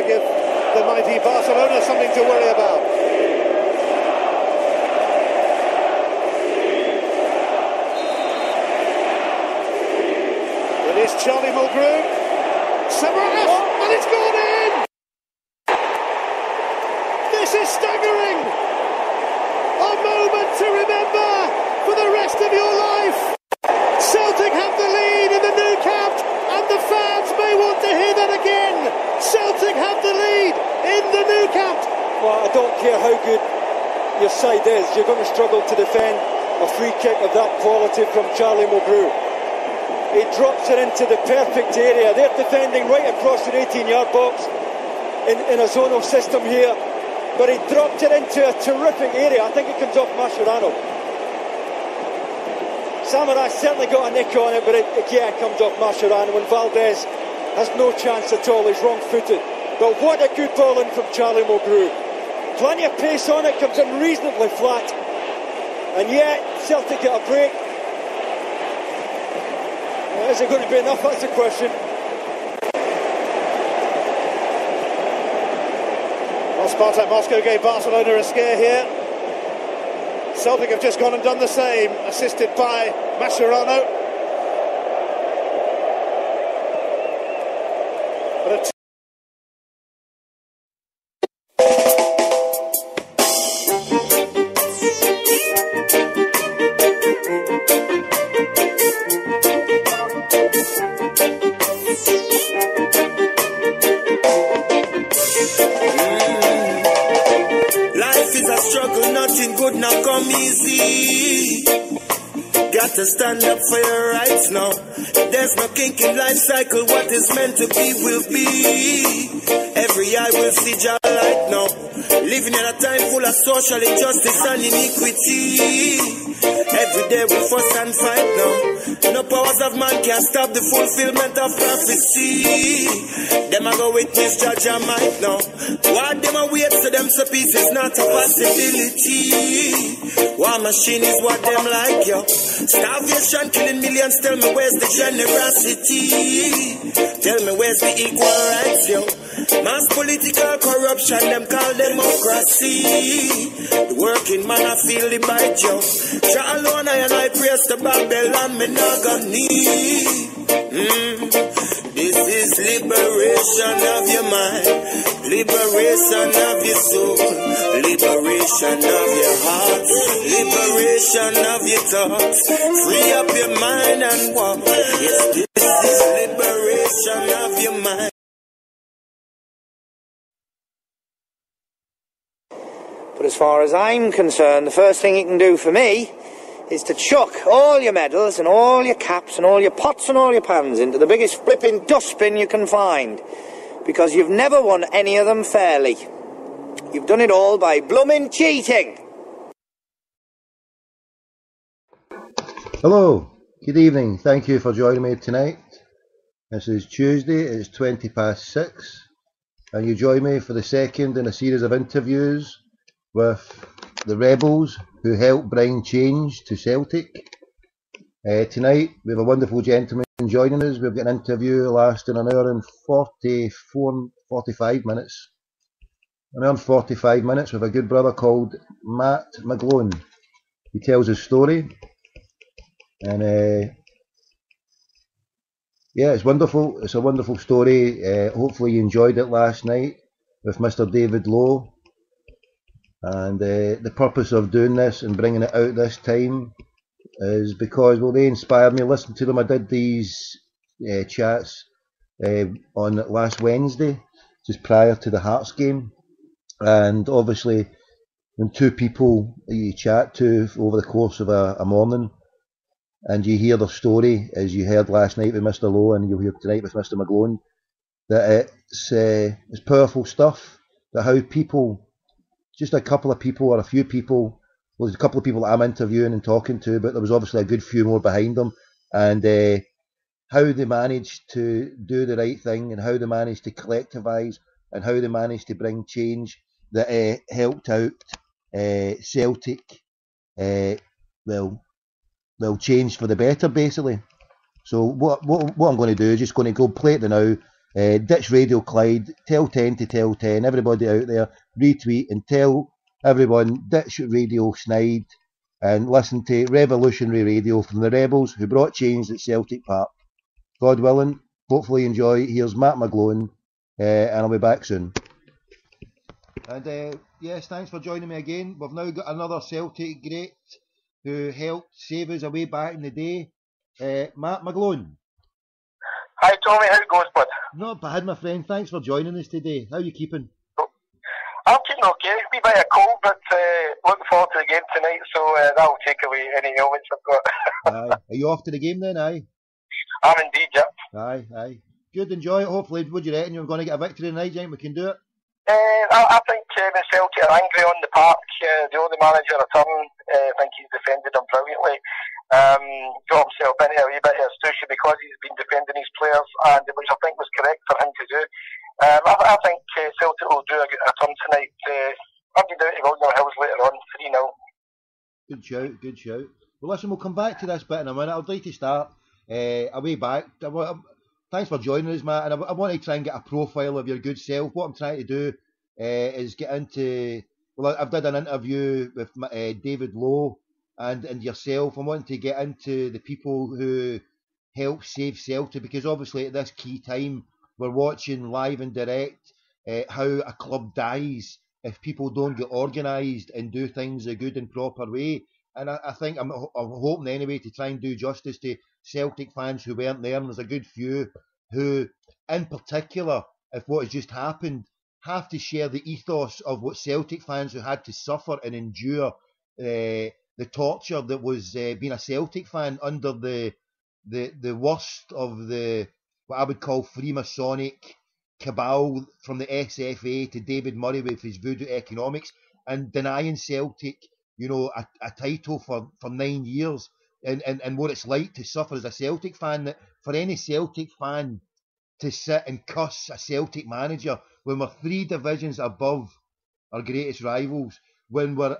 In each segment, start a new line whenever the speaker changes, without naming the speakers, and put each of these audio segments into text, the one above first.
give the mighty Barcelona something to worry about. It is Charlie Mcglone, Samaras, and it's gone in! This is staggering! A moment to remember for the rest of your life! Celtic have the lead in the Nou Camp, and the fans may want to hear that again! Celtic have the lead in the Nou Camp!
Well, I don't care how good your side is, you're going to struggle to defend a free kick of that quality from Charlie Mcglone. He drops it into the perfect area. They're defending right across the 18-yard box in a zonal system here. But he dropped it into a terrific area. I think it comes off Mascherano. Samaras certainly got a nick on it, but it again comes off Mascherano. And Valdez has no chance at all. He's wrong-footed. But what a good ball in from Charlie Mcglone. Plenty of pace on it, comes in reasonably flat. And yet, Celtic get a break. Is it going to be enough? That's the question.
Well, Spartak Moscow gave Barcelona a scare here. Celtic have just gone and done the same, assisted by Mascherano. But
not come easy. Got to stand up for your rights now. There's no kink in life cycle. What is meant to be will be. Every eye will see your light now. Living in a time full of social injustice and iniquity. Every day we fuss and fight now. No powers of man can stop the fulfillment of prophecy. Them a go witness judge and might now. What them a wait so them so peace is not a possibility. War machine is what them like, yo. Starvation killing millions, tell me where's the generosity? Tell me where's the equal rights, yo. Mass political corruption, them call democracy. The working man I feel the bite, yo. Jah alone I praise the Babylon, me not gonna need. This is liberation of your mind, liberation of your soul, liberation of your heart, liberation of your thoughts. Free up your mind and walk. Yes, this is liberation of your mind.
But as far as I'm concerned, the first thing you can do for me is to chuck all your medals and all your caps and all your pots and all your pans into the biggest flipping dustbin you can find. Because you've never won any of them fairly. You've done it all by blooming cheating.
Hello, good evening. Thank you for joining me tonight. This is Tuesday, it's 6:20, and you join me for the second in a series of interviews with the rebels who helped bring change to Celtic. Tonight we have a wonderful gentleman joining us. We've got an interview lasting an hour and 45 minutes. An hour and 45 minutes with a good brother called Matt Mcglone. He tells his story, and yeah, it's wonderful. It's a wonderful story. Hopefully you enjoyed it last night with Mr. David Lowe. And the purpose of doing this and bringing it out this time is because, well, they inspired me. Listen to them. I did these chats on last Wednesday, just prior to the Hearts game. And obviously, when two people you chat to over the course of a morning, and you hear their story, as you heard last night with Mr. Lowe, and you'll hear tonight with Mr. Mcglone, that it's powerful stuff. That how people, just a couple of people or a few people, well, there's a couple of people that I'm interviewing and talking to, but there was obviously a good few more behind them, and how they managed to do the right thing, and how they managed to collectivise, and how they managed to bring change that helped out Celtic, well, change for the better, basically. So what I'm going to do is just going to go play it now, Ditch Radio Clyde, tell 10 to tell 10, everybody out there, retweet and tell everyone, ditch Radio Snide and listen to revolutionary radio from the rebels who brought change at Celtic Park. God willing, hopefully you enjoy. Here's Matt Mcglone, and I'll be back soon. And yes, thanks for joining me again. We've now got another Celtic great who helped save us away back in the day, Matt Mcglone.
Hi Tommy, how it goes, bud?
Not bad, my friend. Thanks for joining us today. How are you keeping?
I'm keeping okay. A wee bit of cold, but looking forward to the game tonight, so that'll take away any ailments I've got.
Aye. Are you off to the game then? Aye.
I'm indeed, yep.
Aye. Good, enjoy it. Hopefully, what do you reckon? You're going to get a victory tonight, do you think we can do it?
I think the Celtic are angry on the park. The only manager return, I think he's defended them brilliantly. Got himself into a wee bit of a stushy because he's been defending his players, and which I think was correct for him to do. I think Celtic will do a turn tonight. I've been down to William Hills later on, 3-0.
Good shout. Well, listen, we'll come back to this bit in a minute. I'd like to start away back. Thanks for joining us, Matt. And I want to try and get a profile of your good self. What I'm trying to do is get into... Well, I've done an interview with David Lowe and yourself. I want to get into the people who help save Celtic, because obviously at this key time we're watching live and direct how a club dies if people don't get organised and do things a good and proper way. And I think I'm hoping anyway to try and do justice to Celtic fans who weren't there, and there's a good few who, in particular, if what has just happened, have to share the ethos of what Celtic fans who had to suffer and endure the torture that was being a Celtic fan under the worst of the, what I would call, Freemasonic cabal, from the SFA to David Murray with his voodoo economics, and denying Celtic, a title for 9 years, and what it's like to suffer as a Celtic fan. That for any Celtic fan to sit and cuss a Celtic manager when we're 3 divisions above our greatest rivals, when we're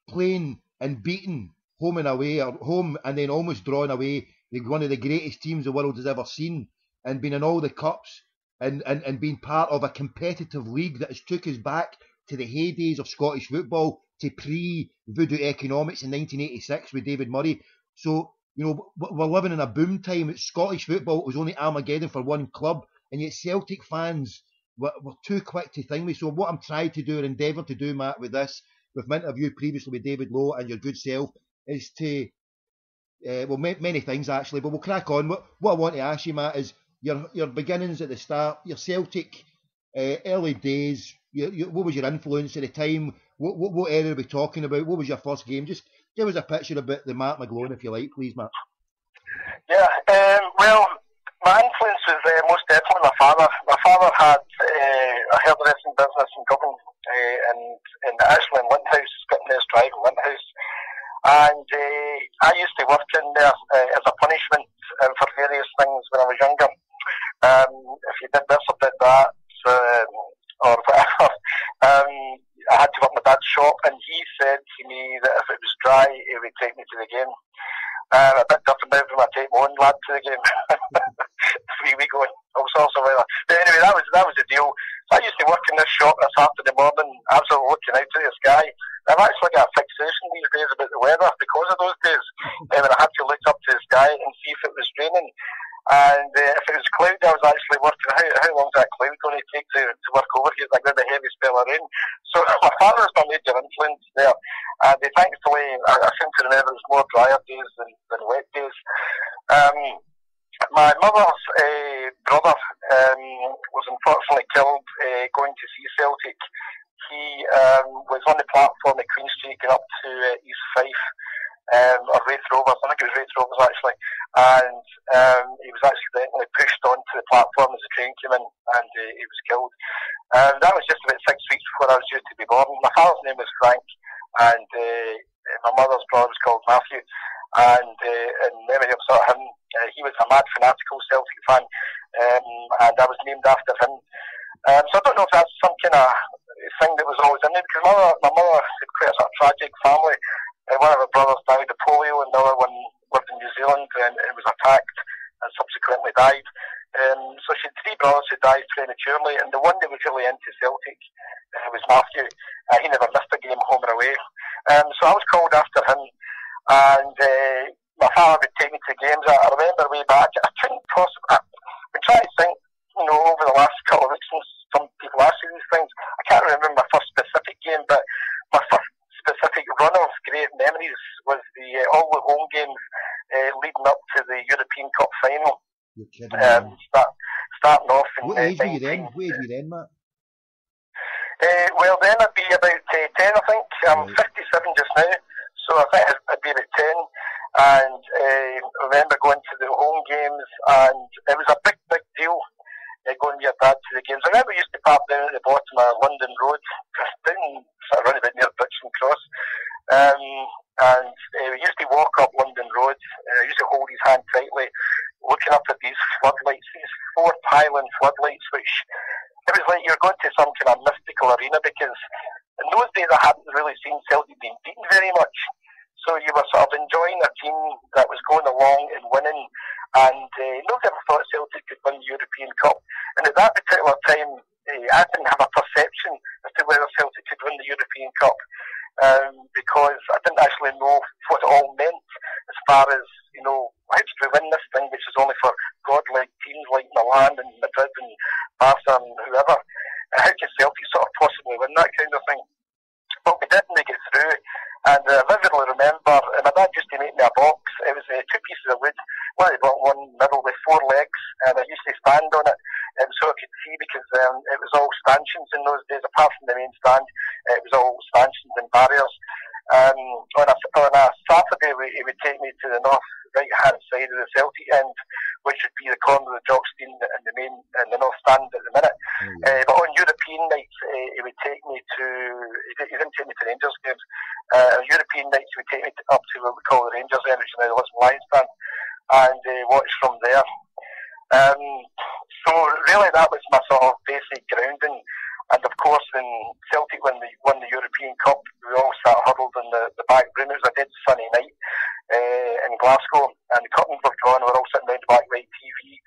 playing and beaten home and away, or home and then almost drawn away, one of the greatest teams the world has ever seen, and being in all the cups, and being part of a competitive league that has took us back to the heydays of Scottish football, to pre-voodoo economics in 1986 with David Murray. So, we're living in a boom time. It's Scottish football. It was only Armageddon for one club, and yet Celtic fans were too quick to think me. So what I'm trying to do, or endeavour to do, Matt, with this, with my interview previously with David Lowe and your good self, is to, many things actually, but we'll crack on. What I want to ask you, Matt, is your beginnings at the start, your Celtic early days. What was your influence at the time? What area are we talking about? What was your first game? Just give us a picture about the Matt Mcglone, if you like, please, Matt.
Yeah, well, my influence was most definitely my father. My father had a hairdressing business in Dublin, actually in Lindhouse, Scripness Drive in Lindhouse. And I used to work in there as a punishment for various things when I was younger. If you did this or did that, or whatever, I had to work in my dad's shop, and he said to me that if it was dry, he would take me to the game. A bit different now from I take my own lad to the game. 3 weeks going, all sorts of weather. But anyway, that was the deal. So I used to work in this shop this afternoon morning, absolutely looking out to the sky. I've actually got a fixation these days about the weather because of those days. When I had to look up to the sky and see if it was raining. And if it was cloudy, I was actually working, how long is that cloud going to take to work over here? Like with a heavy spell of rain. So my father's my major influence there. And thankfully, I seem to remember it was more drier days than wet days. My mother's brother was unfortunately killed going to see Celtic. He was on the platform at Queen Street going up to East Fife. Or Wraith Rovers, I think it was Wraith Rovers actually, and he was accidentally pushed onto the platform as the train came in, and he was killed. That was just about 6 weeks before I was due to be born. My father's name was Frank, and my mother's brother was called Matthew, and in memory of sort of him, he was a mad fanatical Celtic fan, and I was named after him. So I don't know if that's some kind of thing that was always in there, because my mother had quite a sort of tragic family. One of her brothers died of polio, and the other one lived in New Zealand and was attacked and subsequently died. So she had three brothers who died prematurely, and the one that was really into Celtic was Matthew. He never missed a game home or away. So I was called after him, and my father would take me to games. I remember way back, I couldn't possibly, I've been trying to think, over the last couple of weeks since some people ask you these things, I can't remember my first specific game, but my first specific run of great memories was all the home games leading up to the European Cup final.
You're kidding.
Starting off in
What age were you then? What age were you then, Matt?
Well, then I'd be about 10, I think. I'm 57 just now, so I think I'd be about 10. And I remember going to the home games, and it was a big, big deal going with your dad to the games. I remember we used to park down at the bottom of London Road, down sort of right about near Brixton Cross. And we used to walk up London Road. I used to hold his hand tightly, looking up at these floodlights, these four pylon floodlights, which it was like you're going to some kind of mystical arena, because in those days I hadn't really seen Celtic being beaten very much. So you were sort of enjoying a team that was going along and winning, and nobody ever thought Celtic could win the European Cup. And at that particular time, I didn't have a perception as to whether Celtic could win the European Cup, because I didn't actually know what it all meant as far as, how did we win this thing, which is only for godlike teams like Milan and Madrid and Barca and whoever. How could Celtic sort of possibly win that kind of thing? But we did make it through, and I vividly remember, my dad used to make me a box. It was two pieces of wood, one at the bottom, one middle, with four legs, and I used to stand on it, so I could see, because it was all stanchions in those days, apart from the main stand. It was all stanchions and barriers. On a Saturday, he would take me to the north right-hand side of the Celtic end, which would be the corner of the Jockstein and the north stand at the minute. But on European nights, he would take me to, he didn't take me to Rangers games. European nights, he would take me up to what we call the Rangers end, which is now the Lisbon Lions stand, and watch from there. So really that was my sort of basic grounding. And of course, when Celtic won the European Cup, we all sat huddled in the back room. It was a dead sunny night in Glasgow, and the curtains were drawn. We were all sitting down the back right TV,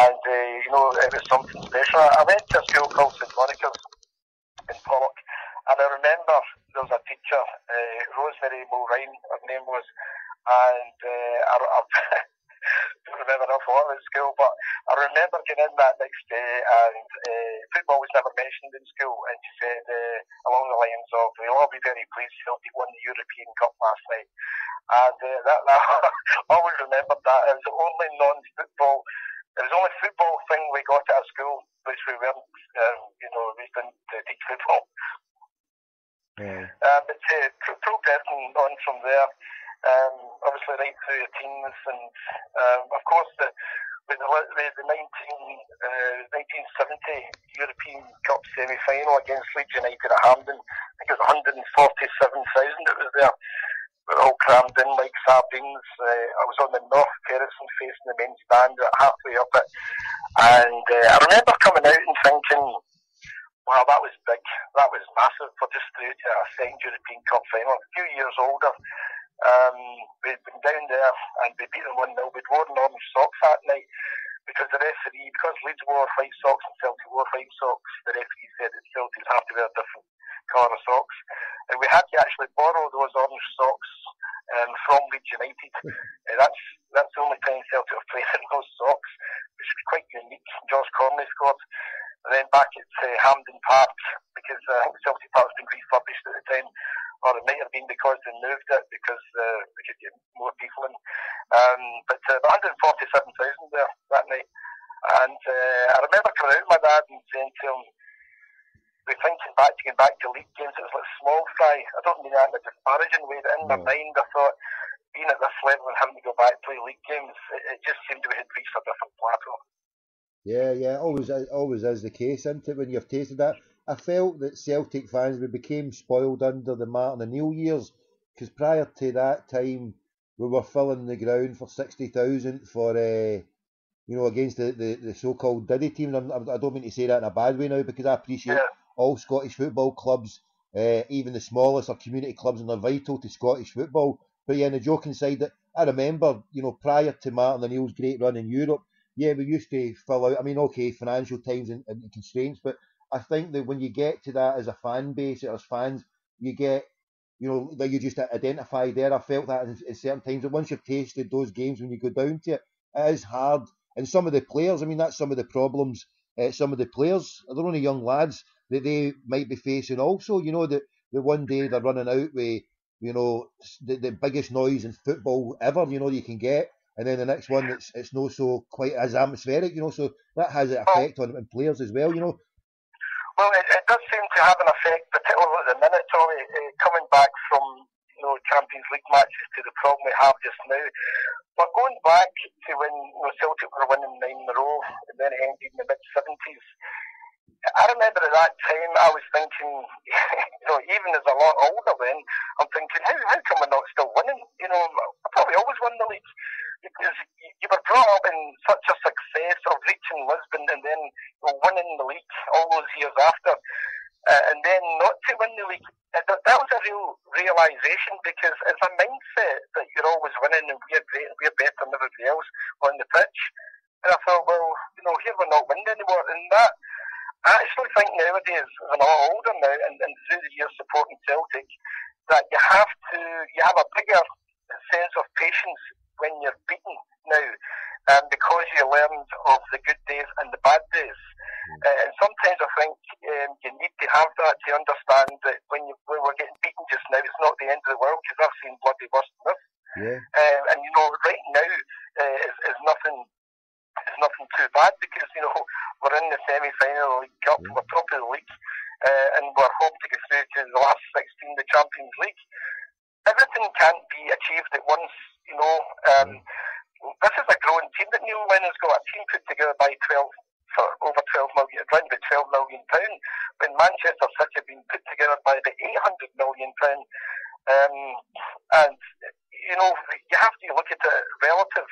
and it was something special. I went to a school called St Monica's in Pollock, and I remember there was a teacher, Rosemary Mulrine, her name was, and I don't remember an awful lot of school, but I remember getting in that next day, and football was never mentioned in school, and she said along the lines of, "We'll all be very pleased Celtic won the European Cup last night." And I always remembered that. It was the only non-football, it was the only football thing we got at our school, which we weren't, we didn't teach football. But progressing on from there, obviously right through the teens, and of course with the 1970 European Cup semi-final against Leeds United at Hampden, I think it was 147,000 it was there. We were all crammed in like sardines. I was on the north terrace and facing the main stand, halfway up it, and I remember coming out and thinking, wow, that was big, that was massive for just through to a second European Cup final. A few years older, we'd been down there and we beat them 1-0. We'd worn orange socks that night because the referee, because Leeds wore white socks and Celtic wore white socks, the referee said that Celtic have to wear a different colour of socks. And we had to actually borrow those orange socks from Leeds United. That's the only time Celtic have played in those socks, which was quite unique. George Conley scored. And then back at Hampden Park, because I think Celtic Park has been refurbished at the time, or it might have been because they moved it, because they could get more people in. But 147,000 there that night. And I remember coming out with my dad and saying to him, we're thinking back to getting back to league games. It was like small fry. I don't mean that in a disparaging way, but in my mind I thought, being at this level and having to go back to play league games, it just seemed we had reached a different plateau.
Yeah, always is the case, isn't it, when you've tasted that? I felt that Celtic fans, we became spoiled under the Martin O'Neill years, because prior to that time, we were filling the ground for 60,000 for, against the so-called Diddy team. I don't mean to say that in a bad way now, because I appreciate all Scottish football clubs, even the smallest, are community clubs, and they're vital to Scottish football. But yeah, on the joking side, that I remember, prior to Martin O'Neill's great run in Europe, yeah, we used to fill out. I mean, okay, financial times and constraints, but I think that when you get to that as a fan base or as fans, you get, like you just identified there. I felt that in certain times. That once you've tasted those games, when you go down to it, it is hard. And some of the players, I mean, that's some of the problems. Some of the players, they're only young lads that they might be facing also. That the one day they're running out with, the biggest noise in football ever, you can get. And then the next one, it's not so quite as atmospheric, so that has an effect on players as well.
Well, it does seem to have an effect, particularly at the minute, Tommy, coming back from Champions League matches to the problem we have just now. But going back to when Celtic were winning 9 in a row, and then it ended in the mid-70s, I remember at that time I was thinking, even as a lot older then, I'm thinking, how come we're not still winning? I probably always won the league. Because you were brought up in such a success of reaching Lisbon and then winning the league all those years after, and then not to win the league. That was a real realisation, because it's a mindset that you're always winning and we're great and we're better than everybody else on the pitch. And I thought, well, here we're not winning anymore. And that, I actually think nowadays, as I'm a lot older now and through the years supporting Celtic, that you have a bigger sense of patience when you're beaten now, because you learned of the good days and the bad days. And sometimes I think you need to have that to understand that when we're getting beaten just now, it's not the end of the world, because I've seen bloody worse than this.
Yeah.
And right now is nothing too bad, because we're in the semi-final of the League Cup, we're top of the league, and we're hoping to get through to the last 16, the Champions League. Everything can't be achieved at once. This is a growing team that Neil Lennon's got, a team put together by for over 12 million, around about £12 million, when Manchester City have been put together by about £800 million. And you have to look at it relative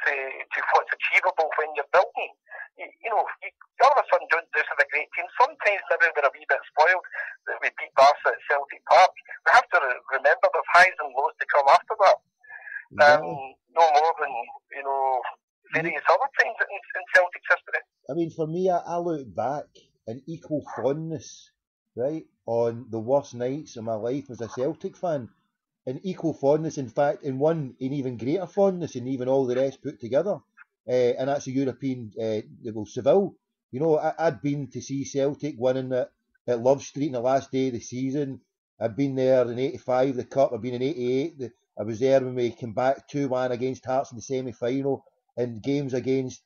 to what's achievable when you're building. You all of a sudden don't just have a great team. Sometimes maybe we're a wee bit spoiled that we beat Barca at Celtic Park. We have to remember there's highs and lows to come after that. No more than various other times in Celtic's history.
I mean, for me, I look back in equal fondness, right, on the worst nights of my life as a Celtic fan, in equal fondness, in fact, in even greater fondness, and even all the rest put together. And that's a European, Seville. I'd been to see Celtic winning at Love Street on the last day of the season. I'd been there in '85, the Cup. I'd been in '88. I was there when we came back 2-1 against Hearts in the semi-final, and games against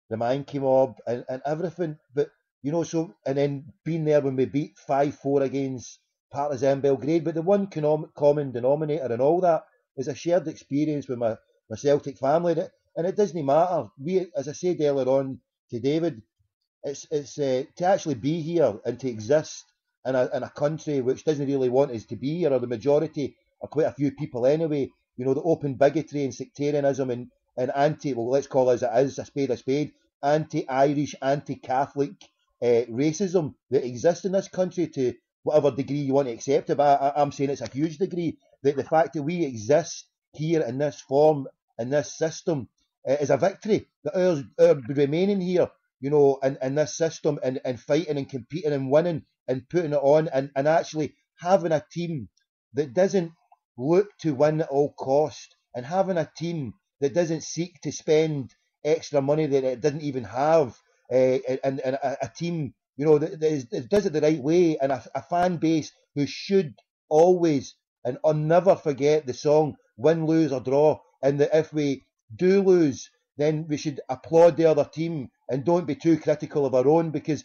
the Mankey Mob and everything. But, and then being there when we beat 5-4 against Partizan Belgrade. But the one common denominator in all that is a shared experience with my Celtic family. And it doesn't matter. As I said earlier on to David, it's to actually be here and to exist in a country which doesn't really want us to be here, or the majority, or quite a few people anyway. The open bigotry and sectarianism and let's call it as it is, a spade, anti-Irish, anti-Catholic racism that exists in this country, to whatever degree you want to accept it. But I'm saying it's a huge degree. The fact that we exist here in this form, in this system, is a victory. That our remaining here, in this system, and fighting and competing and winning and putting it on, and actually having a team that doesn't look to win at all cost, and having a team that doesn't seek to spend extra money that it didn't even have, and a team, that does it the right way, and a fan base who should always and I'll never forget the song Win, Lose or Draw, and that if we do lose, then we should applaud the other team and don't be too critical of our own, because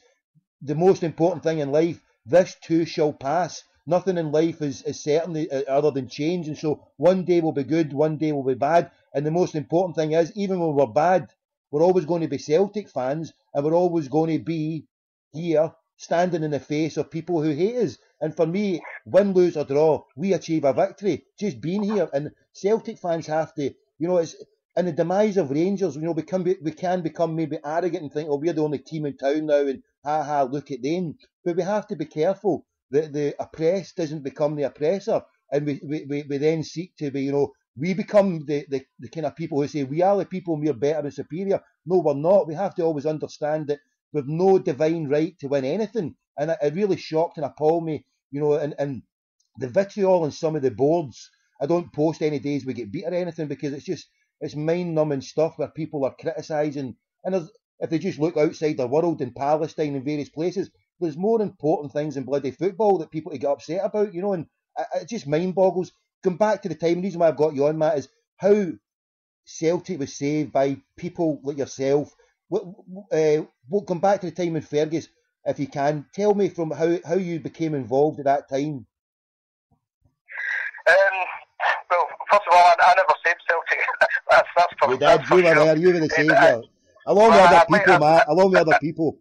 the most important thing in life, this too shall pass. Nothing in life is certain other than change, and so one day will be good, one day will be bad, and the most important thing is, even when we're bad, we're always going to be Celtic fans, and we're always going to be here standing in the face of people who hate us. And for me, win, lose or draw, we achieve a victory just being here. And Celtic fans have to, it's in the demise of Rangers, we can become maybe arrogant and think, oh, we're the only team in town now, and look at them. But we have to be careful that the oppressed doesn't become the oppressor, and we then seek to be, we become the kind of people who say we are the people and we're better and superior. No, we're not. We have to always understand that we've no divine right to win anything. And it really shocked and appalled me, and the vitriol on some of the boards. I don't post any days we get beat or anything because it's mind-numbing stuff where people are criticising. And if they just look outside the world in Palestine and various places, there's more important things in bloody football that people get upset about, and it just mind boggles. Going back to the time, the reason why I've got you on, Matt, is how Celtic was saved by people like yourself. We'll come back to the time in Fergus, if you can. Tell me from how you became involved at that time.
Well, first of all, I never saved Celtic. that's for,
you did. You were there. You were the saviour. Along with other people, Matt. Along with other people.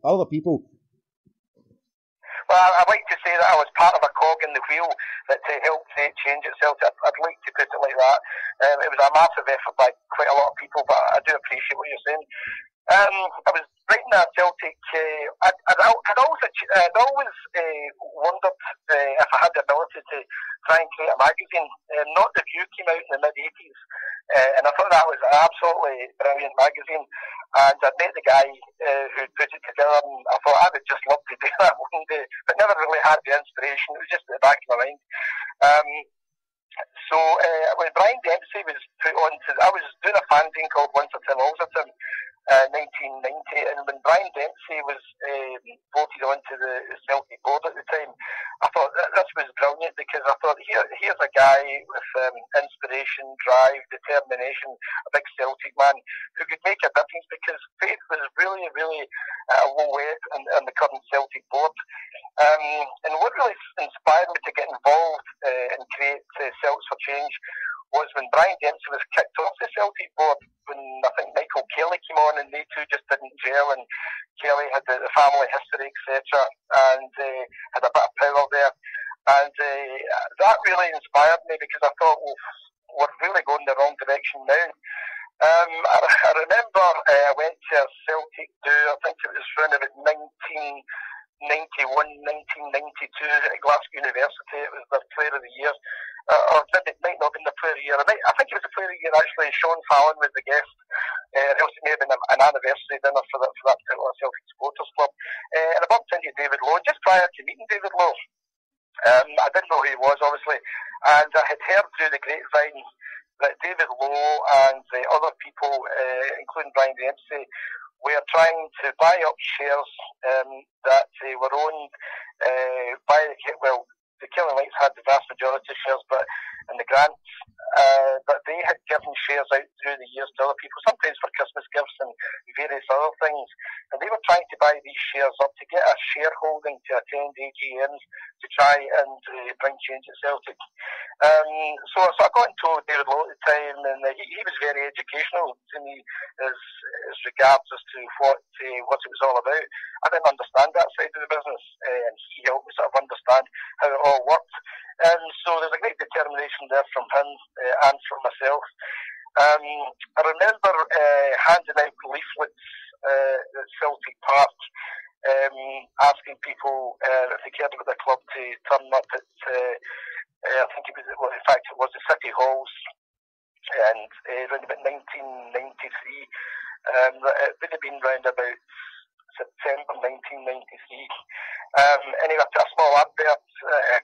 Well, I'd like to say that I was part of a cog in the wheel that helped change itself. I'd like to put it like that. It was a massive effort by quite a lot of people, but I do appreciate what you're saying. I was writing at Celtic. I'd always wondered if I had the ability to try and create a magazine. Not the View came out in the mid-80s, and I thought that was an absolutely brilliant magazine. And I'd met the guy who put it together, and I thought I would just love to do that one day, but never really had the inspiration. It was just at the back of my mind. So when Brian Dempsey was put on to, I was doing a fanzine called Once a Tim, Always a Tim, 1990, and when Brian Dempsey was voted onto the Celtic board at the time, I thought this was brilliant because I thought here's a guy with inspiration, drive, determination, a big Celtic man who could make a difference because Faith was really, really at a low ebb in the current Celtic board. And what really inspired me to get involved and create Celts for Change was when Brian Dempsey was kicked off the Celtic board, when I think Michael Kelly came on and they two just didn't gel, and Kelly had the family history, etc., and had a bit of power there. And that really inspired me because I thought, well, we're really going the wrong direction now. I remember I went to a Celtic do, I think it was around about 1992 at Glasgow University. It was their Player of the Year. Or it might not have been the Player of the Year. I think it was the Player of the Year actually. Sean Fallon was the guest. Else it may have been an anniversary dinner for that particular Celtic Supporters Club. And I bumped into David Lowe just prior to meeting David Lowe. I didn't know who he was, obviously, and I had heard through the grapevine that David Lowe and other people, including Brian Dempsey, were trying to buy up shares that were owned by the Killing Lights had the vast majority of shares, but in the grants, but they had given shares out through the years to other people, sometimes for Christmas gifts and various other things. And they were trying to buy these shares up to get a shareholding to attend AGMs to try and bring change at Celtic. So I got into David Lowe at the time, and he was very educational to me as regards as to what it was all about. I didn't understand that side of the business, and he helped me sort of understand how it all worked. So there's a great determination there from him and from myself. I remember handing out leaflets at Celtic Park, asking people if they cared about the club to turn up at, I think it was, well, in fact it was the City Halls, and around about 1993, it would have been round about September 1993. Anyway, I put a small advert,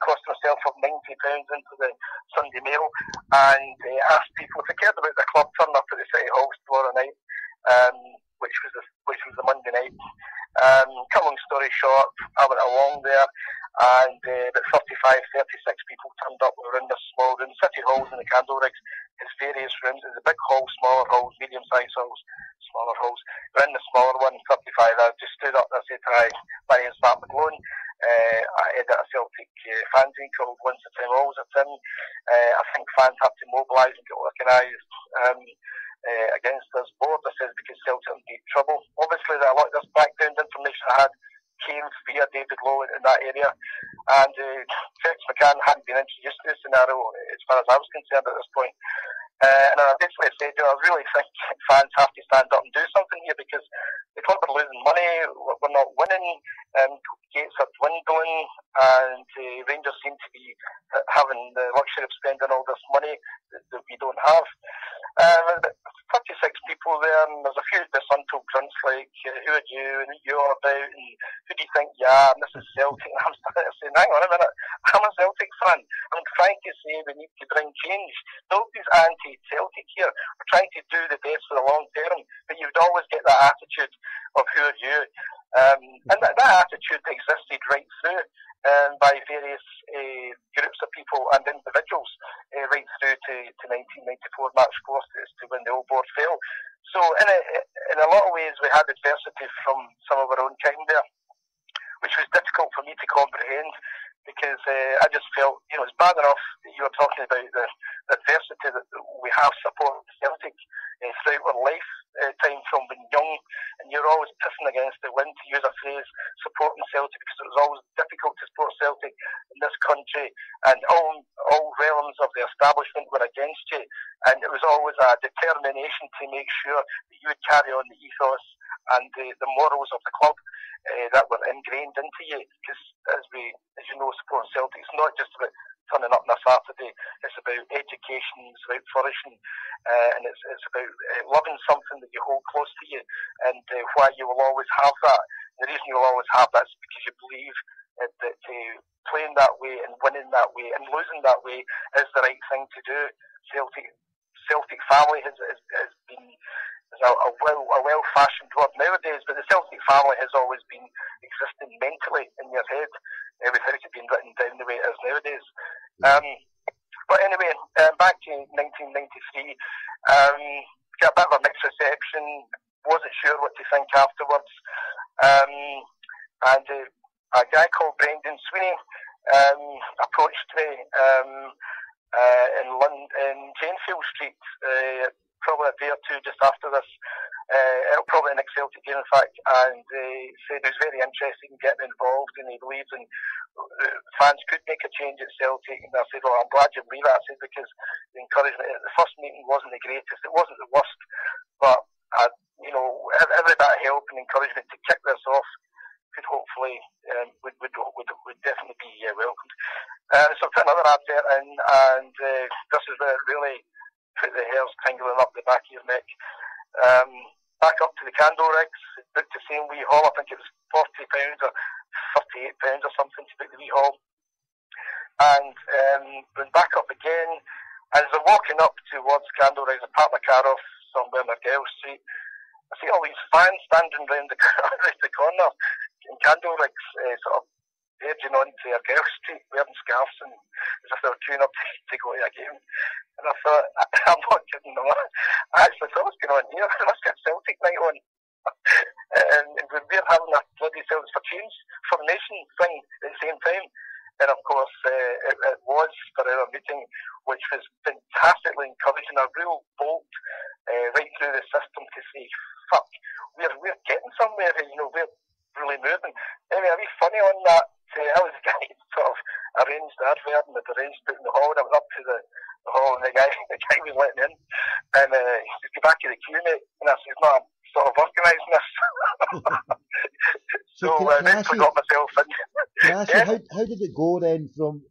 cost myself of £90 into the Sunday Mail, and asked people if they cared about the club, turn up at the City Halls tomorrow night, which was the Monday night. Cut long story short, I went along there, and about 35, 36 people turned up. We were in this small room. City Halls and the Candle Rigs has various rooms. There's a big hall, smaller halls, medium-sized halls, smaller halls. We're in the smaller one, 35. I just stood up and I said, "Hi, my name's Mcglone. I edit a Celtic fanzine called Once a Tim, Always a Tim. I think fans have to mobilise and get organised against this board." I said, because Celtic in deep trouble. Obviously, a lot of this background information I had came via David Lowe in that area, and Felix McCann hadn't been introduced to the scenario as far as I was concerned at this point. And I basically said, I really think fans have to stand up and do something here, because the club are losing money, we're not winning, gates are dwindling, and Rangers seem to be having the luxury of spending all this money that we don't have. 35 people there, and there's a few disgruntled grunts like, who are you, and who you're about, and who do you think you are, and this is Celtic. And I'm starting to say, hang on a minute, I'm a Celtic fan. I'm trying to say we need to bring change. Nobody's anti-Celtic here. We're trying to do the best for the long term, but you would always get that attitude of who are you. And that attitude existed right through by various groups of people and individuals right through to 1994 March 4th as to when the old board fell. So in a lot of ways we had adversity from some of our own kind there, which was difficult for me to comprehend, because I just felt, it's bad enough that you were talking about the adversity that we have supported Celtic throughout our life, time from being young, and you're always pissing against the wind, to use a phrase, supporting Celtic, because it was always difficult to support Celtic in this country, and all realms of the establishment were against you, and it was always a determination to make sure that you would carry on the ethos and the morals of the club that were ingrained into you, because as you know, supporting Celtic, it's not just about turning up on a Saturday, it's about education, it's about flourishing, and it's about loving something that you hold close to you, and why you will always have that. And the reason you will always have that is because you believe that playing that way and winning that way and losing that way is the right thing to do. Celtic family has been a well-fashioned word nowadays, but the Celtic family has always been existing mentally in your head without it being written down the way it is nowadays. But anyway, back to 1993, got a bit of a mixed reception, wasn't sure what to think afterwards, and a guy called Brendan Sweeney approached me in London, in Janefield Street, probably a day or two just after this, probably an ex-Celtic game in fact, and said he was very interested in getting involved, and he believed in fans could make a change at Celtic. And I said, well, I'm glad you believe that. I said, because the encouragement at the first meeting wasn't the greatest, it wasn't the worst, but every bit of help and encouragement to kick this off could hopefully would definitely be welcomed. So I put another advert in, and this is where it really put the hairs tingling up the back of your neck. Back up to the candle rigs, booked the same wee hall. I think it was £40 or £38 or something to book the wee hall. And went back up again, and as I'm walking up towards candle rigs, I parked my car off somewhere in Argyle Street. I see all these fans standing round the corner in candle rigs, sort of edging onto Argyle Street, wearing scarves and as if they were queuing up to go to a game. And I thought, I'm not kidding them. I actually thought, what's going on here? There must be a Celtic night on. And we're having a bloody Celtics for Change formation thing at the same time. And of course, it was for our meeting, which was fantastically encouraging, a real bolt right through the system to say, fuck, we're getting somewhere, we're really moving. Anyway, a wee funny on that, I was the guy who sort of arranged the advert and had arranged it in the hall, and I went up to the hall, and the guy was letting in, and he said, go back to the queue, mate. And I said, no, I'm sort of organising this. So I eventually got myself in.
Can I ask you, how did it go then from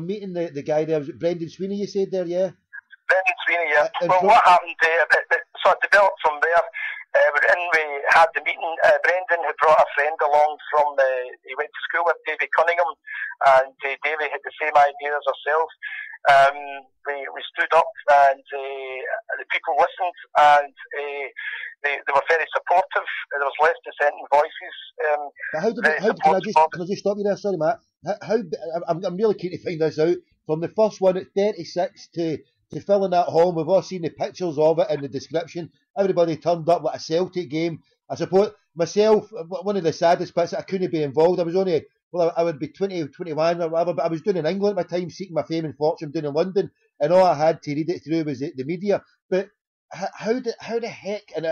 meeting the guy there? Was it Brendan Sweeney you said there, yeah?
Brendan Sweeney, yeah. What happened there, it sort of developed from there. We had the meeting. Brendan had brought a friend along he went to school with Davy Cunningham, and Davy had the same idea as ourselves. We stood up, and the people listened, and they were very supportive. There was less dissenting voices.
Can I just stop you there? Sorry, Matt. I'm really keen to find this out. From the first one at 36 to filling that hall, we've all seen the pictures of it and the description. Everybody turned up like a Celtic game. I suppose myself, one of the saddest bits, I couldn't be involved. I was only, I would be 20, 21 or whatever, but I was doing in England at my time, seeking my fame and fortune doing in London, and all I had to read it through was the media. But how the heck, and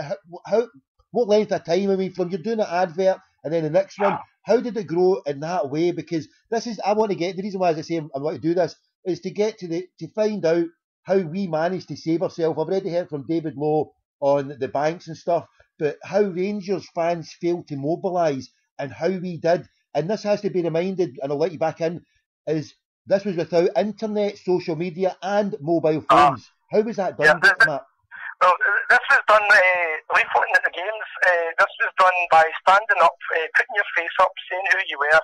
what length of time, I mean, from you're doing an advert and then the next one, how did it grow in that way? Because I want to get, the reason why, as I say, I want to do this, is to get to find out how we managed to save ourselves. I've already heard from David Lowe on the banks and stuff, but how Rangers fans failed to mobilise and how we did. And this has to be reminded, and I'll let you back in, is this was without internet, social media and mobile phones. How was that done, Matt?
Well, this was done, leafleting at the games. This was done by standing up, putting your face up, saying who you were,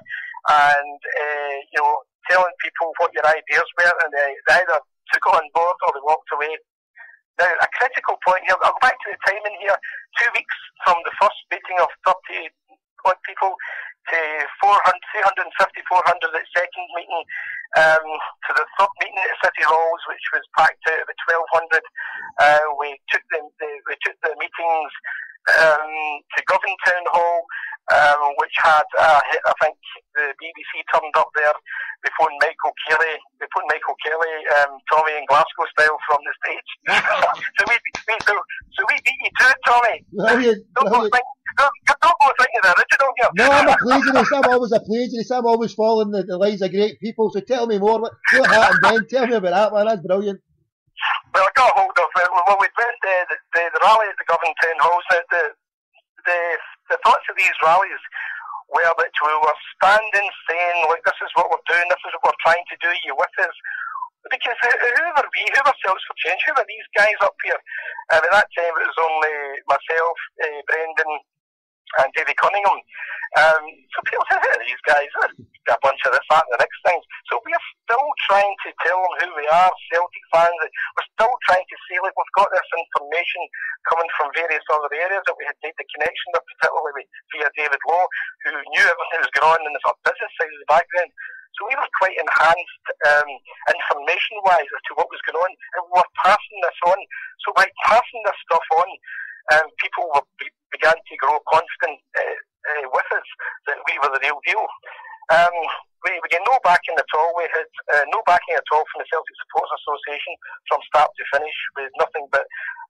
and telling people what your ideas were, and they either took it on board or they walked away. Now, a critical point here. I'll go back to the timing here. 2 weeks from the first meeting of 30 odd people to 350, 400 at second meeting, to the third meeting at City Halls, which was packed out at 1,200. We took the meetings to Govan Town Hall, which had, I think, the BBC turned up there. We phoned Michael Kelly, Tommy in Glasgow style from the stage. so we beat you to it, Tommy. Don't go thinking the original here.
No, I'm a plagiarist. I'm always a plagiarist. I'm always following the lines of great people. So tell me more. What happened then? Tell me about that, man. That's brilliant.
Well, I got hold of it. Well, we went the rally at the Govan Town Halls. The thoughts of these rallies were that we were standing saying, like, this is what we're doing, this is what we're trying to do, you with us. Because who were we? Who were Celts for Change? Who were these guys up here? At that time it was only myself, Brendan and Davy Cunningham. So people said, who are these guys? A bunch of this, that and the next things. So we're still trying to tell them who we are, Celtic fans. We're still trying to say, like, we've got this information coming from various other areas that we had made the connection with, particularly via David Law, who knew everything that was going on in the sort of business side of the background. So we were quite enhanced information-wise as to what was going on, and we were passing this on. So by passing this stuff on, people began to grow confident with us that we were the real deal. We get no backing at all. We had no backing at all from the Celtic Supporters Association from start to finish, with nothing but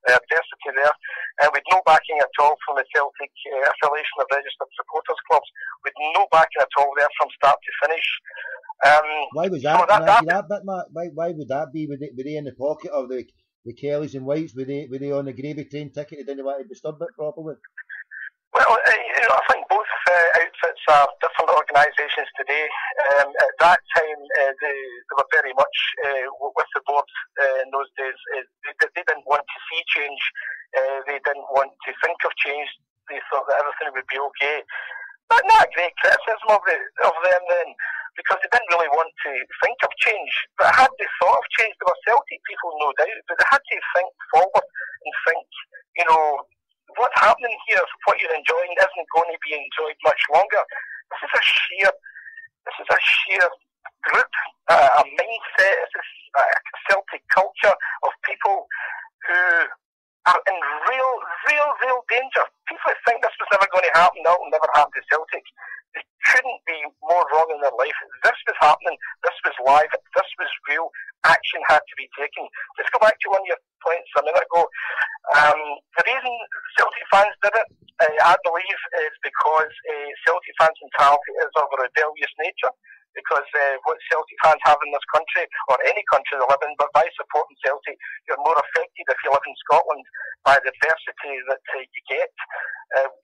adversity there. And with no backing at all from the Celtic affiliation of registered supporters clubs, with no backing at all there from start to finish.
Why was that? Why would that be? Were they in the pocket of the Kellys and Whites? Were they on the gravy train ticket? They didn't want to disturb it properly?
Well, I think both outfits are different organisations today. At that time, they were very much with the board in those days. They didn't want to see change. They didn't want to think of change. They thought that everything would be okay. Not a great criticism of them then, because they didn't really want to think of change. But had they thought of change, they were Celtic people, no doubt, but they had to think forward and think, what's happening here, what you're enjoying isn't going to be enjoyed much longer. This is a sheer group, a mindset, this is a Celtic culture of people who are in real danger. People who think this was never going to happen, that will never happen to Celtic. They couldn't be more wrong in their life. This was happening, this was live, this was real, action had to be taken. Let's go back to one of your points a minute ago. The reason Celtic fans did it, I believe, is because Celtic fans' mentality is of a rebellious nature. Because what Celtic fans have in this country, or any country they live in, but by supporting Celtic, you're more affected if you live in Scotland by the adversity that you get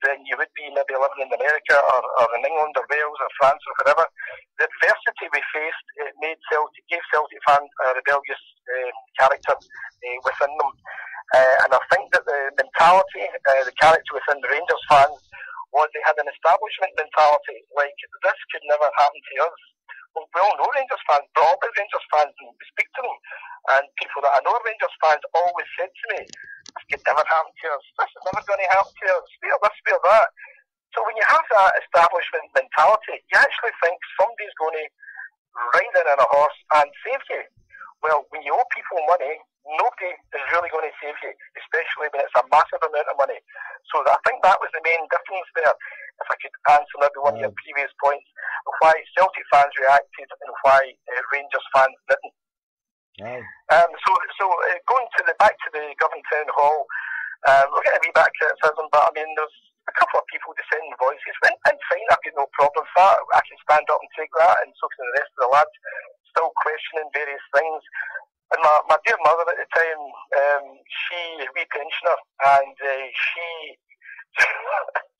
than you would be maybe living in America or in England or Wales or France or whatever. The adversity we faced gave Celtic fans a rebellious character within them. And I think that the mentality, the character within the Rangers fans was they had an establishment mentality, like, this could never happen to us. Well, we all know Rangers fans, but all the Rangers fans, and we speak to them, and people that I know Rangers fans always said to me, this could never happen to us, this is never going to happen to us, fear this, fear that. So when you have that establishment mentality, you actually think somebody's going to ride in on a horse and save you. Well, when you owe people money, nobody is really going to save you, especially when it's a massive amount of money. So I think that was the main difference there. If I could answer maybe one of your previous points, of why Celtic fans reacted and why Rangers fans didn't. So going back to the Govan Town Hall, we're getting a wee bit of criticism, but I mean, there's a couple of people descending voices, and fine, I've got no problem with that. I can stand up and take that, and so can the rest of the lads, still questioning various things. And my dear mother at the time, she is a wee pensioner, and she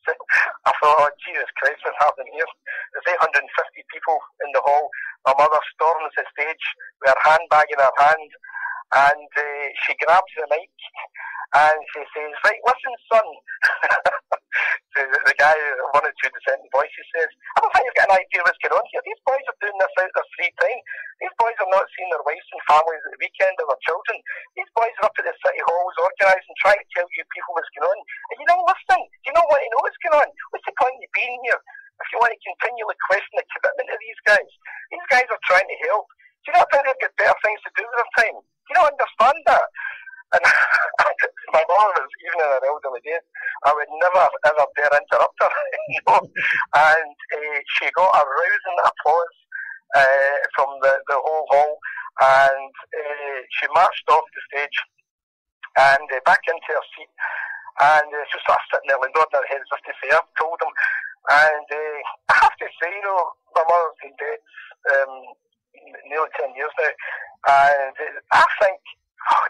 I thought, oh, Jesus Christ, what's happening here? There's 850 people in the hall. My mother storms the stage with her handbag in her hand, and she grabs the mic, And she says, right, listen, son. the guy, one or two dissenting voices says, I don't think you've got an idea what's going on here. These boys are doing this out of their free time. These boys are not seeing their wives and families at the weekend or their children. These boys are up at the city halls organising, trying to tell you people what's going on. And you don't listen. You don't want to know what's going on. What's the point of you being here if you want to continually question the commitment of these guys? These guys are trying to help. Do you not think they've got better things to do with their time? Do you not understand that? And my mother was, even in her elderly days, I would never ever dare interrupt her, you know. And she got a rousing applause from the whole hall, and she marched off the stage and back into her seat, and she was sort of sitting there, nodding her head as if to say, I've told them. And I have to say, you know, my mother's been dead nearly 10 years now, and I think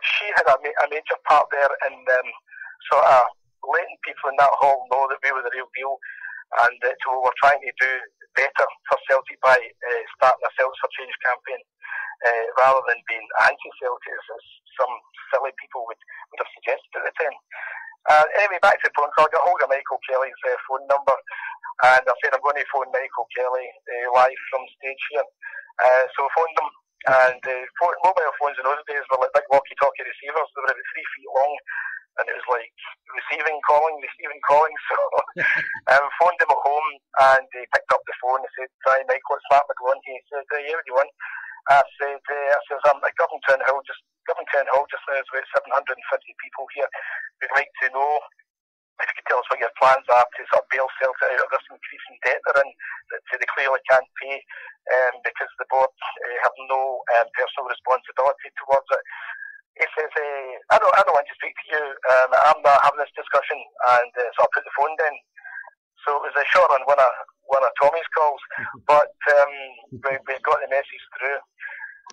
she had a major part there in sort of letting people in that hall know that we were the real deal, and that we were trying to do better for Celtic by starting a Celts for Change campaign rather than being anti-Celtic, as some silly people would have suggested at the time. Anyway, back to the phone call. I got hold of Michael Kelly's phone number, and I said I'm going to phone Michael Kelly live from stage here. So I phoned him. And mobile phones in those days were like big walkie-talkie receivers. They were about 3 feet long, and it was like receiving, calling. So phoned him at home, and he picked up the phone. He said, "Hi, Michael, it's Mcglone." He said, "Yeah, what do you want?" I said, "I'm at Govan Town Hall just now. There's about 750 people here. We'd like to know if you could tell us what your plans are to sort of bail Celtic out of this increasing debt they're in, that they clearly can't pay, because the board have no personal responsibility towards it." He says, I don't want to speak to you. I'm not having this discussion. And so I put the phone down. So it was a short on one of Tommy's calls, but we got the message through.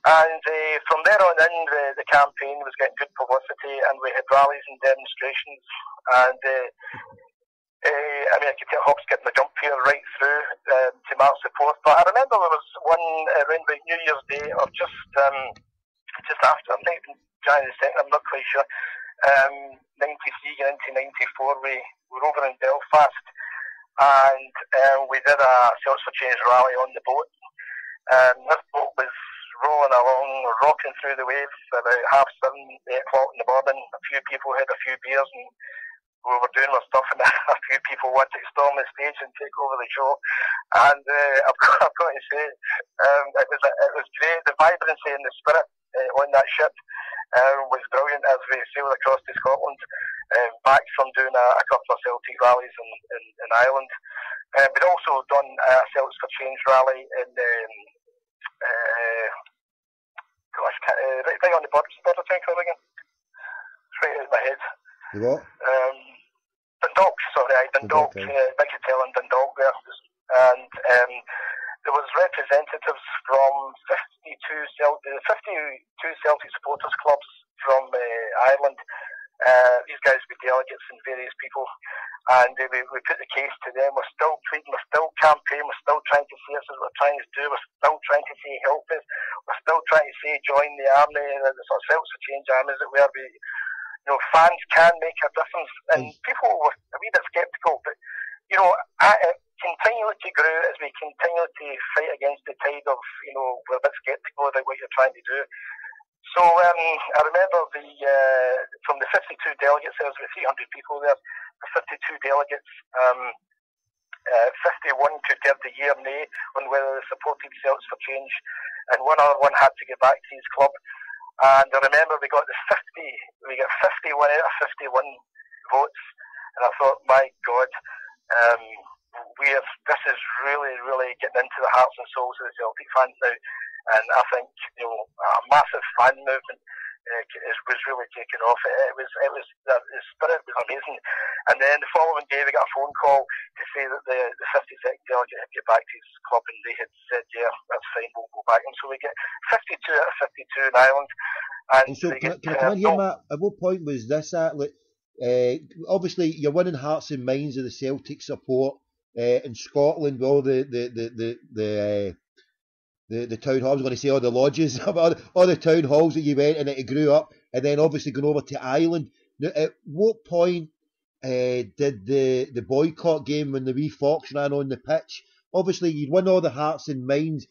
And from there on in, the campaign was getting good publicity, and we had rallies and demonstrations. And I could tell Hawks getting the jump here right through to mark support. But I remember there was one around about New Year's Day, or just after, I think January 2nd, I'm not quite sure. 93 and into 94, we were over in Belfast, and we did a Celts for Change rally on the boat. This boat was rolling along, rocking through the waves about 7:30, 8 o'clock in the morning. A few people had a few beers, and we were doing our stuff, and a few people wanted to storm the stage and take over the show. And I've got to say, it was great. The vibrancy and the spirit on that ship was brilliant as we sailed across to Scotland, back from doing a couple of Celtic rallies in Ireland. We'd also done a Celts for Change rally in right on the border town, Corrigan. It's right out of my head.
You what?
Dundalk, Dundalk, big hotel in Dundalk there. And there was representatives from 52 Celtic supporters clubs from Ireland. These guys were delegates and various people, and we put the case to them. We're still pleading, we're still campaigning, we're still trying to say this is what we're trying to do, we're still trying to say help us, we're still trying to say join the army, the sort of Celts for Change armies that where we, you know, fans can make a difference. And people were a wee bit sceptical, but you know, continually to grow as we continue to fight against the tide of, you know, we're a bit sceptical about what you're trying to do. So I remember from the 52 delegates, there was about 300 people there. The 52 delegates, 51 could give the year nay on whether they supported Celts for Change, and one other one had to get back to his club. And I remember we got 51 out of 51 votes, and I thought, my God, this is really, really getting into the hearts and souls of the Celtic fans now. And I think, you know, a massive fan movement was really taking off. The spirit was amazing. And then the following day we got a phone call to say that the 52nd delegate had get back to his club, and they had said, yeah, that's fine, we'll go back. And so we get 52 out of 52 in Ireland. And so can I come in here, Matt?
At what point was this at? Like, obviously you're winning hearts and minds of the Celtic support in Scotland with all the town halls. I was going to say all the lodges, all the town halls that you went and it grew up, and then obviously going over to Ireland. Now, at what point did the boycott game when the wee fox ran on the pitch? Obviously, you'd won all the hearts and minds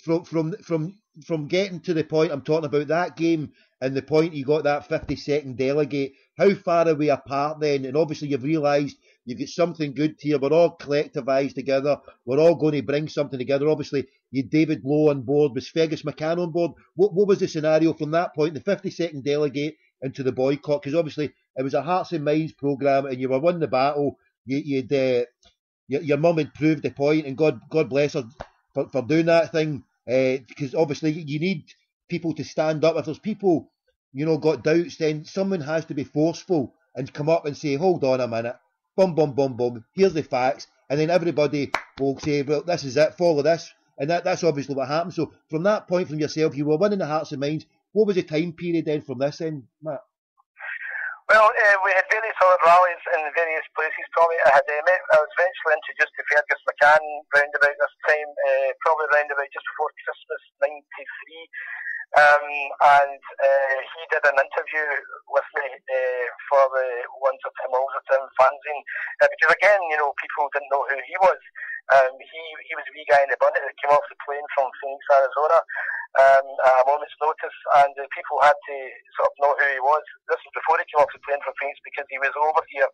from getting to the point. I'm talking about that game and the point you got that 52nd delegate. How far are we apart then? And obviously, you've realised you've got something good here. We're all collectivised together. We're all going to bring something together. Obviously, you had David Lowe on board. Was Fergus McCann on board? What was the scenario from that point, the 52nd delegate, into the boycott? Because obviously, it was a hearts and minds programme, and you were winning the battle. Your mum had proved the point, and God bless her for doing that thing. Because obviously, you need people to stand up. If there's people, got doubts, then someone has to be forceful and come up and say, hold on a minute, boom, here's the facts, and then everybody will say, well, this is it, follow this, and that's obviously what happened. So from that point, from yourself, you were winning the hearts and minds. What was the time period then from this end, Matt?
Well, we had various other rallies in various places, Tommy. I was eventually introduced to Fergus McCann round about this time, probably round about just before Christmas '93. And he did an interview with me for the Once a Tim, Always a Tim fanzine, because again, people didn't know who he was. He was a wee guy in the bonnet that came off the plane from Phoenix, Arizona, at a moment's notice, and people had to sort of know who he was. This was before he came off the plane from Phoenix, because he was over here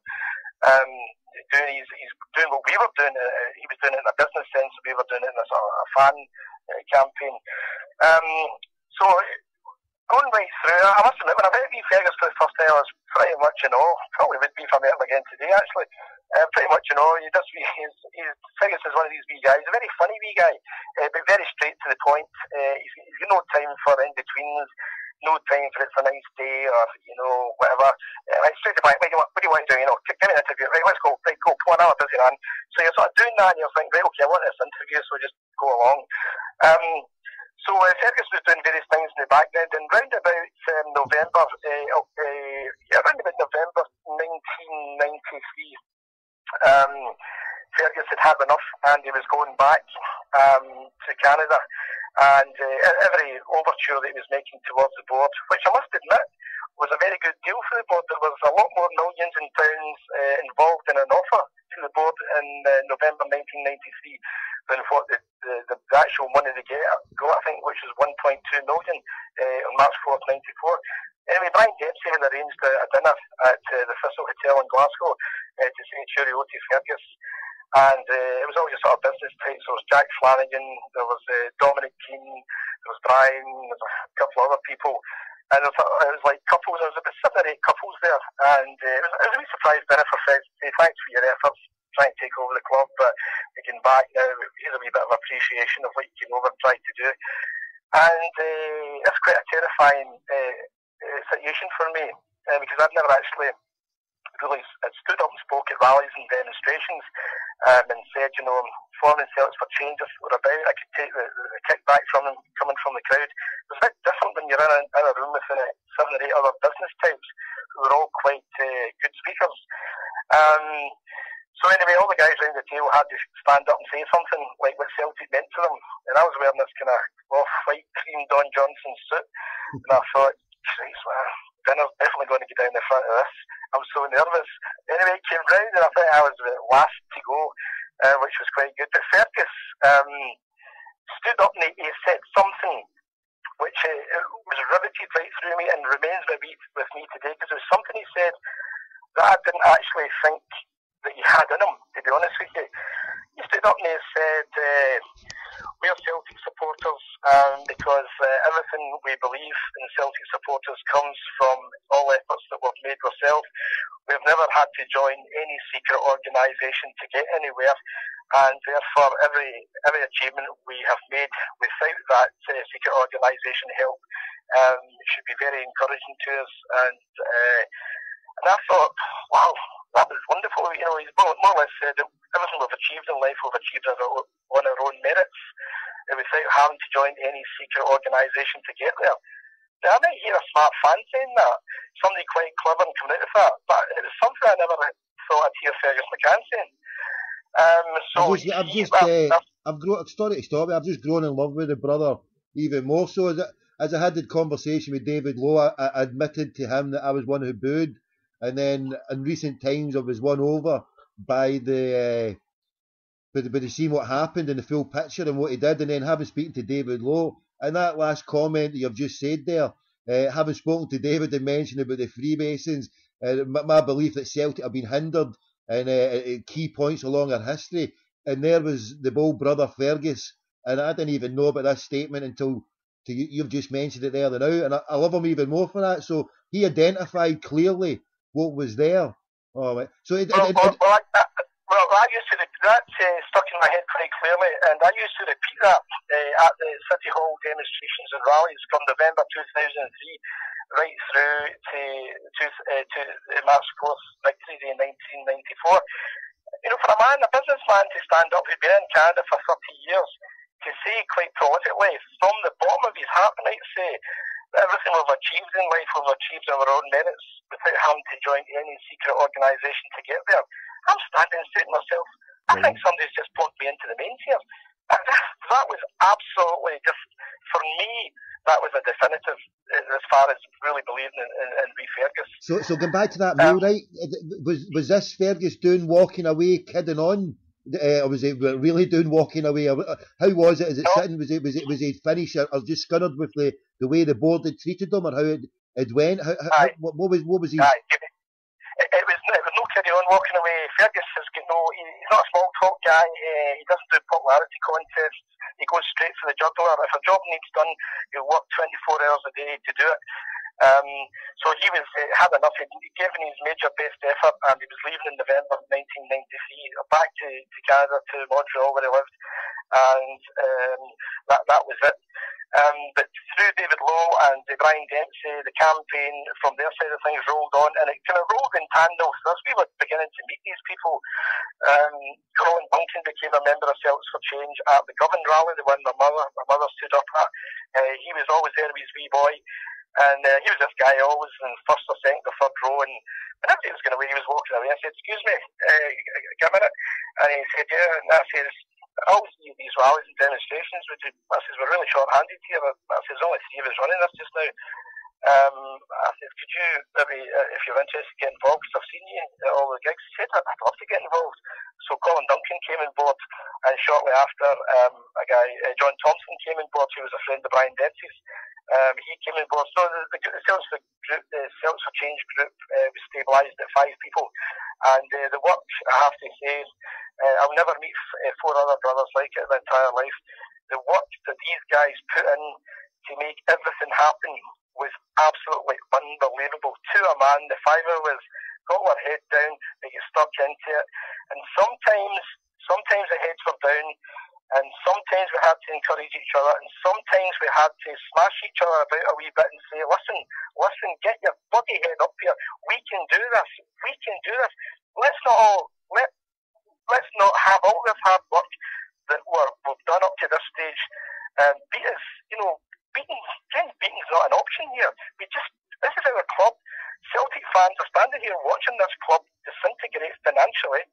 he's doing what we were doing. He was doing it in a business sense, we were doing it in a sort of a fan campaign. So going right through, I must admit, when I met Fergus for the first time, I was pretty much in awe. Probably would be if I met him again today, actually. Pretty much in awe. Fergus is one of these wee guys, a very funny wee guy, but very straight to the point. He's got no time for in-betweens, no time for it's a nice day or, whatever. Right, straight to the point, what do you want to do? Give me an interview. Right, let's go. Right, go. Come on, I'm a busy man. So you're sort of doing that and you're thinking, right, okay, I want this interview, so just go along. So Fergus was doing various things in the background, and round about November 1993, Fergus had had enough, and he was going back to Canada, and every overture that he was making towards the board, which I must admit was a very good deal for the board. There was a lot more millions and pounds involved in an offer to the board in November 1993 than what the actual money they got, I think, which was 1.2 million on March 4th, 94. Anyway, Brian Dempsey had arranged a dinner at the Thistle Hotel in Glasgow to say cheerio to Fergus. And it was all just sort of business types. There was Jack Flanagan, there was Dominic Keane, there was Brian, there was a couple of other people. And it was like couples, there was about 7 or 8 couples there. And it was a really surprise dinner for Fergus to say thanks for your efforts, trying to take over the club, but again back now, here's a wee bit of appreciation of what you came over and tried to do. And it's quite a terrifying situation for me, because I've never actually really stood up and spoke at rallies and demonstrations and said, forming Celts for Change were about. I could take the kickback from them coming from the crowd. It's a bit different when you're in a room with 7 or 8 other business types who were all quite good speakers. So anyway, all the guys around the table had to stand up and say something like what Celtic meant to them. And I was wearing this kind of off-white cream Don Johnson suit. And I thought, Christ, man, dinner's definitely going to get down the front of this. I was so nervous. Anyway, it came round and I think I was the last to go, which was quite good. But Fergus stood up and he said something which was riveted right through me and remains with me today, because there was something he said that I didn't actually think that he had in him, to be honest with you. He stood up and he said, we're Celtic supporters because everything we believe in Celtic supporters comes from all efforts that we've made ourselves. We've never had to join any secret organisation to get anywhere, and therefore every achievement we have made without that secret organisation help should be very encouraging to us. And I thought, wow, that was wonderful. He's more or less said that everything we've achieved in life, we've achieved on our own merits, without having to join any secret organisation to get there. Now, I might hear a smart fan saying that, somebody quite clever and coming out of that, but it was something I never thought I'd hear Fergus McCann saying.
Sorry to stop you, I've just grown in love with the brother even more so. As I had the conversation with David Lowe, I admitted to him that I was one who booed and then in recent times I was won over by the seeing what happened in the full picture and what he did, and then having spoken to David Lowe, and that last comment that you've just said there, having spoken to David and mentioned about the Freemasons, my belief that Celtic have been hindered in key points along our history, and there was the bold brother Fergus, and I didn't even know about this statement until you've just mentioned it there and now, and I love him even more for that. So he identified clearly what was there. Oh, right. So
I used to, that stuck in my head quite clearly, and I used to repeat that at the City Hall demonstrations and rallies from November 2003 right through to March 4th victory day in 1994. You know, for a businessman to stand up, who'd been in Canada for 30 years, to say quite politically, from the bottom of his heart, I might say, that everything we've achieved in life, we've achieved on our own merits, without having to join any secret organisation to get there. I'm standing and saying to myself, I think somebody's just plugged me into the mains here. That was absolutely just, for me, that was a definitive as far as really believing in Wee Fergus.
So going back to that meal, right? Was this Fergus doing walking away, kidding on, or was it really doing walking away? How was it? Is it sitting? Was he finished or just scunnered with the way the board had treated him, or how it went? What was he?
It was no carry on walking away. Fergus has got he's not a small talk guy. He doesn't do popularity contests. He goes straight for the jugular. If a job needs done, he'll work 24 hours a day to do it. So he had enough. He'd given his major best effort, and he was leaving in November 1993, back to Canada, to Montreal where he lived, and that was it. But through David Lowe and Brian Dempsey, the campaign from their side of things rolled on, and it kind of rolled in tandem. So as we were beginning to meet these people, Colin Duncan became a member of Celts for Change at the Govan rally, the one my mother stood up at. He was always there with his wee boy, and he was this guy always in first or second or third row, and whenever he was going away, he was walking away. I said, "Excuse me, give a minute," and he said, "Yeah," and I said, "I always see these rallies and demonstrations. I says, we're really short-handed here." I says, only 3 of us running this just now. I said, could you maybe, if you're interested, get involved, because I've seen you at all the gigs. He said, I'd love to get involved. So Colin Duncan came on board, and shortly after, a guy, John Thompson, came on board, who was a friend of Brian Dempsey's. He came on board. So the Celts for Change group was stabilised at 5 people. And the work, I have to say, I'll never meet 4 other brothers like it in my entire life. The work that these guys put in to make everything happen was absolutely unbelievable. To a man, the 5 of us got our head down, they get stuck into it, and sometimes the heads were down, and sometimes we had to encourage each other, and sometimes we had to smash each other about a wee bit and say, listen, get your bloody head up here, we can do this, let's not have all this hard work that we've done up to this stage, beat us, beating's not an option here. This is our club. Celtic fans are standing here watching this club disintegrate financially,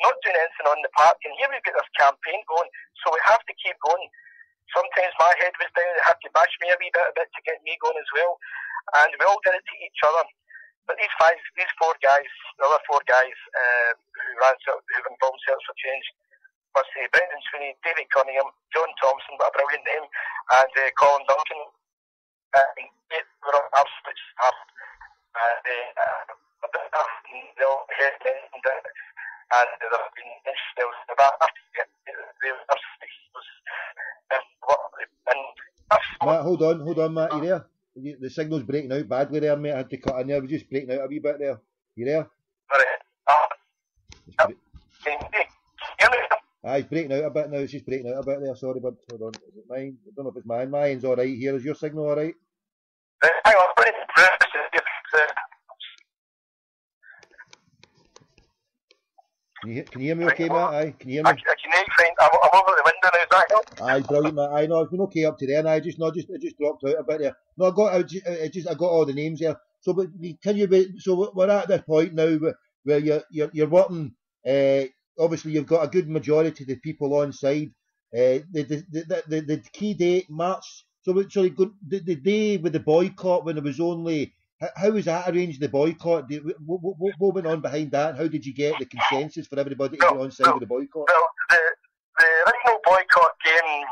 not doing anything on the park, and here we've got this campaign going, so we have to keep going. Sometimes my head was down, they had to bash me a bit to get me going as well, and we all did it to each other. But these 4 guys, the other 4 guys who've involved Celts for Change, must say Brendan Sweeney, David Cunningham, John Thompson, what a brilliant name, and Colin Duncan. They were absolute staff.
Matt, hold on, Matt, you there? The signal's breaking out badly there, mate. I had to cut in there. I was just breaking out a wee bit there. You there?
Can you hear me?
It's breaking out a bit now. It's just breaking out a bit there. Sorry, bud. Hold on. Is it mine? I don't know if it's mine. Mine's all right here. Is your signal all right?
Hang on.
Can you hear me okay, Matt? Aye, can you hear me?
I can hear you fine. I'm over the window now, is that help?
Aye, brilliant, Matt. Aye, no, I've been okay up to there, and I just dropped out a bit there. No, I got all the names there. So, but so we're at this point now where you're working. Obviously, you've got a good majority of the people on side. The key date, March. So the day with the boycott, when there was only How was that arranged, the boycott? What went on behind that? How did you get the consensus for everybody to get on side with the boycott?
Well, the original boycott game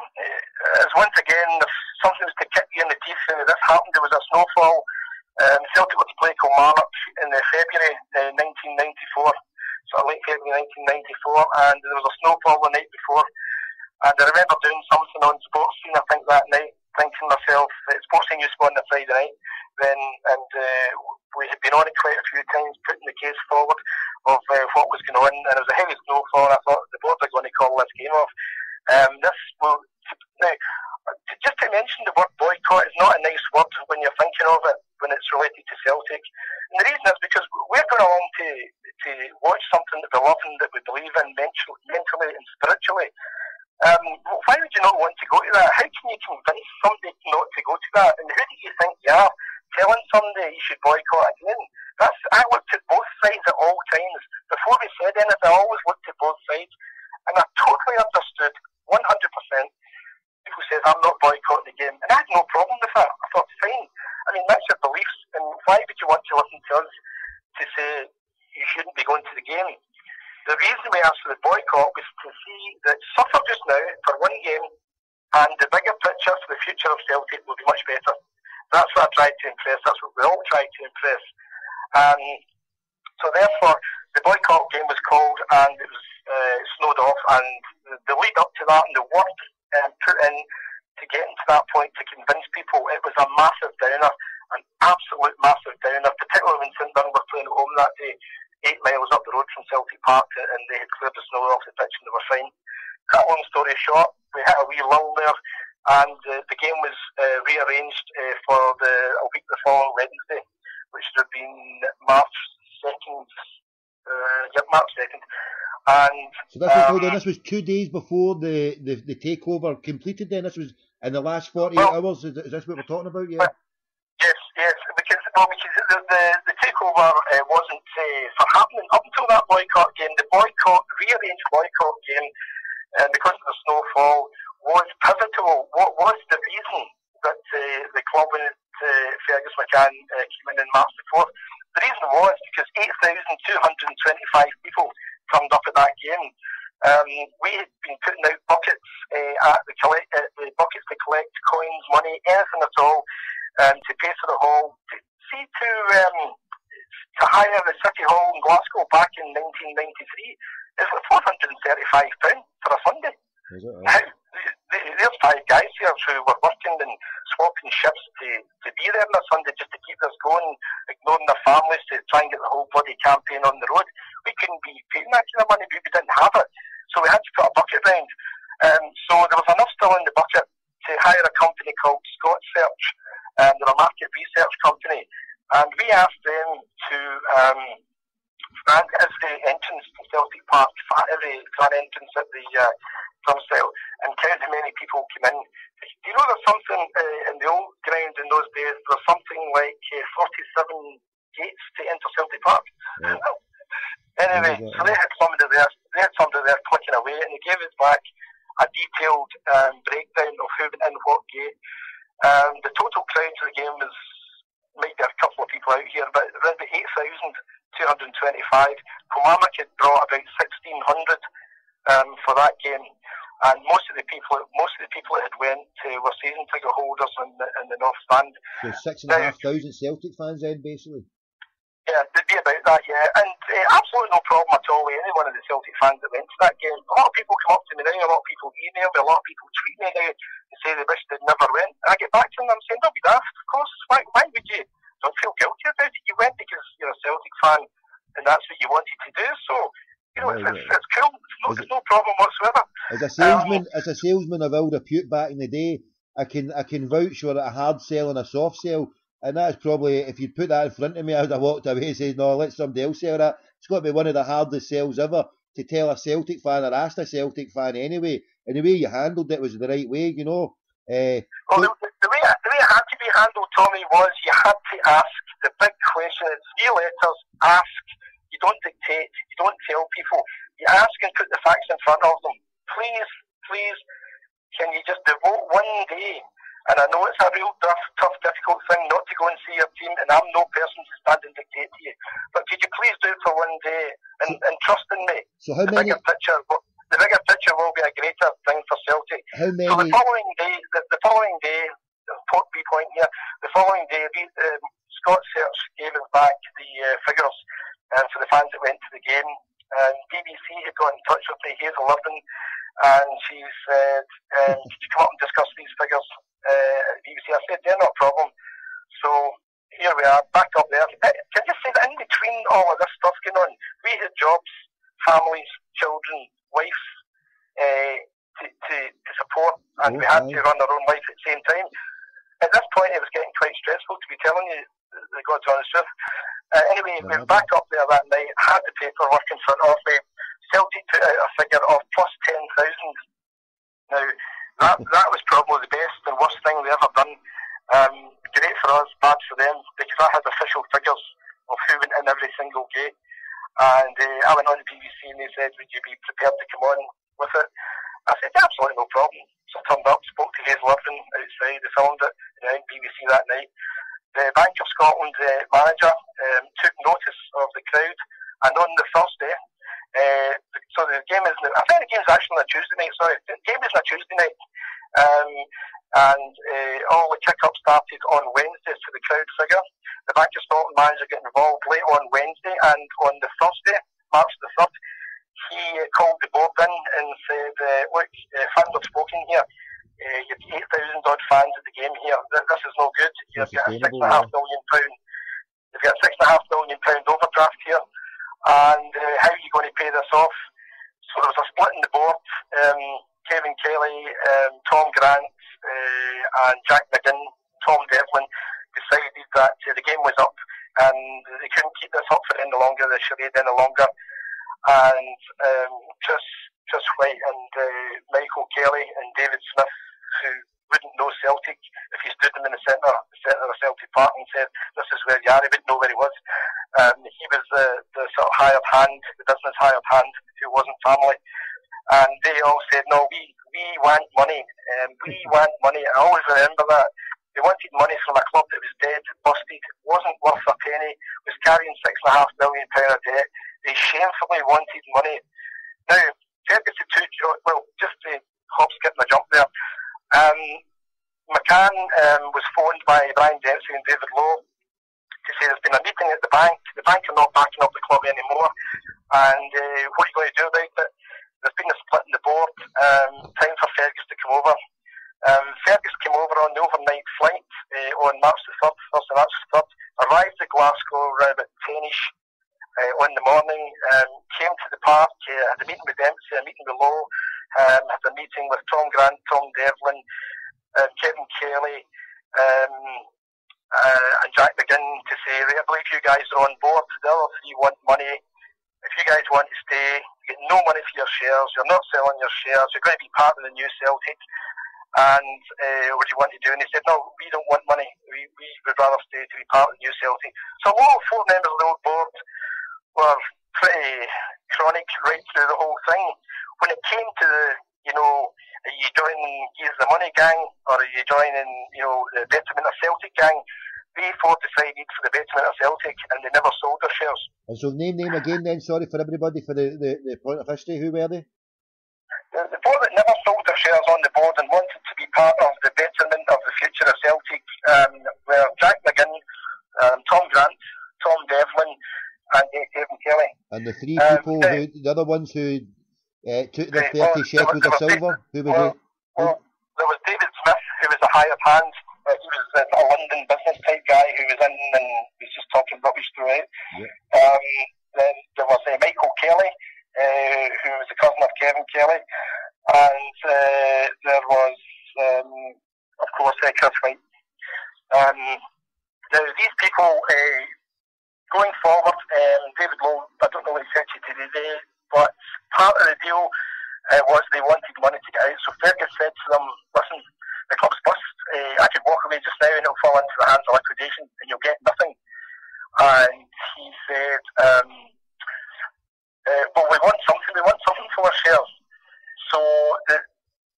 is once again, if something was to kick you in the teeth. This happened, there was a snowfall. Celtic were to play Kilmarnock in February 1994, so late February 1994, and there was a snowfall the night before. And I remember doing something on Sports Scene, I think, that night, thinking to myself, Sports Scene used to go on the Friday night then, and we had been on it quite a few times, putting the case forward of what was going on, and it was a heavy snowfall, and I thought the board are going to call this game off. Now, just to mention the word boycott is not a nice word when you're thinking of it, when it's related to Celtic. And the reason is because we're going along to watch something that we love and that we believe in mentally and spiritually. Why would you not want to go to that? How can you convince somebody not to go to that? And who do you think you are, telling somebody you should boycott a game? I looked at both sides at all times. Before we said anything, I always looked at both sides. And I totally understood, 100%, people said, I'm not boycotting the game. And I had no problem with that. I thought, fine. I mean, that's your beliefs. And why would you want to listen to us to say you shouldn't be going to the game? The reason we asked for the boycott was to see that suffer just now for one game, and the bigger picture for the future of Celtic will be much better. That's what I tried to impress. That's what we all tried to impress. So therefore, the boycott game was called, and it was snowed off. And the lead up to that, and the work put in to getting to that point to convince people, it was a massive downer, an absolute massive downer. Particularly when St Mirren were playing at home that day. 8 miles up the road from Celtic Park, and they had cleared the snow off the pitch and they were fine. Cut a long story short, we hit a wee lull there, and the game was rearranged for a week the following Wednesday, which would have been March 2nd. March 2nd. And
so this was 2 days before the takeover completed. Then this was in the last 48 hours. Is this what we're talking about? Yeah.
Yes, because the takeover wasn't for happening up until that boycott game. The rearranged boycott game, because of the snowfall, was pivotal. What was the reason that the club and Fergus McCann came in March the 4th? The reason was because 8,225 people turned up at that game. We had been putting out buckets at the buckets to collect coins, money, anything at all. To pay for the hall, to hire the City Hall in Glasgow back in 1993, is like £435 for a Sunday.
Is it?
Now, there's 5 guys here who were working and swapping shifts to be there on a Sunday just to keep this going, ignoring their families to try and get the whole bloody campaign on the road. We couldn't be paying that kind of money, but we didn't have it. So we had to put a bucket round. So there was enough still in the bucket to hire a company called Scott Search. They're a market research company, and we asked them to stand as the entrance to Celtic Park, every grand entrance at the turnstile, and count how many people came in. Do you know there's something in the old ground in those days? There's something like 47 gates to enter Celtic Park. Yeah. Anyway, so they had somebody there clicking away, and they gave us back a detailed breakdown of who went in what gate. The total crowd to the game was, might be a couple of people out here, but around 8,225. Kilmarnock had brought about 1,600 for that game, and most of the people that had went were season ticket holders in the North Stand.
So 6,500 Celtic fans then, basically.
Yeah, there'd be about that, yeah. And absolutely no problem at all with any one of the Celtic fans that went to that game. A lot of people come up to me now, a lot of people email me, a lot of people tweet me now and say they wish they'd never went. And I get back to them and I'm saying, don't be daft, of course. Why would you? Don't feel guilty about it. You went because you're a Celtic fan and that's what you wanted to do. So, you know, it's cool. It's no problem whatsoever.
As a salesman of ill repute back in the day, I can vouch for a hard sell and a soft sell. And that's probably, if you'd put that in front of me, I would have walked away and said, no, let somebody else sell that. It's got to be one of the hardest sells ever to tell a Celtic fan or ask a Celtic fan anyway. And the way you handled it was the right way, you know.
Well, the way it had to be handled, Tommy, was you had to ask. The big question is, 3 letters, ask. You don't dictate. You don't tell people. You ask and put the facts in front of them. Please, can you just devote one day? And I know it's a real tough, difficult thing not to go and see your team, and I'm no person to stand and dictate to you. But could you please do it for one day and trust in me?
So how many?
The bigger picture will be a greater thing for Celtic.
How many?
So the following day, the point here, the following day, Scott Search gave us back the figures for the fans that went to the game. And BBC had got in touch with me, Hazel Lurden, and she said, could you come up and discuss these figures at BBC? I said, yeah, no problem. So here we are, back up there. Can I just say that in between all of this stuff going on, we had jobs, families, children, wives to support, and we had to run our own life at the same time. At this point, it was getting quite stressful, to be telling you the God's honest truth. Anyway, we were back up there that night, had the paperwork in front of me. Celtic put out a figure of plus 10,000. Now, that was probably the best and worst thing we ever done. Great for us, bad for them, because I had official figures of who went in every single gate. And I went on to BBC and they said, would you be prepared to come on with it? I said, yeah, absolutely no problem. So I turned up, spoke to Hazel Lurden outside, they filmed it on BBC that night. The Bank of Scotland manager took notice of the crowd, and on the Thursday, so the game is, I think the game's actually on a Tuesday night, sorry, the game is on a Tuesday night, and all the kick-up started on Wednesday for the crowd figure. The Bank of Scotland manager got involved late on Wednesday, and on the Thursday, March the 3rd, he called the board in and said, look, fans have spoken here. You've got 8,000 odd fans at the game here. This is no good. You've got a £6.5 million. You've got a £6.5 million overdraft here, and how are you going to pay this off? So there was a split in the board. Kevin Kelly, Tom Grant, and Jack McGinn, Tom Devlin decided that the game was up and they couldn't keep this up for any longer, the charade any longer. And Chris White and Michael Kelly and David Smith, who wouldn't know Celtic if you stood them in the centre of Celtic Park and said, this is where you are, he wouldn't know where he was. He was the sort of hired hand, the business hired hand, who wasn't family. And they all said, no, we want money. We want money. I always remember that. They wanted money from a club that was dead, busted, wasn't worth a penny, was carrying £6.5 million of debt. They shamefully wanted money. Now, Ferguson just to hop, skip and a jump there. McCann was phoned by Brian Dempsey and David Lowe to say there's been a meeting at the bank. The bank are not backing up the club anymore. And what are you going to do about it? There's been a split in the board. Time for Fergus to come over. Fergus came over on the overnight flight on March the 3rd, Thursday, March the 3rd, arrived at Glasgow around about 10ish on the morning, came to the park, had a meeting with Dempsey, a meeting with Lowe, had a meeting with Tom Grant, Tom Devlin, Kevin Kelly, and Jack McGinn to say, right, I believe you guys are on board, the other three want money. If you guys want to stay, you get no money for your shares, you're not selling your shares, you're going to be part of the new Celtic. And what do you want to do? And they said, no, we don't want money. We would rather stay to be part of the new Celtic. So all 4 members of the old board were pretty chronic right through the whole thing. When it came to are you joining the money gang or are you joining, the betterment of Celtic gang? They 4 decided for the betterment of Celtic and they never sold their shares.
And so name again then, sorry for everybody, for the point of history, who were they?
The 4 that never sold their shares on the board and wanted to be part of the betterment of the future of Celtic were Jack McGinn, Tom Grant, Tom Devlin, and Kevin Kelly.
And the 3 people, the other ones who took their 30 shekels of silver, who was it?
Well, there was David Smith, who was a hired hand. He was a London business type guy who was in and was just talking rubbish throughout. Yeah. Then there was Michael Kelly, who was the cousin of Kevin Kelly, and there was, of course, Chris White. Now, these people, going forward, David Lowe, I don't know what he said to you today, but part of the deal was they wanted money to get out. So Fergus said to them, listen, the club's bust. I could walk away just now and it'll fall into the hands of liquidation and you'll get nothing. And he said, well, we want something for our shares. So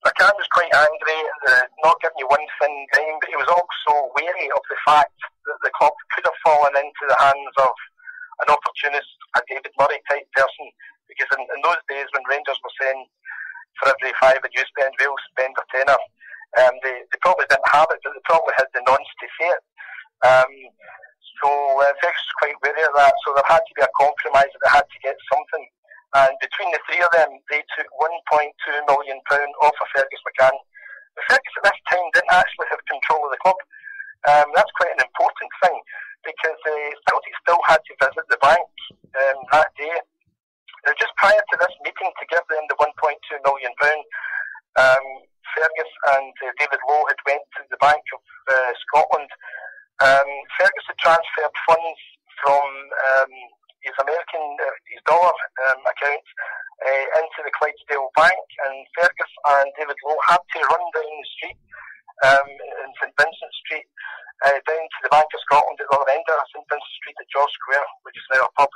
McCann was quite angry at not giving you one thin dime, but he was also wary of the fact the club could have fallen into the hands of an opportunist, a David Murray type person, because in those days when Rangers were saying for every five that you spend, we'll spend a tenner, they probably didn't have it, but they probably had the nonce to say it. So Fergus was quite wary of that, so there had to be a compromise, that they had to get something. And between the three of them, they took £1.2 million off of Fergus McCann. But Fergus at this time didn't actually have control of the club. That's quite an important thing, because Celtic still had to visit the bank that day. Now, just prior to this meeting to give them the £1.2 million, Fergus and David Lowe had went to the Bank of Scotland. Fergus had transferred funds from his dollar account into the Clydesdale Bank, and Fergus and David Lowe had to run down the street in St Vincent Street down to the Bank of Scotland at the other end of St Vincent Street at George Square, which is now a pub.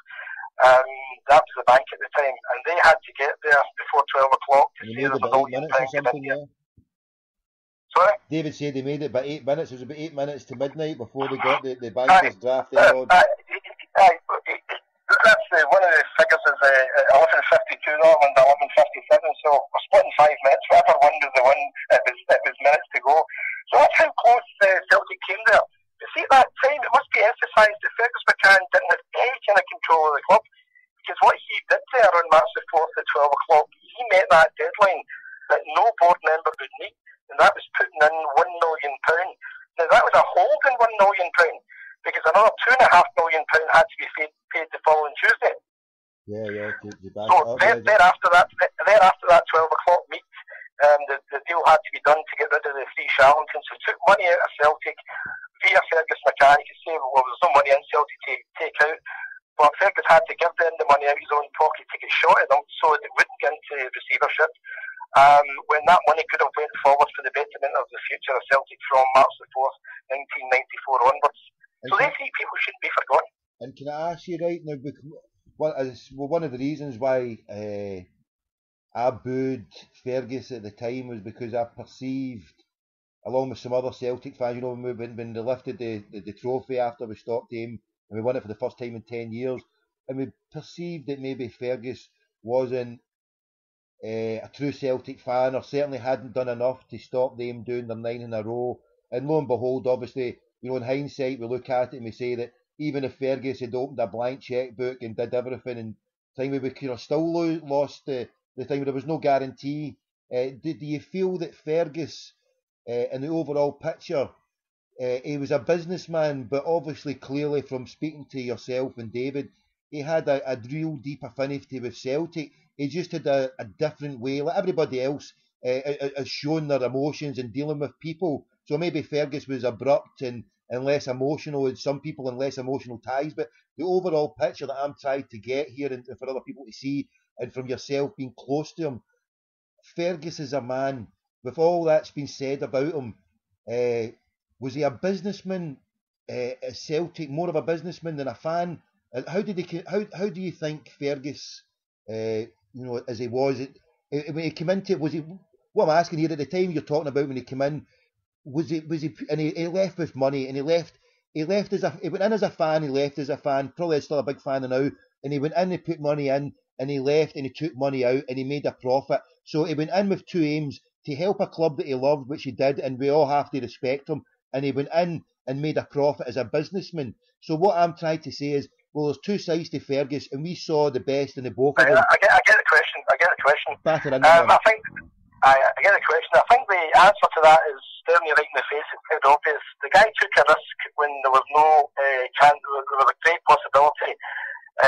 That was the bank at the time, and they had to get there before 12 o'clock to see the £1 million coming in. Sorry?
David said they made it by 8 minutes. It was about 8 minutes to midnight before they got the banker's draft there on.
That's one of the figures is 11:52 now and 11:57, so we're splitting 5 minutes. Whatever one was the one, it was minutes to go. So that's how close Celtic came there. You see, at that time, it must be emphasised that Fergus McCann didn't have any kind of control of the club, because what he did there on March the 4th at 12 o'clock, he met that deadline that no board member would meet, and that was putting in £1 million. Now, that was a hold in £1 million, because another £2.5 million had to be paid the following Tuesday. So thereafter that 12 o'clock meet, the deal had to be done to get rid of the three charlatans who took money out of Celtic via Fergus McCann. You could say, well, there was no money in Celtic to take out, but Fergus had to give them the money out of his own pocket to get shot at them so that it wouldn't get into receivership. When that money could have went forward for the betterment of the future of Celtic from March the 4th, 1994 onwards. So they three people shouldn't be forgotten.
And can I ask you right now, one of the reasons why I booed Fergus at the time was because I perceived, along with some other Celtic fans, when they lifted the trophy after we stopped him and we won it for the first time in 10 years, and we perceived that maybe Fergus wasn't a true Celtic fan, or certainly hadn't done enough to stop them doing their 9 in a row. And lo and behold, obviously, in hindsight, we look at it and we say that even if Fergus had opened a blank chequebook and did everything, and time we could have still lost the time, there was no guarantee. Do you feel that Fergus, in the overall picture, he was a businessman, but obviously, clearly, from speaking to yourself and David, he had a real deep affinity with Celtic. He just had a different way, like everybody else, has shown their emotions in dealing with people. So maybe Fergus was abrupt and less emotional, and some people and less emotional ties. But the overall picture that I'm trying to get here, and for other people to see, and from yourself being close to him, Fergus is a man, with all that's been said about him, was he a businessman at Celtic, more of a businessman than a fan? How do you think Fergus, as he was, when he came into it, was he, what I'm asking here, at the time you're talking about when he came in, was he, and he left with money, and he went in as a fan, he left as a fan, probably still a big fan now, and he went in, he put money in, and he left, and he took money out, and he made a profit. So he went in with two aims: to help a club that he loved, which he did, and we all have to respect him, and he went in and made a profit as a businessman. So what I'm trying to say is, well, there's two sides to Fergus, and we saw the best in the both of them.
I get the question. I get the question.
I get the
question. I think the answer to that is staring you right in the face. It's quite obvious. The guy took a risk when there was no chance. There was a great possibility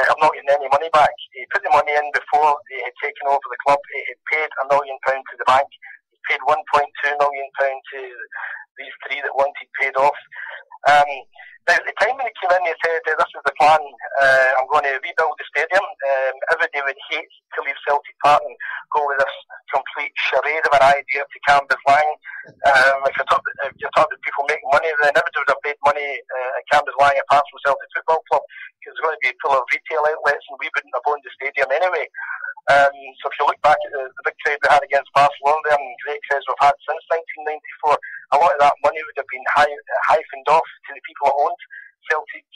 of not getting any money back. He put the money in before he had taken over the club. He had paid £1 million to the bank. He paid £1.2 million to these three that wanted paid off. Now, at the time when he came in, he said, this is the plan, I'm going to rebuild the stadium. Everybody would hate to leave Celtic Park and go with this complete charade of an idea to Cambuslang. If you're talking about people making money, then everybody would have made money at Cambuslang apart from Celtic Football Club, because it's going to be full of retail outlets and we wouldn't have owned the stadium anyway. So if you look back at the big trade we had against Barcelona there, and great crowds we've had since 1994, a lot of that money money would have been hyphened off to the people that owned Celtic,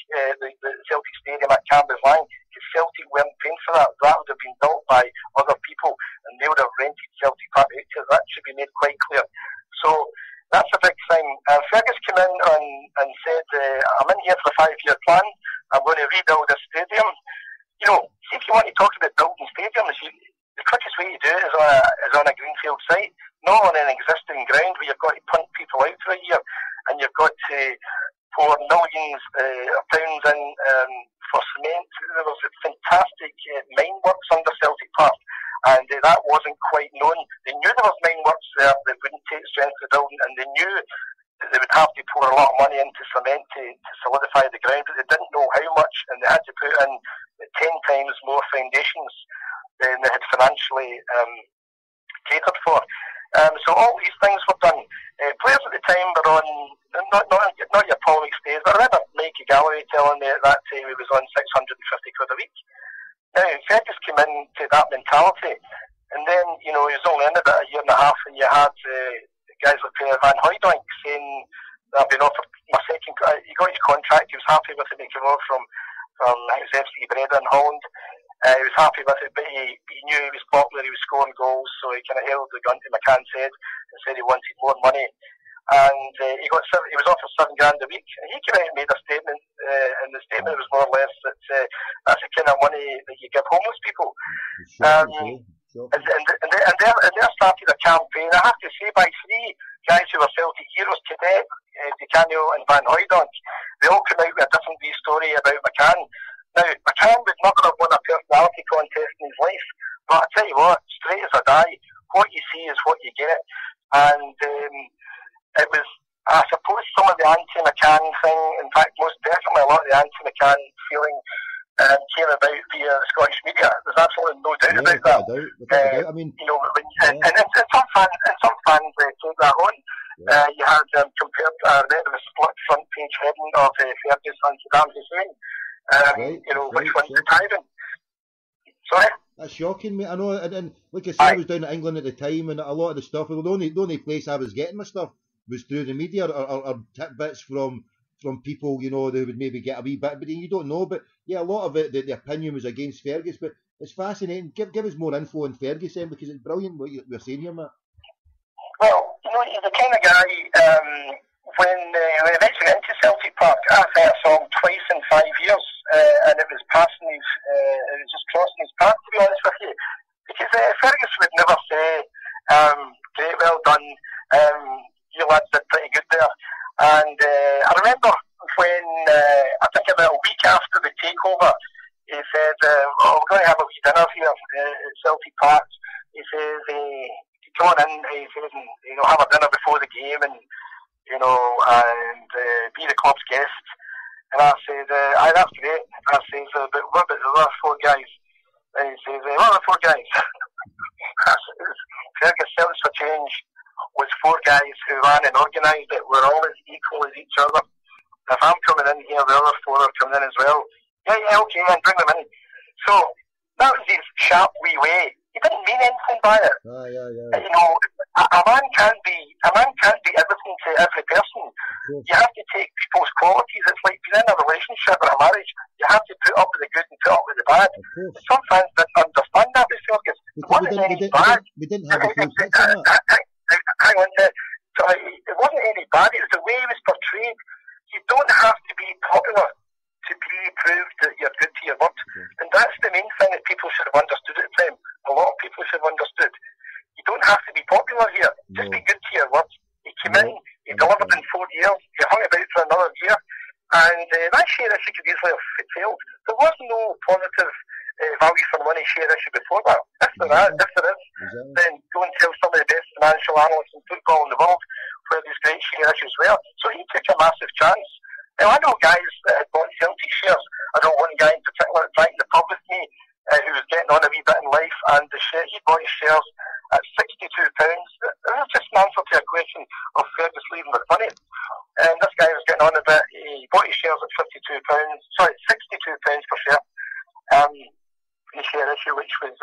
the Celtic Stadium at Cambuslang, because Celtic weren't paying for that. That would have been built by other people, and they would have rented Celtic Park out to us. That should be made quite clear. So that's a big thing. Fergus came in and said, I'm in here for a 5-year plan. I'm going to rebuild this stadium. You know, see, if you want to talk about building stadiums, the quickest way to do it is on a greenfield site, not on an existing ground where you've got to punt people out for a year, and you've got to pour millions of pounds in for cement. There was a fantastic mine works under Celtic Park, and that wasn't quite known. They knew there was mine works there that wouldn't take strength of the building, and they knew that they would have to pour a lot of money into cement to solidify the ground, but they didn't know how much, and they had to put in 10 times more foundations than they had financially catered for. So all these things were done. Players at the time were on, not your Paul McStays, but I remember Mikey Galloway telling me at that time he was on 650 quid a week. Now, Fergus came into that mentality, and then, you know, he was only in about a year and a half, and you had guys like Van Hooijdonk saying, I've been offered my second, he got his contract, he was happy with it, he came over from his FC Breda in Holland. He was happy with it, but he knew he was popular, he was scoring goals, so he kind of held the gun to McCann's head and said he wanted more money. And he was offered $7 grand a week, and he came out and made a statement, and the statement was more or less that that's the kind of money that you give homeless people. And they started a campaign, I have to say, by 3 guys who were Celtic heroes, Cadet, Di Canio and Van Hooijdonk. They all came out with a different wee story about McCann. Now, McCann would never have won a personality contest in his life, but I tell you what, straight as a die, what you see is what you get. And it was, I suppose, some of the anti-McCann thing, in fact, most definitely a lot of the anti-MCann feeling came about via the Scottish media. There's absolutely no doubt about that.
I mean,
you know, and some fans took that on. You had compared the split front page heading of Fergus and Saddam Hussein. You know, which one's the tyrant? Sorry?
That's shocking, mate. I know, and like I said, I was down in England at the time, and a lot of the stuff, well, the only place I was getting my stuff was through the media or tidbits from people, you know, they would maybe get a wee bit, but you don't know. But yeah, a lot of it, the opinion was against Fergus, but it's fascinating. Give us more info on Fergus then, because it's brilliant what you're saying here, Matt.
Well, you know, he's the kind of guy, when we eventually got into Celtic Park, I think I saw him twice in 5 years, and it was passing his, it was just crossing his path, to be honest with you. Because Fergus would never say, great, well done, you lads did pretty good there. And I remember when, I think about a week after the takeover, he said, we're going to have a wee dinner here at Celtic Park. He says, come on in, he says, and, you know, have a dinner before the game, and you know, and be the club's guest. And I said, aye, that's great. I says, but what about the other 4 guys? And he says, what are the 4 guys? I says, Fergus Celtics for Change was 4 guys who ran and organised it. We're all as equal as each other. If I'm coming in here, the other 4 are coming in as well. Yeah, okay, man, bring them in. So that was his sharp wee way. He didn't mean anything by it. You know, a man can't be everything to every person. You have to take people's qualities. It's like being in a relationship or a marriage. You have to put up with the good and put up with the bad. Some fans didn't understand that with Fergus. It wasn't any bad.
We didn't have the full picture.
Hang on, so it wasn't any bad. It was the way it was portrayed. You don't have to be popular to be proved that you're good to your word. And that's the main thing that people should have understood at the time. A lot of people should have understood. You don't have to be popular here. Just be good to your word. He came in, he delivered in 4 years, he hung about for another year, and that share issue could easily have failed. There was no positive value for money share issue before that. If there is, then go and tell some of the best financial analysts in football in the world where these great share issues were. So he took a massive chance. Now, I know guys that had bought Celtic shares. I know one guy in particular that drank the pub with me who was getting on a wee bit in life, and he bought his shares at £62. It was just an answer to a question of Fergus leaving with money. And this guy was getting on a bit. He bought his shares at £62 per share. The share issue, which was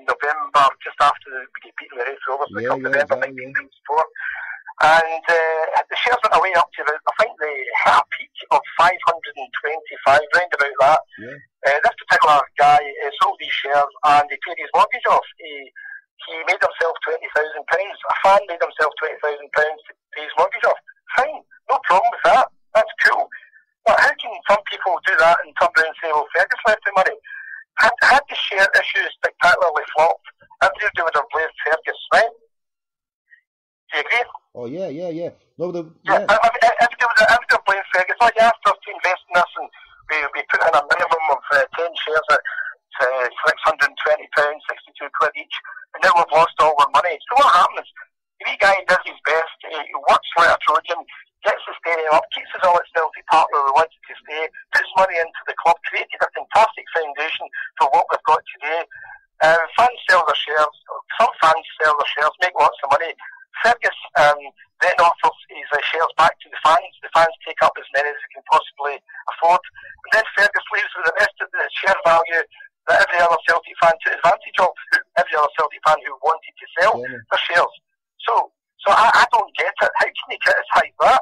November, just after we beat the Race Rovers, November 1994. And the shares went away up to, I think they hit a peak of 525, round about that.
Yeah.
This particular guy sold these shares and he paid his mortgage off. He made himself £20,000. A fan made himself £20,000 to pay his mortgage off. Fine, no problem with that. That's cool. But how can some people do that and turn around and say, well, Fergus left the money? Had the share issue spectacularly flopped, everybody would have blamed Fergus, right? Do you agree?
Oh, yeah. No,
everybody would have blamed Fergus. Oh, you asked us to invest in this and we put in a minimum of 10 shares at £620, 62 quid each, and now we've lost all our money. So what happens? The wee guy does his best, he works like a Trojan, gets the stadium up, keeps us all at Celtic Park where we wanted to stay, puts money into the club, created a fantastic foundation for what we've got today. Fans sell their shares, some fans sell their shares, make lots of money. Fergus then offers his shares back to the fans take up as many as they can possibly afford, and then Fergus leaves with the rest of the share value that every other Celtic fan took advantage of, every other Celtic fan who wanted to sell their shares. So I don't get it. How can you criticise that?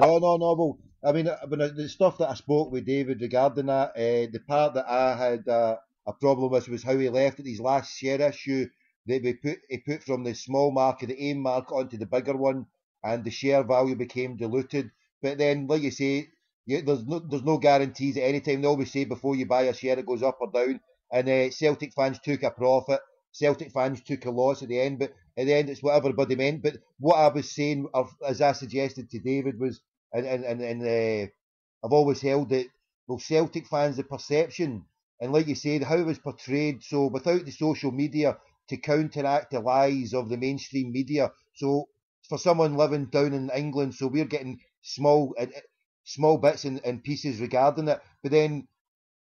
No. Well, I mean, the stuff that I spoke with David regarding that, the part that I had a problem with was how he left at his last share issue. That he put from the small mark of the AIM mark onto the bigger one, and the share value became diluted. But then, like you say, there's no guarantees at any time. They always say before you buy a share it goes up or down. And Celtic fans took a profit. Celtic fans took a loss at the end, but at the end it's what everybody meant. But what I was saying, as I suggested to David, was, and I've always held that, well, Celtic fans, the perception, and like you said, how it was portrayed, so without the social media to counteract the lies of the mainstream media. So for someone living down in England, so we're getting small bits and pieces regarding it, but then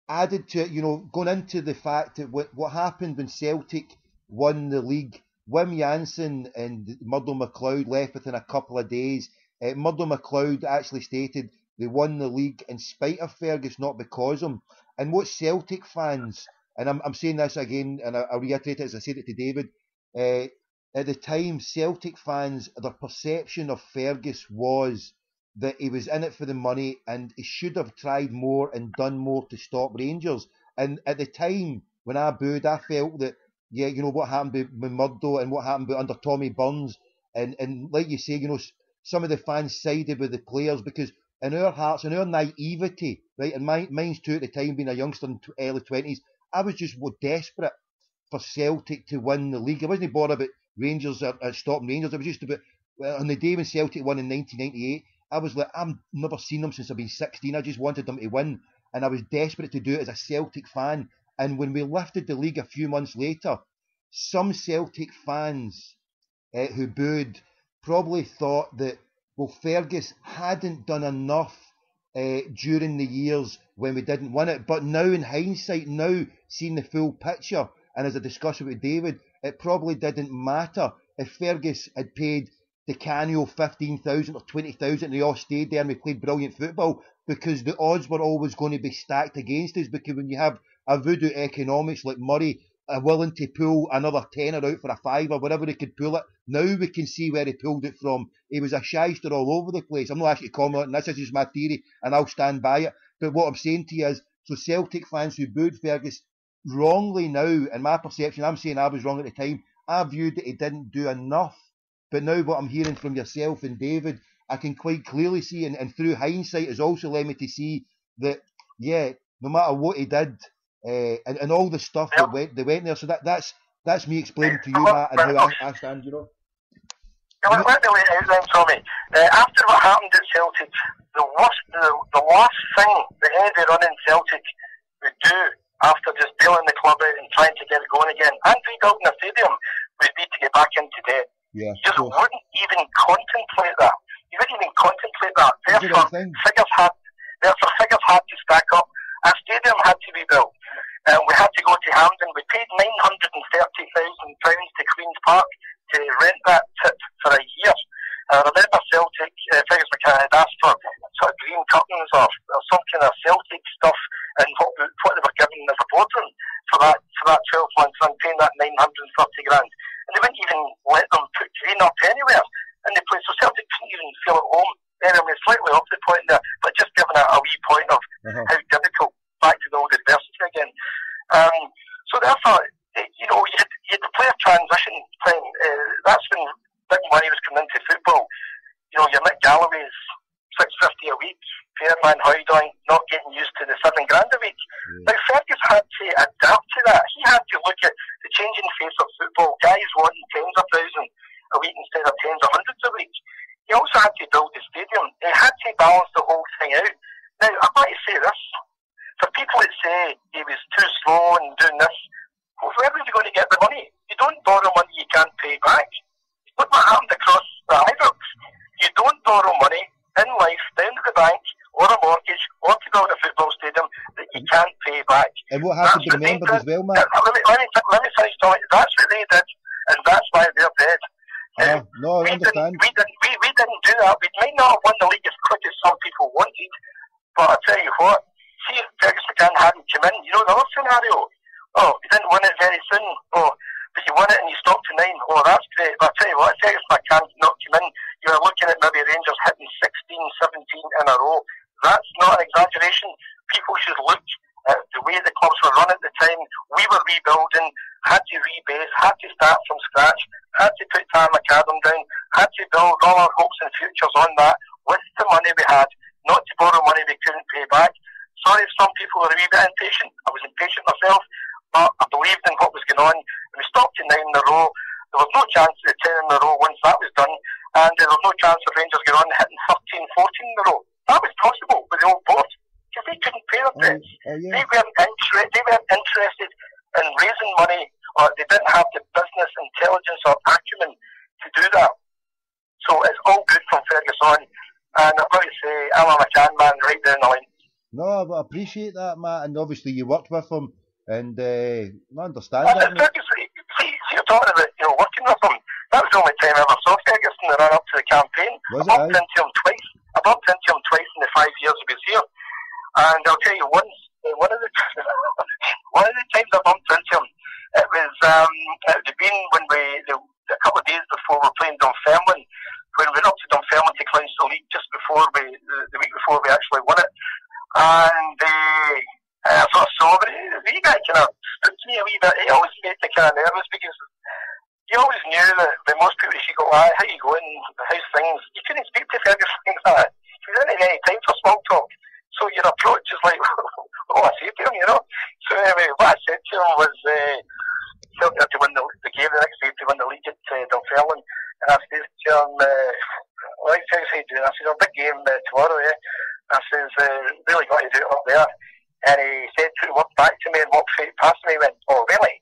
added to it, going into the fact that what happened when Celtic won the league, Wim Jansen and Murdo McLeod left within a couple of days. Murdo McLeod actually stated they won the league in spite of Fergus, not because of him. And what Celtic fans, and I'm saying this again, and I'll reiterate it as I said it to David, at the time, Celtic fans, their perception of Fergus was that he was in it for the money and he should have tried more and done more to stop Rangers. And at the time, when I booed, I felt that, what happened with Murdo and what happened under Tommy Burns, and like you say, some of the fans sided with the players because in our hearts, in our naivety, right, and mine's too at the time, being a youngster in early 20s, I was just desperate for Celtic to win the league. I wasn't bothered about Rangers or stopping Rangers. It was just about, on the day when Celtic won in 1998, I was like, I've never seen them since I've been 16. I just wanted them to win. And I was desperate to do it as a Celtic fan. And when we lifted the league a few months later, some Celtic fans who booed probably thought that, well, Fergus hadn't done enough during the years when we didn't win it. But now in hindsight, now seeing the full picture, and as I discussed with David, it probably didn't matter if Fergus had paid Di Canio 15,000 or 20,000 and they all stayed there and we played brilliant football, because the odds were always going to be stacked against us, because when you have a voodoo economics like Murray willing to pull another tenner out for a fiver, wherever he could pull it, now we can see where he pulled it from. He was a shyster all over the place. I'm not actually commenting, this is just my theory and I'll stand by it. But what I'm saying to you is, so Celtic fans who booed Fergus wrongly now, in my perception, I'm saying I was wrong at the time, I viewed that he didn't do enough. But now what I'm hearing from yourself and David, I can quite clearly see, and through hindsight has also led me to see that, no matter what he did, and all the stuff that went there, so that's me explaining to you, Matt, and how I stand,
Let me lay it out then, Tommy. After what happened at Celtic, the last thing the heavy running Celtic would do after just bailing the club out and trying to get it going again and rebuilding a stadium would be to get back into debt.
Yeah,
you just wouldn't even contemplate that. You wouldn't even contemplate that. Therefore, figures had to stack up. A stadium had to be built. We had to go to Hampden. We paid £930,000 to Queen's Park to rent that tip for a year. I remember Celtic, Fergus McCann had asked for sort of green curtains or some kind of Celtic stuff, and what they were giving as a boardroom for that 12 months and paying that £930,000. And they wouldn't even let them put green up anywhere in the place. So Celtic Anyway, slightly off the point there, but just giving a wee point of how difficult, back to the old adversity again. So therefore, you had the player transition thing. That's when big money was coming into football. Your Mick Galloway's $650 a week, Fairman Hoydong not getting used to the $7,000 a week. Now Fergus had to adapt to that. He had to look at the changing face of football. Guys wanting tens of thousands a week instead of tens of hundreds a week. He also had to build the stadium. He had to balance the whole thing out. Now, I'd like to say this. For people that say he was too slow and doing this, well, where was he going to get the money? You don't borrow money you can't pay back. Look what happened across the Ibrox. You don't borrow money in life down to the bank or a mortgage or to build a football stadium that you can't pay back.
And what has to be remembered as well, Matt?
Let me finish talking. That's what they did, and that's why they're dead.
No, I understand.
We didn't do that. We might not have won the league as quick as some people wanted, but I'll tell you what, see if Fergus McCann hadn't come in, the other scenario. Oh, you didn't win it very soon. Oh, but you won it and you stopped to 9. Oh, that's great. But I'll tell you what, if Fergus McCann did not come in, you were looking at maybe Rangers hitting 16, 17 in a row. That's not an exaggeration. People should look at the way the clubs were run at the time. We were rebuilding, had to rebase, had to start from scratch, had to put Tam McAdam down, had to build all our hopes and futures on that with the money we had, not to borrow money we couldn't pay back. Sorry if some people are a wee bit impatient. I was impatient myself, but I believed in what was going on. We stopped to 9 in a row. There was no chance of 10 in a row once that was done, and there was no chance of Rangers going on hitting 13, 14 in a row. That was possible with the old board, because they couldn't pay their debts. They weren't interested in raising money, or they didn't have the business intelligence or acumen to do that. So it's all good from Fergus on, and I've got to say, I'm a McCann man right down the line.
No, I appreciate that, Matt, and obviously you worked with him, and I understand that.
Fergus, see, you're talking about working with him. That was the only time I ever saw Fergus in the run-up to the campaign. I bumped into him twice. In the 5 years he was here. And I'll tell you, one of the times I bumped into him, it had been when a couple of days before we were playing Dunfermline, when we went up to Dunfermline to clinch the league just before the week before we actually won it. And I sort of saw the wee guy kind of spooked me a wee bit. He always made me kind of nervous because you always knew that when most people should go, how you going, how's things? You couldn't speak to Fergus like that. He didn't have any time for small talk. So your approach is like, what I say to him, So anyway, what I said to him was, Celtic had to win the game the next day to win the league at Dunfermline. And I said to him, like how you doing? I said, a big game tomorrow, eh? I says, really got to do it up there. And he said, walked back to me and walked past me and went, oh, really?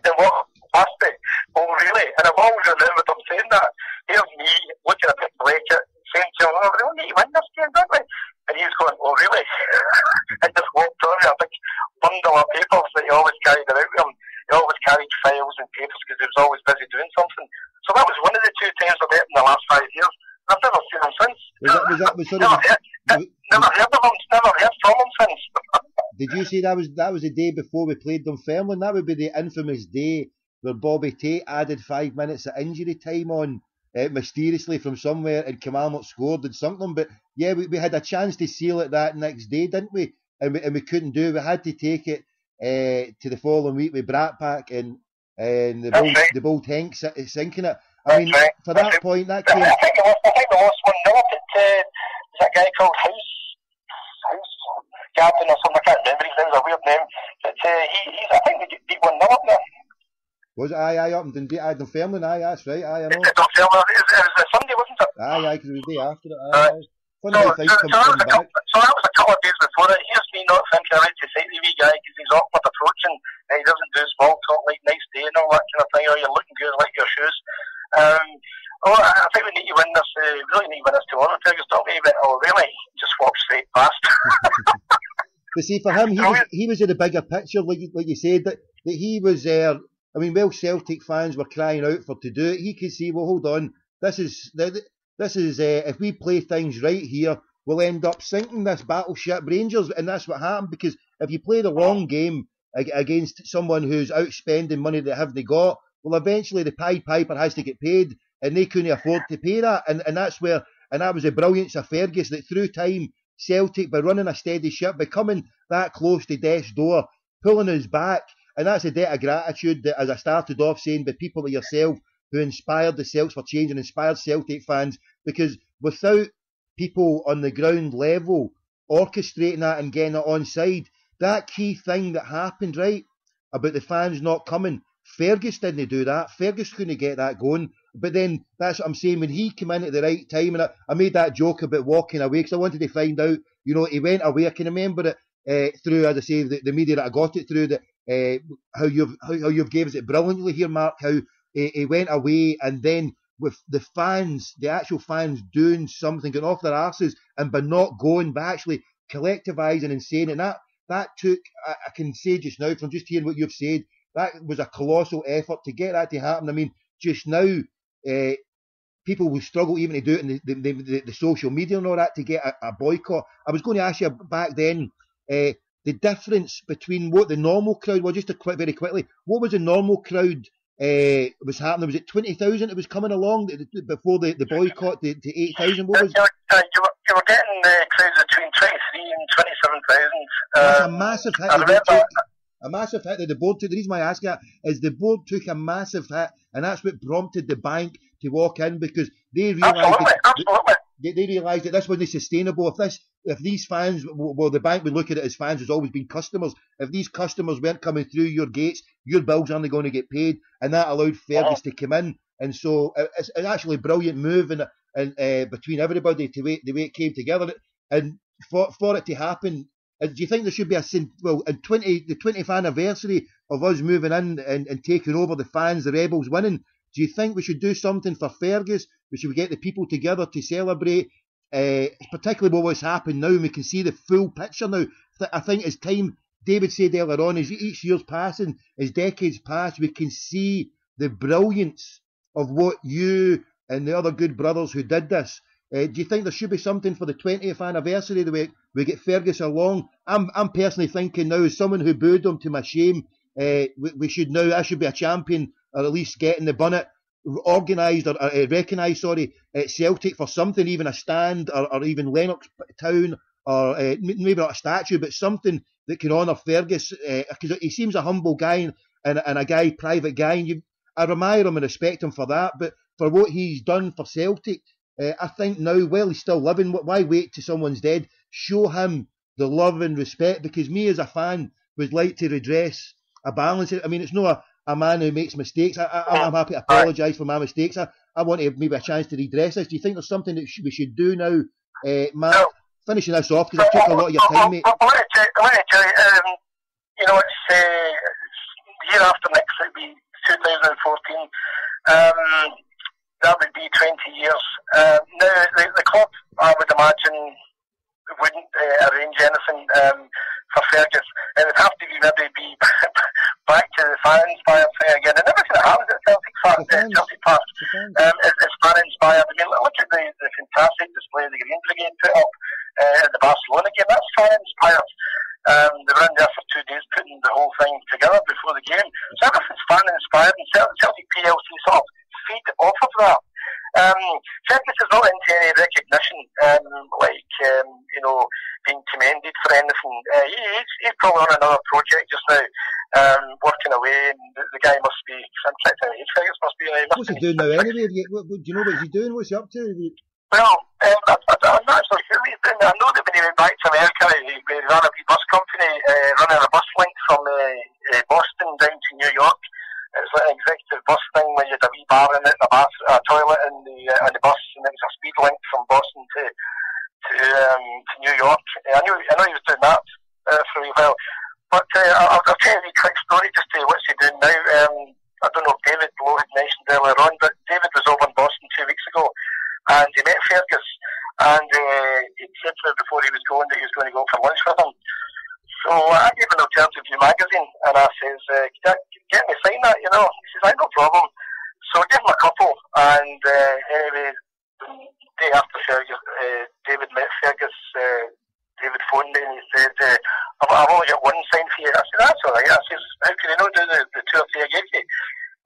And walked past me, oh, really? And I've always remembered him saying that. Here's me looking a bit blanket, saying to him, oh, we don't need to win this game, don't we? And he was going, oh, really? And just walked on with a big bundle of papers that he always carried around with him. He always carried files and papers because he was always busy doing something. So that was one of the 2 times I met him in the last 5 years. I've never seen him since. Never heard of him, never heard from him since.
Did you say that was the day before we played Dunfermline? That would be the infamous day where Bobby Tate added 5 minutes of injury time on mysteriously from somewhere, and Kilmarnock scored and sunk them. But yeah, we had a chance to seal it that next day, didn't we? And we couldn't do it. We had to take it to the following week with Bratpack and the Bold Henk sinking it. I mean, for that point, that came.
I think we lost 1-0 at there's a guy called House Gavin or something. I can't remember his name. It's a weird name. But I think we beat 1-0 up there.
Was it? Aye, up and beat Dunfermline. Aye, that's right. Aye, I know.
It was a Sunday, wasn't it?
Aye, because it was the day after it.
So that was a couple of days before it. Here's me not thinking I like to say to the wee guy because he's awkward approaching and he doesn't do small talk like nice day and all that kind of thing, or you're looking good, like your shoes. I think we need to win this. We really need to win this tomorrow. Fergus told me, he went, oh really? Just walked straight past.
But see, for him, he was in the bigger picture, like you said, that he was there. I mean, Celtic fans were crying out for to do it. He could see, well, hold on, this is if we play things right here, we'll end up sinking this battleship Rangers, and that's what happened. Because if you play the long game against someone who's outspending money they haven't got, well, eventually the Pied Piper has to get paid. and they couldn't afford to pay that. And that's where, and that was the brilliance of Fergus, that through time, Celtic, by running a steady ship, by coming that close to death's door, pulling us back, and that's a debt of gratitude that, as I started off saying, by people like yourself who inspired the Celts for Change and inspired Celtic fans, because without people on the ground level orchestrating that and getting it on side, that key thing that happened, right, about the fans not coming, Fergus didn't do that. Fergus couldn't get that going. But then that's what I'm saying, when he came in at the right time, and I made that joke about walking away because I wanted to find out, you know, he went away. I can remember it through, as I say, the media that I got it through, that how you've gave us it brilliantly here, Mark, how he went away, and then with the fans, the actual fans doing something, getting off their arses, and by not going, but actually collectivising and saying it. And that took, I can say just now, from just hearing what you've said, that was a colossal effort to get that to happen. I mean, just now, people will struggle even to do it in the social media and all that to get a boycott. I was going to ask you back then, the difference between what the normal crowd was, just very quickly, what was the normal crowd was happening? Was it 20,000 that was coming along before the boycott to 8,000? What was?
You were getting crowds between 23 and 27,000.
That's a massive hit. A massive hit that the board took. The reason why I ask that is the board took a massive hit, and that's what prompted the bank to walk in, because they realised they realised that this wasn't sustainable. If these fans, well, the bank would look at it as fans has always been customers. If these customers weren't coming through your gates, your bills aren't going to get paid, and that allowed Fergus to come in. And so it's actually a brilliant move and between everybody the way it came together. And for it to happen, do you think there should be in the 20th anniversary of us moving in and taking over, the fans, the Rebels winning, do you think we should do something for Fergus? We should get the people together to celebrate, particularly what's happened now, and we can see the full picture now. I think as time, David said earlier on, as each year's passing, as decades pass, we can see the brilliance of what you and the other good brothers who did this. Do you think there should be something for the 20th anniversary, the way we get Fergus along? I'm personally thinking now, as someone who booed him to my shame, we should now, I should be a champion, or at least getting the bonnet organised or recognised, at Celtic for something, even a stand, or even Lennox Town, or maybe not a statue, but something that can honour Fergus, because he seems a humble guy and a private guy, and I admire him and respect him for that, but for what he's done for Celtic, I think now, while he's still living, why wait till someone's dead? Show him the love and respect, because me as a fan would like to redress a balance. I mean, it's not a man who makes mistakes. I'm happy to apologise for my mistakes. I want to maybe a chance to redress this. Do you think there's something that we should do now, Matt? Finishing this off, because I took a lot of your time, mate.
I want to tell you, it's the year after next, it'll be 2014. That would be 20 years. Now, the club, I would imagine, wouldn't arrange anything for Fergus. It would have to be maybe back to the fan-inspired thing again. And everything that happens at Celtic Park is fan-inspired. I mean, look at the fantastic display the Green Brigade put up at the Barcelona game. That's fan-inspired. They were in there for 2 days putting the whole thing together before the game. So everything's fan-inspired, and Celtic PLC sort of feed off of that. Fergus is not into any recognition, being commended for anything. He's probably on another project just now, working away, and the guy must be, Fergus must be...
What's he doing now anyway? Do you know what he's doing? What's he up to?
Well, I'm not actually sure what he's doing. I know that when he went back to America, he ran a wee bus company, running a bus link from Boston down to New York. It was like an executive bus thing where you had a wee bar in it, a toilet in the bus, and it was a speed link from Boston to New York. I know he was doing that for a wee while. But I'll tell you a quick story just to what's he doing now. I don't know if David Lowe had mentioned earlier on, but David was over in Boston 2 weeks ago, and he met Fergus, and he said to him before he was going that he was going to go for lunch with him. So I gave an Alternative View magazine, and I says, get me sign that, you know. He says, no problem. So I gave him a couple, and anyway, the day after Fergus, David met Fergus, David phoned me and he said, I've only got one sign for you. I said, that's alright. I says, how can you not do the 2 or 3 I gave you?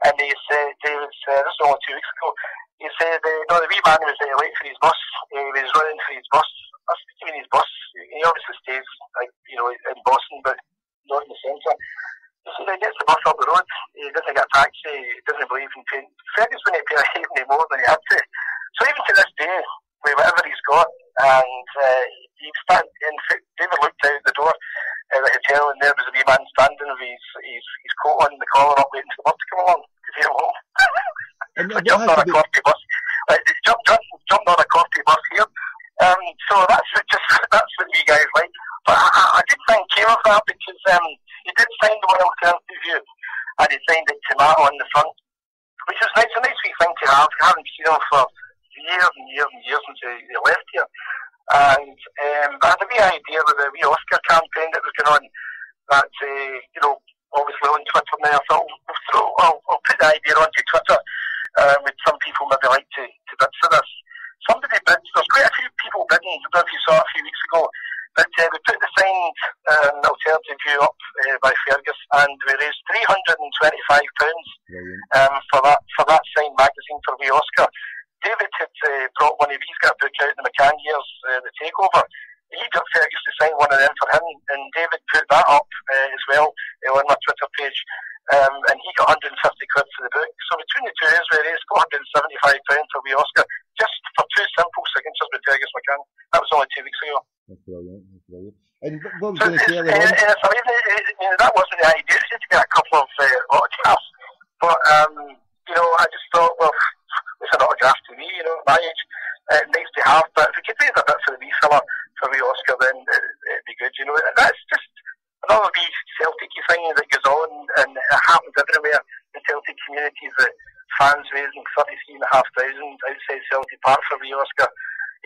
And he said, David said, this was only 2 weeks ago, he said, no, the wee man was late for his bus. He was running for his bus. I was thinking his bus. He obviously stays, like, you know, in Boston, but not in the centre. He said he gets the bus up the road. He doesn't get a taxi. He doesn't believe in paying. Fergus wouldn't pay any more than he had to. So even to this day, with whatever he's got, and David looked out the door at the hotel, and there was a wee man standing with his coat on, the collar up, waiting for the bus to come along to take him home. So jumped on a coffee bus. Jumped on a coffee bus here. So that's what you guys like. But I did think came of that because he did sign the one alternative view, and he signed it tomato on the front, which was nice. A nice wee thing to have. I haven't seen him for years and years and years since he left here. And I had a wee idea with the wee Oscar campaign that was going on. That you know, obviously on Twitter now. I thought I'll put the idea onto Twitter. With some people maybe like to bid for this. Somebody bid. There's quite a few people bidding. I don't know if you saw a few weeks ago. But we put the signed alternative view up by Fergus, and we raised £325 for that signed magazine for wee Oscar. David had brought one of these, got a book out in the McCann years, The Takeover. He got Fergus to sign one of them for him, and David put that up as well on my Twitter page. And he got 150 quid for the book. So between the two of us, we raised £475 for wee Oscar, just for two simple signatures with Fergus McCann. That was only 2 weeks ago.
That's brilliant. That's brilliant. And what was going to say earlier on?
That wasn't the idea. It just to get a couple of autographs. But, you know, I just thought, well, it's an autograph to me, you know, at my age. Nice to have, but if we could raise a bit for the wee fella, for wee Oscar, then it'd be good, you know. That's just another wee Celtic-y thing that goes on, and it happens everywhere in Celtic communities, that fans raising 33,500 outside Celtic Park for wee Oscar,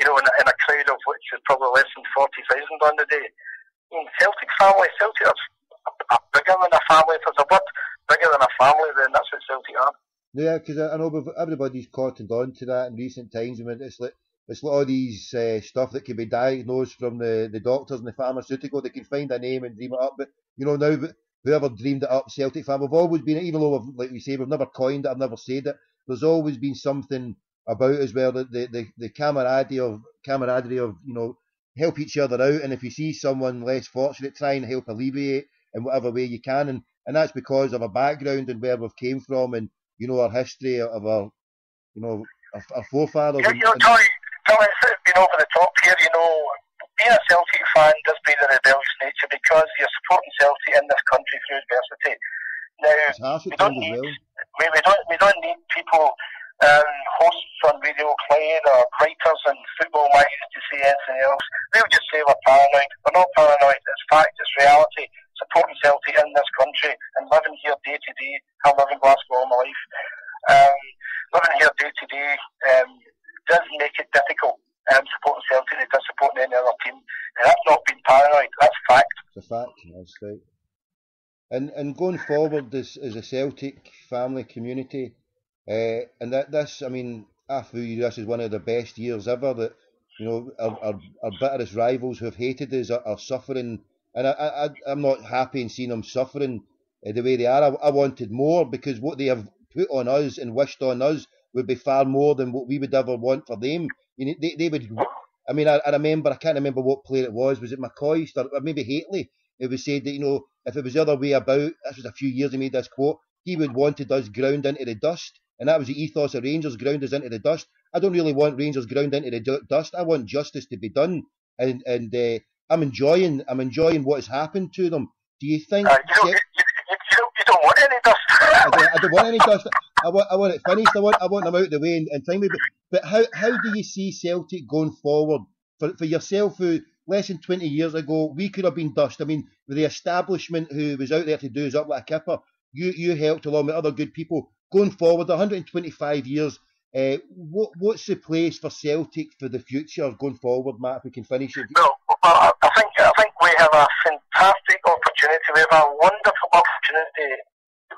you know, in a crowd of which is probably less than 40,000 on the day. I mean, Celtic family, Celtic are bigger than a family. If there's a word bigger than a family, then that's what Celtic are.
Yeah, because I know everybody's cottoned on to that in recent times. I mean, it's like all these stuff that can be diagnosed from the doctors and the pharmaceutical. They can find a name and dream it up. But, you know, now whoever dreamed it up, Celtic fan, we've always been, even though, like we say, we've never coined it, I've never said it, there's always been something about as well, that the camaraderie of, you know, help each other out. And if you see someone less fortunate, try and help alleviate in whatever way you can. And that's because of our background and where we've came from, and, you know, our history of our, you know, our forefathers.
You know, Tommy, it's been over the top here, you know. Being a Celtic fan does breed a rebellious nature, because you're supporting Celtic in this country through adversity. Now, we don't need people, hosts on Radio Clyde or writers and football magazines to say anything else. They'll just say we're paranoid. We're not paranoid. It's fact, it's reality. Supporting Celtic in this country and living here day to day. I live in Glasgow all my life. Living here day to day does make it difficult. Supporting Celtic, it does supporting any other team. And that's not being paranoid. That's fact.
It's a fact. That's right. And going forward, this as a Celtic family community, and this, I mean, I feel this is one of the best years ever. That, you know, our bitterest rivals who have hated us are suffering. And I'm not happy in seeing them suffering the way they are. I wanted more, because what they have put on us and wished on us would be far more than what we would ever want for them. You know, they would. I mean, I remember. I can't remember what player it was. Was it McCoy or maybe Hateley? It was said that, you know, if it was the other way about, this was a few years he made this quote. He would wanted us ground into the dust, and that was the ethos of Rangers: ground us into the dust. I don't really want Rangers ground into the dust. I want justice to be done, and I'm enjoying what has happened to them. Do you think?
You don't want any dust.
I don't want any dust. I want it finished. I want them out of the way and finally. But how do you see Celtic going forward? For yourself, who less than 20 years ago we could have been dust. I mean, with the establishment who was out there to do us up like a kipper, you helped along with other good people. Going forward, 125 years. What's the place for Celtic for the future going forward, Matt? If we can finish it.
Well, I think we have a fantastic opportunity. We have a wonderful opportunity.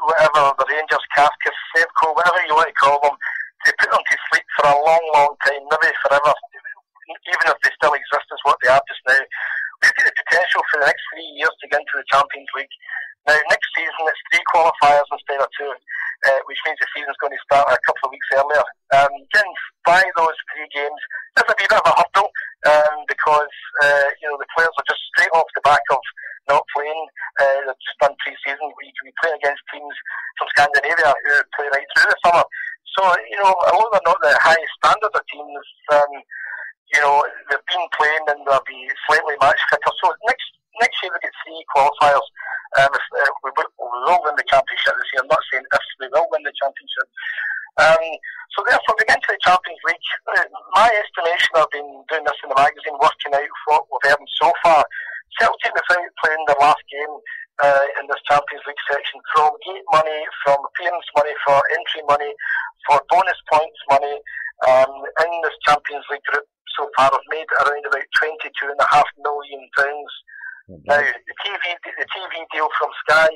Whatever the Rangers, Kafka, Sevco, whatever you want to call them, to put them to sleep for a long, long time, maybe forever. Even if they still exist as what they are just now. We've got the potential for the next 3 years to get into the Champions League. Now, next season it's 3 qualifiers instead of 2, which means the season's going to start a couple of weeks earlier. Getting players are just straight off the back of not playing. They've just done pre-season. We can be playing against teams from Scandinavia who play right through the summer. So, although they're not the highest standard of teams, they've been playing and they'll be slightly match fitter. So next year we get 3 qualifiers. We will win the championship this year. I'm not saying if, we will win the championship. So therefore, we get into the Champions League. My estimation, I've been doing this in the magazine, working out what we've earned so far. Celtic, without playing their last game in this Champions League section, from gate money, from appearance money, for entry money, for bonus points money, in this Champions League group so far, I've made around about £22.5 million. Now, the TV deal from Sky,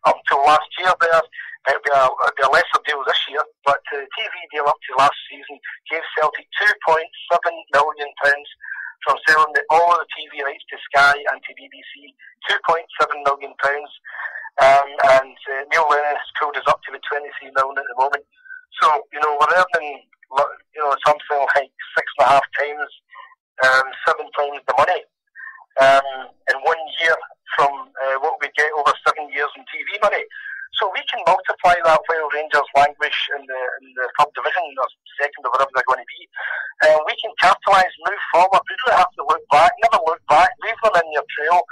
up to last year there, it'll be a lesser deal this year, but the TV deal up to last season gave Celtic £2.7 million from selling all the TV rights to Sky and to BBC, £2.7 million. And Neil Lennon has pulled us up to the 23 million at the moment. So, we're earning, something like 6.5 times, 7 times the money in 1 year from what we get over 7 years in TV money. So we can multiply that while Rangers languish in the third division or second or whatever they're going to be. We can capitalise, move forward. We don't have to look back, never look back, leave them in your trail.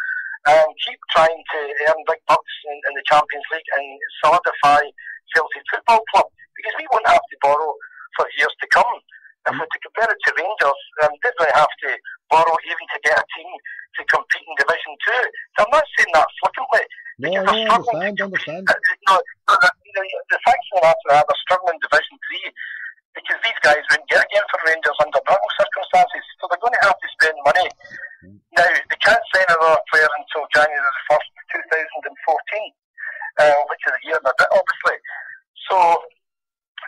Keep trying to earn big bucks in the Champions League and solidify Celtic Football Club, because we won't have to borrow for years to come. If we're to compare it to Rangers, they're going to have to borrow even to get a team to compete in Division 2. So I'm not saying that flippantly.
No, I understand.
The facts of the matter are they're struggling in Division 3 because these guys wouldn't get again for Rangers under normal circumstances. So they're going to have to spend money. Now, they can't sign another player until January the 1st, 2014, which is a year and a bit, obviously. So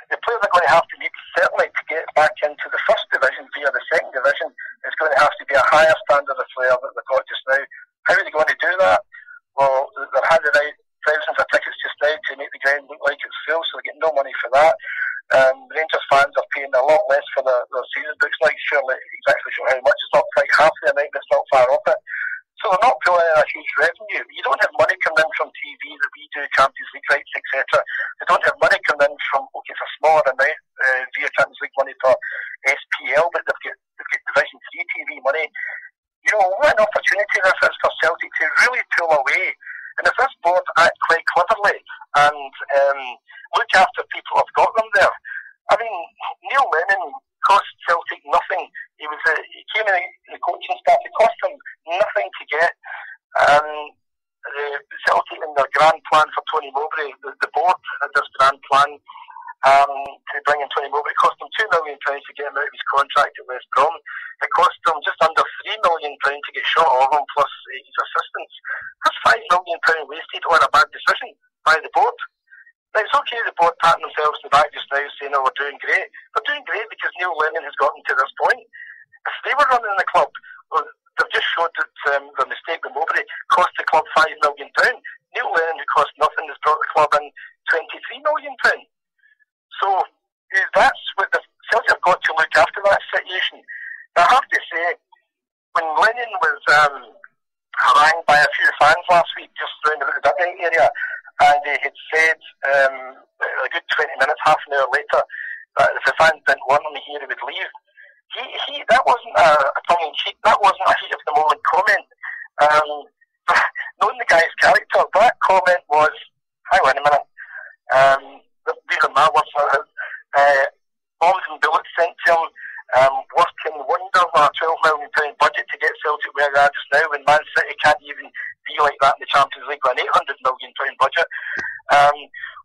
the player they're going to have to meet, certainly to get back into the first division via the second division, is going to have to be a higher standard of player that they've got just now. How are they going to do that? Well, they're handing out thousands of tickets just now to make the ground look like it's full, so they get no money for that. Rangers fans are paying a lot less for their season books, like surely exactly sure how much. It's not quite half the amount, but it's not far off it. So they're not pulling in a huge revenue. You don't have money coming in from TV that we do, Champions League rights, etc. They don't have money coming in from, it's a smaller amount via Champions League money for SPL, but they've got Division 3 TV money. What an opportunity this is for Celtic to really pull away. And if this board act quite cleverly and look after people who've got them there. I mean, Neil Lennon cost Celtic nothing. He came in the coaching staff. It cost him nothing to get. Celtic in their grand plan for Tony Mowbray, the board had this grand plan to bring in Tony Mowbray. It cost him £2 million to get him out of his contract at West Brom. It cost him just under £3 million to get shot of him, plus his assistants. That's £5 million wasted on a bad decision by the board. Now, it's okay the board patting themselves in the back just now saying, we're doing great. We're doing great because Neil Lennon has gotten to this point. If they were running the club, they've just showed that the mistake with Mowbray cost the club £5 million. Neil Lennon, who cost nothing, has brought the club in £23 million. So that's what the Celtic have got to look after that situation. Now, I have to say, when Lennon was harangued by a few fans last week, just round about the Duggan area, and they had said a good 20 minutes, half an hour later, that if the fans didn't want him here, he would leave. That wasn't a tongue-in-cheek, that wasn't a heat-of-the-moment comment. Knowing the guy's character, that comment was, hang on a minute, these are my words, bombs and bullets sent to him, working wonders on a £12 million budget to get Celtic where they are just now, when Man City can't even be like that in the Champions League with an £800 million budget.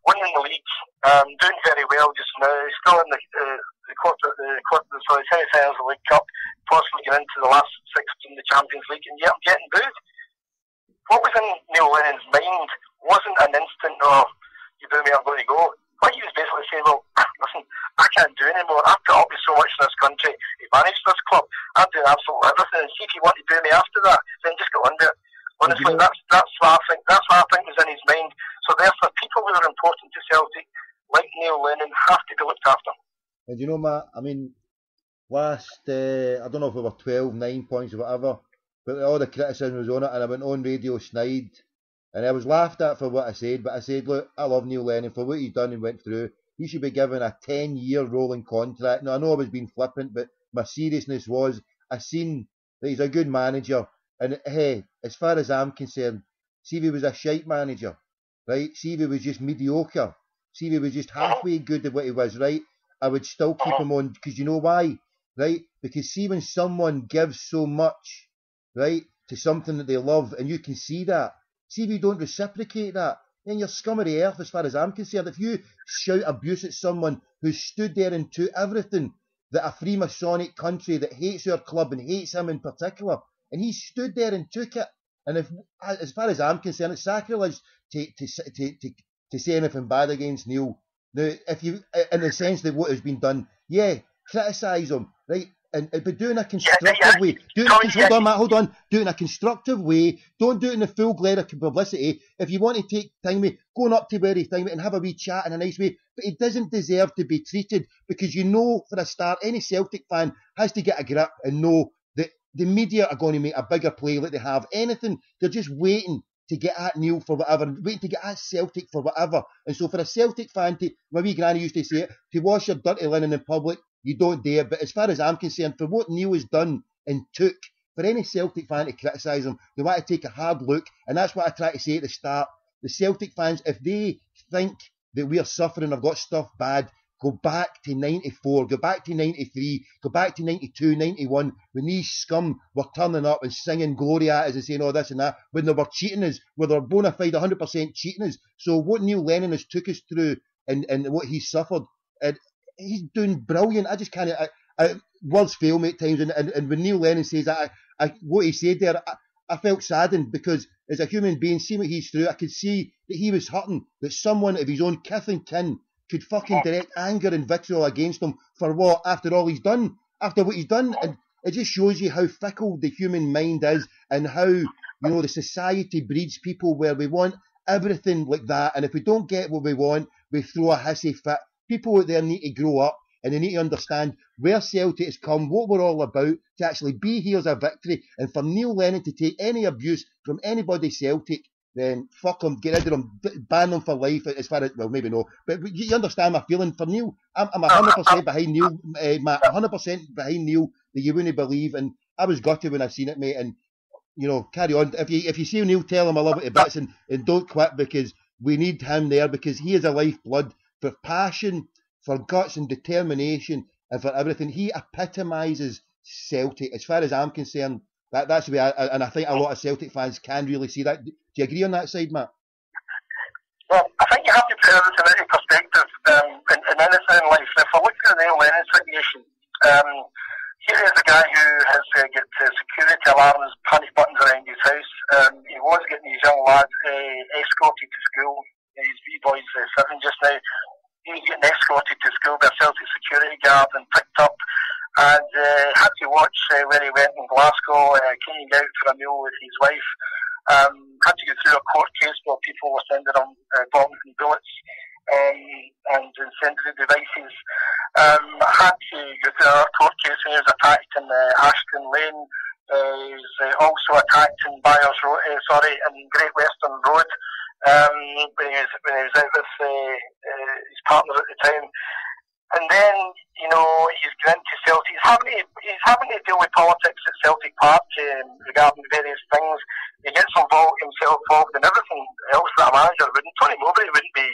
Winning the league, doing very well just now, still in the semi-finals of the League Cup, possibly getting into the last 6 in the Champions League, and yet I'm getting booed. What was in Neil Lennon's mind wasn't an instant, you boo me, I'm going to go. What he was basically saying, well, listen, I can't do anymore. I've put up with so much in this country to manage this club. I'm doing absolutely everything. And see if you want to boo me after that, then just go on there. Honestly, that's what I think. That's what I think was in his mind. So therefore, people who are important to Celtic, like Neil Lennon, have to be looked after.
And Matt, I mean, last, I don't know if it were 12, 9 points or whatever, but all the criticism was on it, and I went on radio snide, and I was laughed at for what I said, but I said, look, I love Neil Lennon for what he's done and went through. He should be given a 10-year rolling contract. Now, I know I was being flippant, but my seriousness was, I seen that he's a good manager, and hey, as far as I'm concerned, see if he was a shite manager, right? See if he was just mediocre, see if he was just halfway good at what he was, right? I would still keep him on, because you know why, right? Because see when someone gives so much, right, to something that they love, and you can see that, see if you don't reciprocate that, then you're scum of the earth as far as I'm concerned. If you shout abuse at someone who stood there and took everything that a Freemasonic country that hates our club and hates him in particular, and he stood there and took it, and if, as far as I'm concerned, it's sacrilege to say anything bad against Neil. Now, if you, in the sense that what has been done, yeah, criticise him, right? But do it in a constructive way. Hold on. Do it in a constructive way. Don't do it in the full glare of publicity. If you want to take time with, going up to where he's time with and have a wee chat in a nice way. But he doesn't deserve to be treated, because you know, for a start, any Celtic fan has to get a grip and know that the media are going to make a bigger play like they have. Anything, they're just waiting to get at Neil for whatever, waiting to get at Celtic for whatever. And so for a Celtic fan to, my wee granny used to say it, to wash your dirty linen in public, you don't dare. But as far as I'm concerned, for what Neil has done and took, for any Celtic fan to criticise him, they want to take a hard look. And that's what I try to say at the start. The Celtic fans, if they think that we are suffering, have got stuff bad, go back to 94, go back to 93, go back to 92, 91, when these scum were turning up and singing glory at us and saying all this and that, when they were cheating us, when they were bona fide 100% cheating us. So what Neil Lennon has took us through and what he's suffered, he's doing brilliant. I just can't, words fail me at times, and when Neil Lennon says that, what he said there, I felt saddened, because as a human being, seeing what he's through, I could see that he was hurting, that someone of his own kith and kin could fucking direct anger and vitriol against him for what? After all he's done, after what he's done. And it just shows you how fickle the human mind is, and how, you know, the society breeds people where we want everything like that, and if we don't get what we want, we throw a hissy fit. People out there need to grow up, and they need to understand where Celtic has come, what we're all about, to actually be here as a victory. And for Neil Lennon to take any abuse from anybody Celtic, then fuck him, get rid of him, ban him for life, as far as, well, maybe no, but you understand my feeling for Neil. I'm 100% behind Neil, Matt, 100% behind Neil, that you wouldn't believe, and I was gutted when I seen it, mate, and, you know, carry on. If you see Neil, tell him I love it to bits, and don't quit, because we need him there, because he is a lifeblood for passion, for guts and determination, and for everything. He epitomises Celtic, as far as I'm concerned. That's the way and I think a lot of Celtic fans can really see that. Do you agree on that side, Matt?
Well, I think you have to put everything into perspective in anything in life. If I look at the Neil Lennon situation, here is a guy who has got security alarms, panic buttons around his house. He was getting his young lads escorted to school. His B-boy's 7 just now. He was getting escorted to school by a Celtic security guard and picked up, and had to watch where he went in Glasgow, came out for a meal with his wife, had to go through a court case where people were sending him bombs and bullets and incendiary devices. Had to go through a court case when he was attacked in Ashton Lane. He was also attacked in Byers Road, in Great Western Road, when he was out with his partner at the time. And then, you know, he's going to Celtic. He's having to deal with politics at Celtic Park regarding various things. He gets himself involved in everything else that a manager wouldn't. Tony Mowbray wouldn't be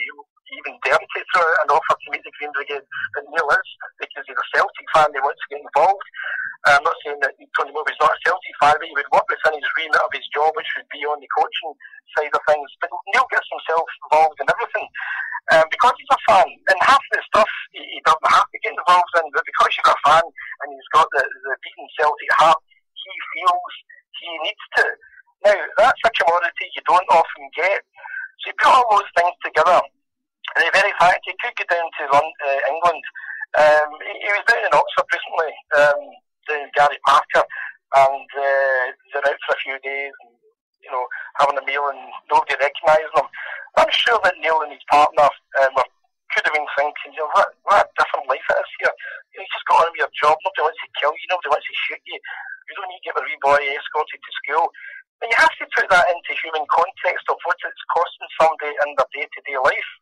even daring to throw an offer to meet the Green Brigade, but Neil is, because he's a Celtic fan. He wants to get involved. I'm not saying that Tony Mowbray's not a Celtic fan, but he would work within his remit of his job, which would be on the coaching side of things. But Neil gets himself involved in everything. Because he's a fan, and half the stuff he doesn't have to get involved in, but because he's a fan and he's got the beating Celtic heart, he feels he needs to. Now, that's a commodity you don't often get. So you put all those things together, and the very fact he could go down to England. He was down in Oxford recently, down Gary Parker, and they're out for a few days, and, you know, having a meal, and nobody recognising him. I'm sure that Neil and his partner could have been thinking, you know, what a different life it is here. You just got on with your job, nobody wants to kill you, nobody wants to shoot you. You don't need to get a wee boy escorted to school. But you have to put that into human context of what it's costing somebody in their day-to-day life.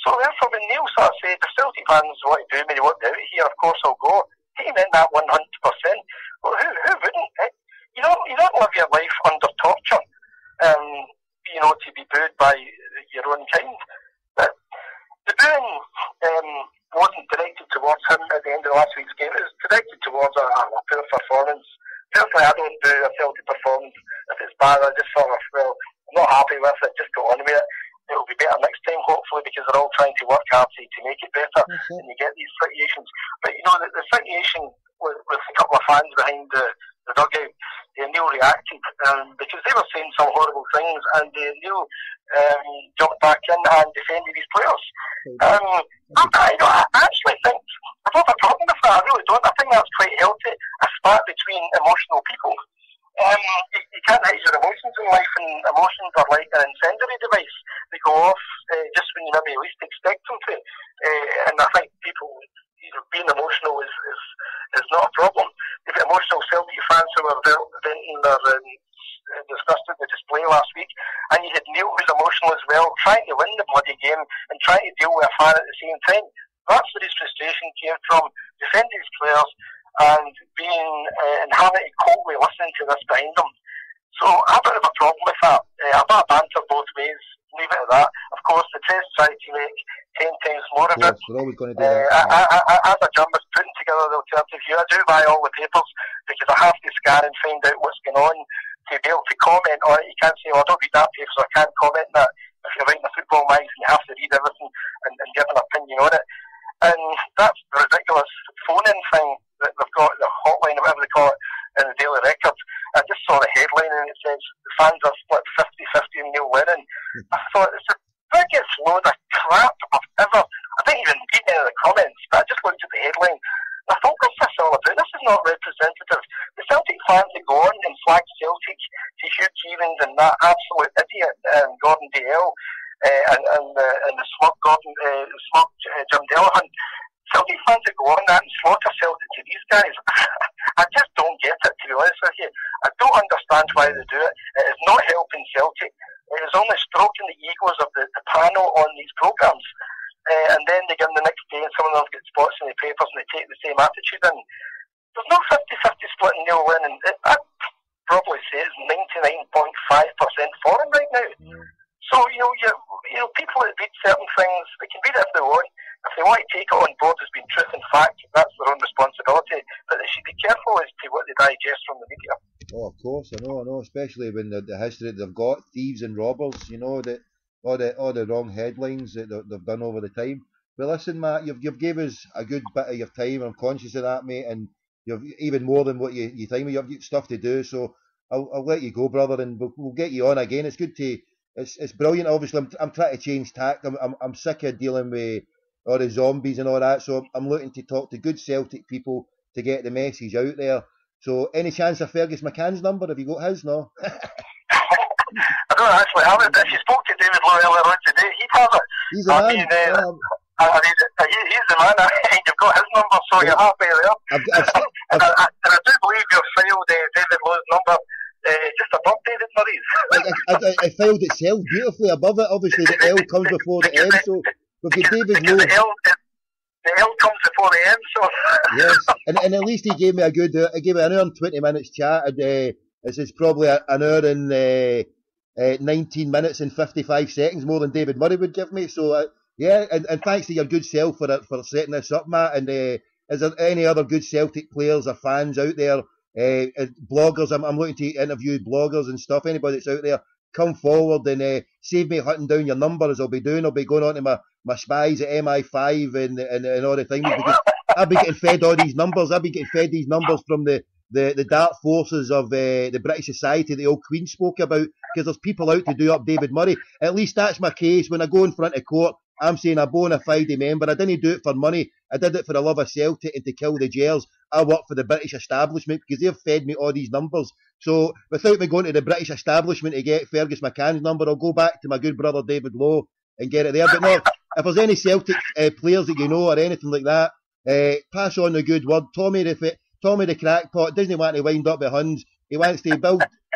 So therefore, when Neil sort of said, the Celtic fans want to do me, they want out here, of course I'll go. He meant that 100%. Well, who wouldn't? You don't live your life under torture, to be booed by your own kind. But the booing wasn't directed towards him at the end of last week's game. It was directed towards a poor performance. Personally, I don't boo a Celtic performance if it's bad. I just sort of, I'm not happy with it, just go on with it. It'll be better next time, hopefully, because they're all trying to work hard to make it better, and you get these situations. But, the situation with a couple of fans behind the dugout, Neil reacted, because they were saying some horrible things, and Neil jumped back in and defended his players. I actually think, I don't have a problem with that, I really don't. I think that's quite healthy, a spat between emotional people. You can't hide your emotions in life, and emotions are like an incendiary device. They go off just when you maybe least expect them to. And I think people, being emotional is not a problem. You've got emotional Celtic fans who were venting their disgust at the display last week, and you had Neil who's emotional as well, trying to win the bloody game and trying to deal with a fan at the same time. That's where his frustration came from, defending his players and being and having to cope with listening to this behind them. So I don't have a problem with that. I've got a banter both ways, leave it at that. Of course, the press try to make 10 times more of it.
We're always going to do that.
As a journalist putting together the alternative view, I do buy all the papers because I have to scan and find out what's going on to be able to comment on it. You can't say, I don't read that paper, so I can't comment on that. If you're writing a football magazine, you have to read everything and give an opinion on it. And that's the ridiculous phone-in thing that they've got, the hotline or whatever they call it, in the Daily Record. I just saw the headline and it says, the fans are split 50-50 in Neil Lennon. I thought, it's the biggest load of crap I've ever... I didn't even read any of the comments, but I just looked at the headline. I thought, what's this all about? This is not representative. The Celtic fans that go on and flag Celtic to Hugh Keevins and that absolute idiot Gordon Dalziel and the smug Jim Delahunt. Celtic fans that go on that and slaughter Celtic to these guys, I just don't get it, to be honest with you. I don't understand why they do it. It is not helping Celtic. It is only stroking the egos of the panel on these programmes. And then they give them the next day and some of them get spots in the papers and they take the same attitude in. There's no 50-50 split in Neil Lennon. I'd probably say it's 99.5% for him right now. So, people that read certain things, they can read it if they want. If they want to take it on board as being truth and fact, that's their own responsibility. But they should be careful as to what they digest from the media.
Oh, of course, I know, especially when the history that they've got, thieves and robbers, that all the wrong headlines that they've done over the time. But listen, Matt, you've gave us a good bit of your time. I'm conscious of that, mate, and you've even more than what you time. You've got stuff to do, so I'll let you go, brother, and we'll get you on again. It's good to. It's brilliant. Obviously, I'm trying to change tack. I'm sick of dealing with all the zombies and all that. So I'm looking to talk to good Celtic people to get the message out there. So any chance of Fergus McCann's number? Have you got his? No.
I don't actually have it. If you spoke to David Lowe earlier on today, he'd have it.
He's the man.
He's the man. You've got his number, so you're happy there. And I do believe you've filed David Lowe's number just above David Murray's.
I filed itself beautifully above it. Obviously, the L comes before the M, so we've got David Lowe.
The L comes before the M, so...
Yes, and at least he gave me he gave me an hour and 20 minutes chat, and this is probably an hour and 19 minutes and 55 seconds more than David Murray would give me, so yeah, and thanks to your good self for setting this up, Matt, and is there any other good Celtic players or fans out there, bloggers, I'm looking to interview bloggers and stuff, anybody that's out there, come forward and save me hunting down your number, as I'll be doing. I'll be going on to my spies at MI5 and all the things, because I'll be getting fed all these numbers. I'll be getting fed these numbers from the dark forces of the British society the old Queen spoke about, because there's people out to do up David Murray. At least that's my case. When I go in front of court, I'm saying a bona fide member. I didn't do it for money. I did it for the love of Celtic and to kill the jails. I work for the British establishment because they've fed me all these numbers. So without me going to the British establishment to get Fergus McCann's number, I'll go back to my good brother David Lowe and get it there. But no, if there's any Celtic players that you know or anything like that, pass on the good word. Tommy, Tommy the crackpot doesn't want to wind up the Huns. He wants to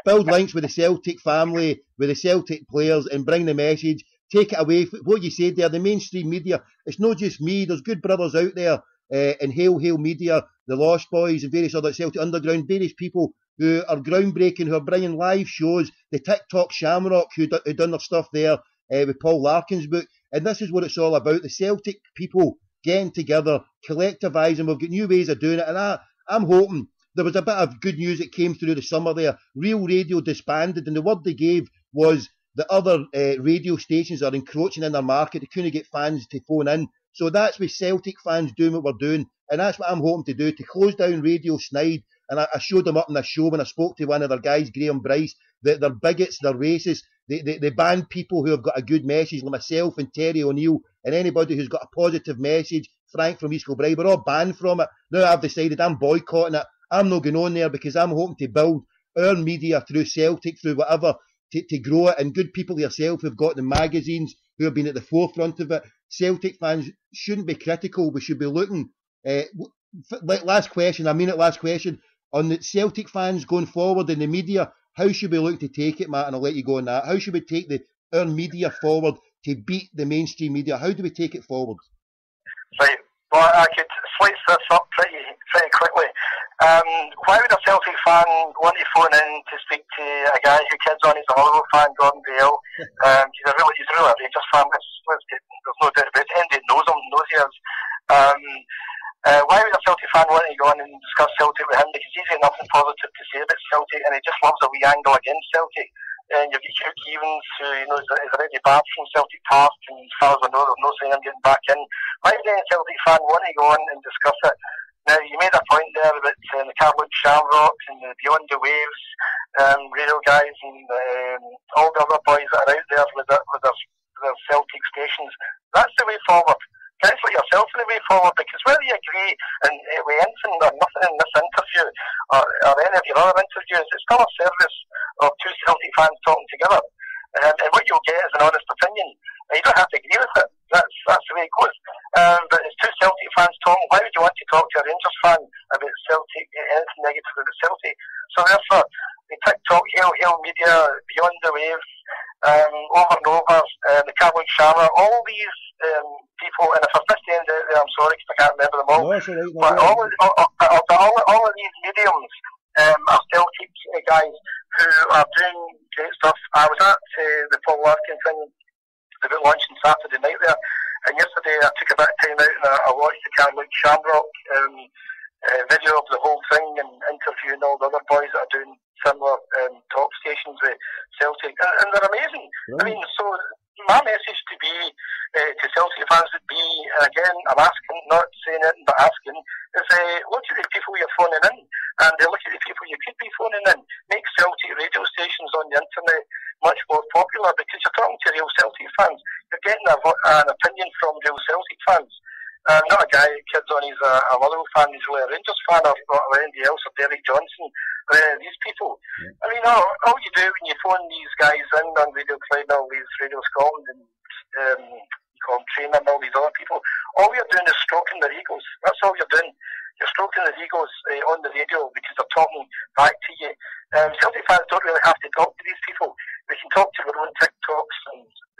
build links with the Celtic family, with the Celtic players, and bring the message. Take it away. What you said there, the mainstream media, it's not just me. There's good brothers out there in Hail Media, the Lost Boys, and various other Celtic Underground, various people who are groundbreaking, who are bringing live shows, the TikTok Shamrock, who done their stuff there with Paul Larkin's book. And this is what it's all about, the Celtic people getting together, collectivising. We've got new ways of doing it, and I'm hoping. There was a bit of good news that came through the summer there. Real Radio disbanded, and the word they gave was that other radio stations are encroaching in their market. They couldn't get fans to phone in. So that's with Celtic fans doing what we're doing, and that's what I'm hoping to do, to close down Radio Snide. And I showed them up in the show when I spoke to one of their guys, Graham Bryce, that they're bigots, they're racist, they ban people who have got a good message, like myself and Terry O'Neill, and anybody who's got a positive message. Frank from East Kilbride, we're all banned from it. Now I've decided I'm boycotting it. I'm not going on there because I'm hoping to build our media through Celtic, through whatever, to grow it. And good people yourself who've got the magazines, who have been at the forefront of it. Celtic fans shouldn't be critical. We should be looking. Last question, on the Celtic fans going forward in the media. How should we look to take it, Matt? And I'll let you go on that. How should we take our media forward to beat the mainstream media? How do we take it forward?
Right. Well, I could slice this up pretty quickly. Why would a Celtic fan want to phone in to speak to a guy who kids on he's a Motherwell fan, Gordon Dale? He's a really Rangers fan. There's no doubt about it. Andy knows him, knows he is. Why would a Celtic fan want to go on and discuss Celtic with him? Because he's got nothing positive to say about Celtic, and he just loves a wee angle against Celtic. And you've got Hugh Keevans, who is already banned from Celtic Park, and as far as I know, there's no saying him getting back in. Why would any Celtic fan want to go on and discuss it? Now, you made a point there about the Carluke Shamrocks and the Beyond the Waves radio guys and all the other boys that are out there with their Celtic stations. That's the way forward. Guys like yourself are the way forward, because whether you agree with anything or nothing in this interview or any of your other interviews, it's still a service of two Celtic fans talking together. And what you'll get is an honest opinion. And you don't have to agree with it. That's the way it goes. But it's two Celtic fans talking. Why would you want to talk to a Rangers fan about Celtic, anything negative about Celtic? So therefore, the TikTok, Hail Media, Beyond the Waves, Over and Over, the Carluke Shamrock, all these people, and if I've missed any out there, I'm sorry because I can't remember them all. No, but all of these mediums are Celtic guys who are doing great stuff. I was at the Paul Larkin thing about lunch on Saturday night there, and yesterday I took a bit of time out and I watched the Carluke Shamrock video of the whole thing and interviewing all the other boys that are doing similar talk stations with Celtic, and they're amazing. Right. I mean, so my message to Celtic fans would be, again, I'm asking, not saying it, but asking, is look at the people you're phoning in, and look at the people you could be phoning in. Make Celtic radio stations on the internet much more popular, because you're talking to real Celtic fans. You're getting an opinion from real Celtic fans. Not a guy who kids on he's a Motherwell fan, he's really a Rangers fan, or anybody else, or Derek Johnson, or any of these people. Yeah. I mean, all you do when you phone these guys in on Radio Clyde, all these Radio Scotland, and you call them Trainer, and all these other people, all you're doing is stroking their egos. That's all you're doing. You're stroking their egos on the radio, because they're talking back to you. Celtic fans don't really have to talk to these people. They can talk to their own TikToks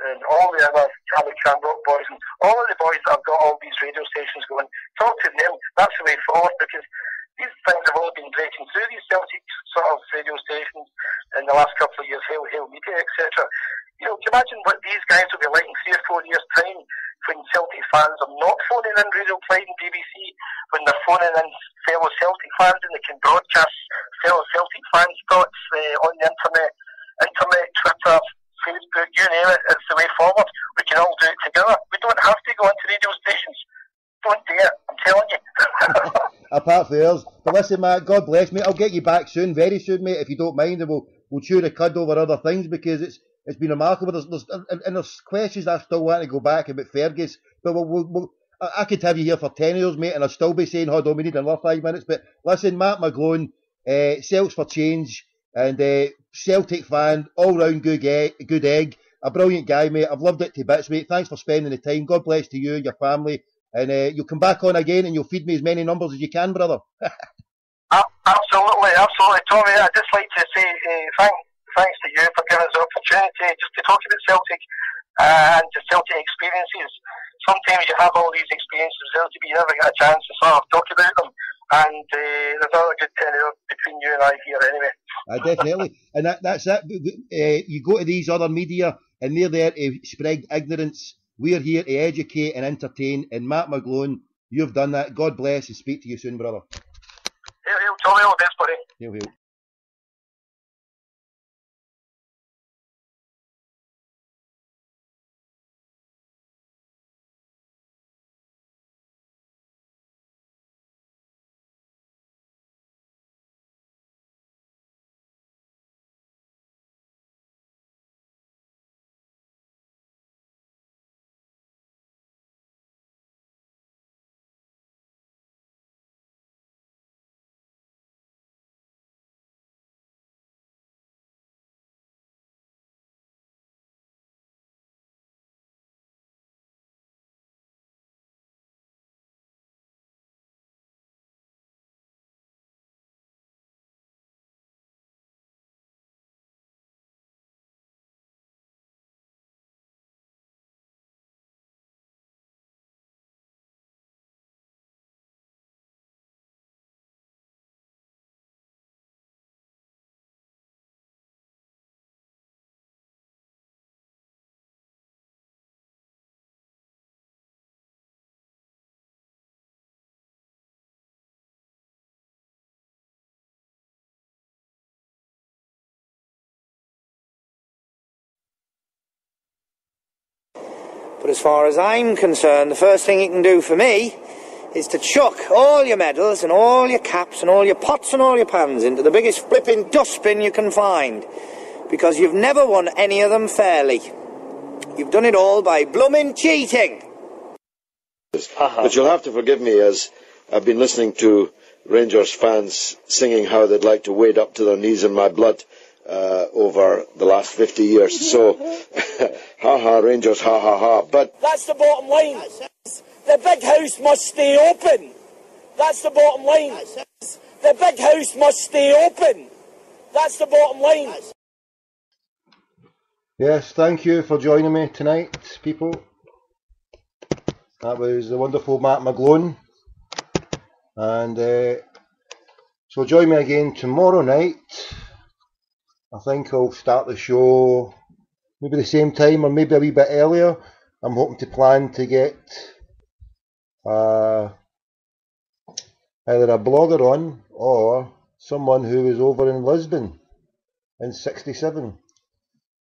and all the other Carluke Shamrock boys and all of the boys that have got all these radio stations going. Talk to them. That's the way forward, because these things have all been breaking through these Celtic sort of radio stations in the last couple of years, Hail Media, etc. Can you imagine what these guys will be like in 3 or 4 years' time, when Celtic fans are not phoning in Radio Clyde and BBC, when they're phoning in fellow Celtic fans, and they can broadcast fellow Celtic fans' thoughts on the internet, Twitter, Facebook, you name it. It's the way forward. We can all do it together. We don't have to go into radio stations. Don't do it, I'm telling you.
Apart from yours. But listen, Matt, God bless, mate. I'll get you back soon, very soon, mate, if you don't mind, and we'll chew the cud over other things, because it's been remarkable. There's questions I still want to go back about Fergus, but I could have you here for 10 years, mate, and I'll still be saying, hold on, we need another 5 minutes. But listen, Matt Mcglone, Celts for Change, and Celtic fan, all-round good egg, a brilliant guy, mate. I've loved it to bits, mate. Thanks for spending the time. God bless to you and your family, and you'll come back on again, and you'll feed me as many numbers as you can, brother.
Absolutely, absolutely, Tommy. I'd just like to say thanks to you for giving us the opportunity just to talk about Celtic and the Celtic experiences. Sometimes you have all these experiences there to be, you never get a chance to sort of talk about them. And there's another good tenure between you and I here anyway.
Definitely. And that's it. You go to these other media and they're there to spread ignorance. We're here to educate and entertain. And Matt Mcglone, you've done that. God bless and speak to you soon, brother.
Hail, hail, Tommy, all the best, buddy.
Hail, hail.
But as far as I'm concerned, the first thing you can do for me is to chuck all your medals and all your caps and all your pots and all your pans into the biggest flipping dustbin you can find. Because you've never won any of them fairly. You've done it all by blooming cheating.
But you'll have to forgive me, as I've been listening to Rangers fans singing how they'd like to wade up to their knees in my blood over the last 50 years. So, ha ha Rangers, ha ha ha. But
that's the bottom line. The big house must stay open. That's the bottom line. The big house must stay open. That's the bottom line.
Yes, thank you for joining me tonight, people. That was the wonderful Matt Mcglone. And so join me again tomorrow night. I think I'll start the show maybe the same time or maybe a wee bit earlier. I'm hoping to plan to get either a blogger on or someone who was over in Lisbon in '67.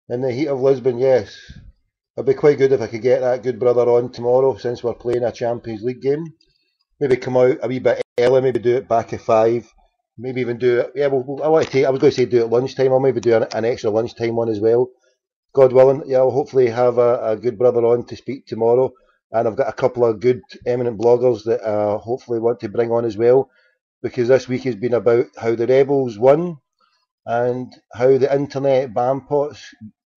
In the heat of Lisbon, yes. It'd be quite good if I could get that good brother on tomorrow, since we're playing a Champions League game. Maybe come out a wee bit early, maybe do it back at 5. Maybe even do it, I was going to say do it lunchtime. I'll maybe do an extra lunchtime one as well. God willing, yeah, I'll hopefully have a good brother on to speak tomorrow. And I've got a couple of good eminent bloggers that I hopefully want to bring on as well. Because this week has been about how the Rebels won and how the internet bampots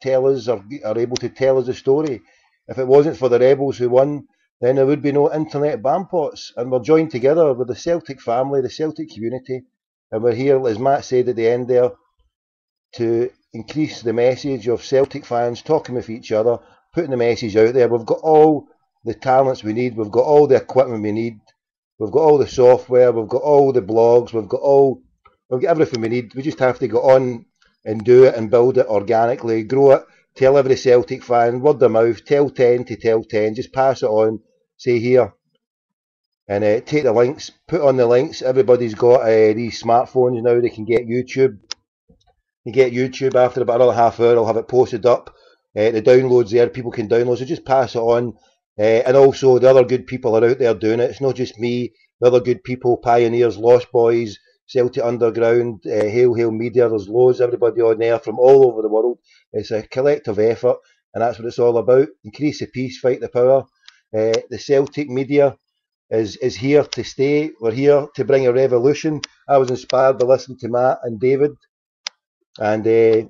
are able to tell us the story. If it wasn't for the Rebels who won, then there would be no internet bampots. And we're joined together with the Celtic family, the Celtic community, and we're here, as Matt said at the end there, to increase the message of Celtic fans talking with each other, putting the message out there. We've got all the talents we need, we've got all the equipment we need, we've got all the software, we've got all the blogs, we've got everything we need. We just have to go on and do it and build it organically, grow it, tell every Celtic fan, word of mouth, tell 10 to tell 10, just pass it on, say here, and take the links, put on the links. Everybody's got these smartphones now, they can get YouTube. You get YouTube after about another half hour, I'll have it posted up. The downloads there, people can download, so just pass it on. And also, the other good people are out there doing it. It's not just me, the other good people, Pioneers, Lost Boys, Celtic Underground, Hail Hail Media, there's loads, everybody on there from all over the world. It's a collective effort, and that's what it's all about. Increase the peace, fight the power. The Celtic media is here to stay. We're here to bring a revolution. I was inspired by listening to Matt and David, and they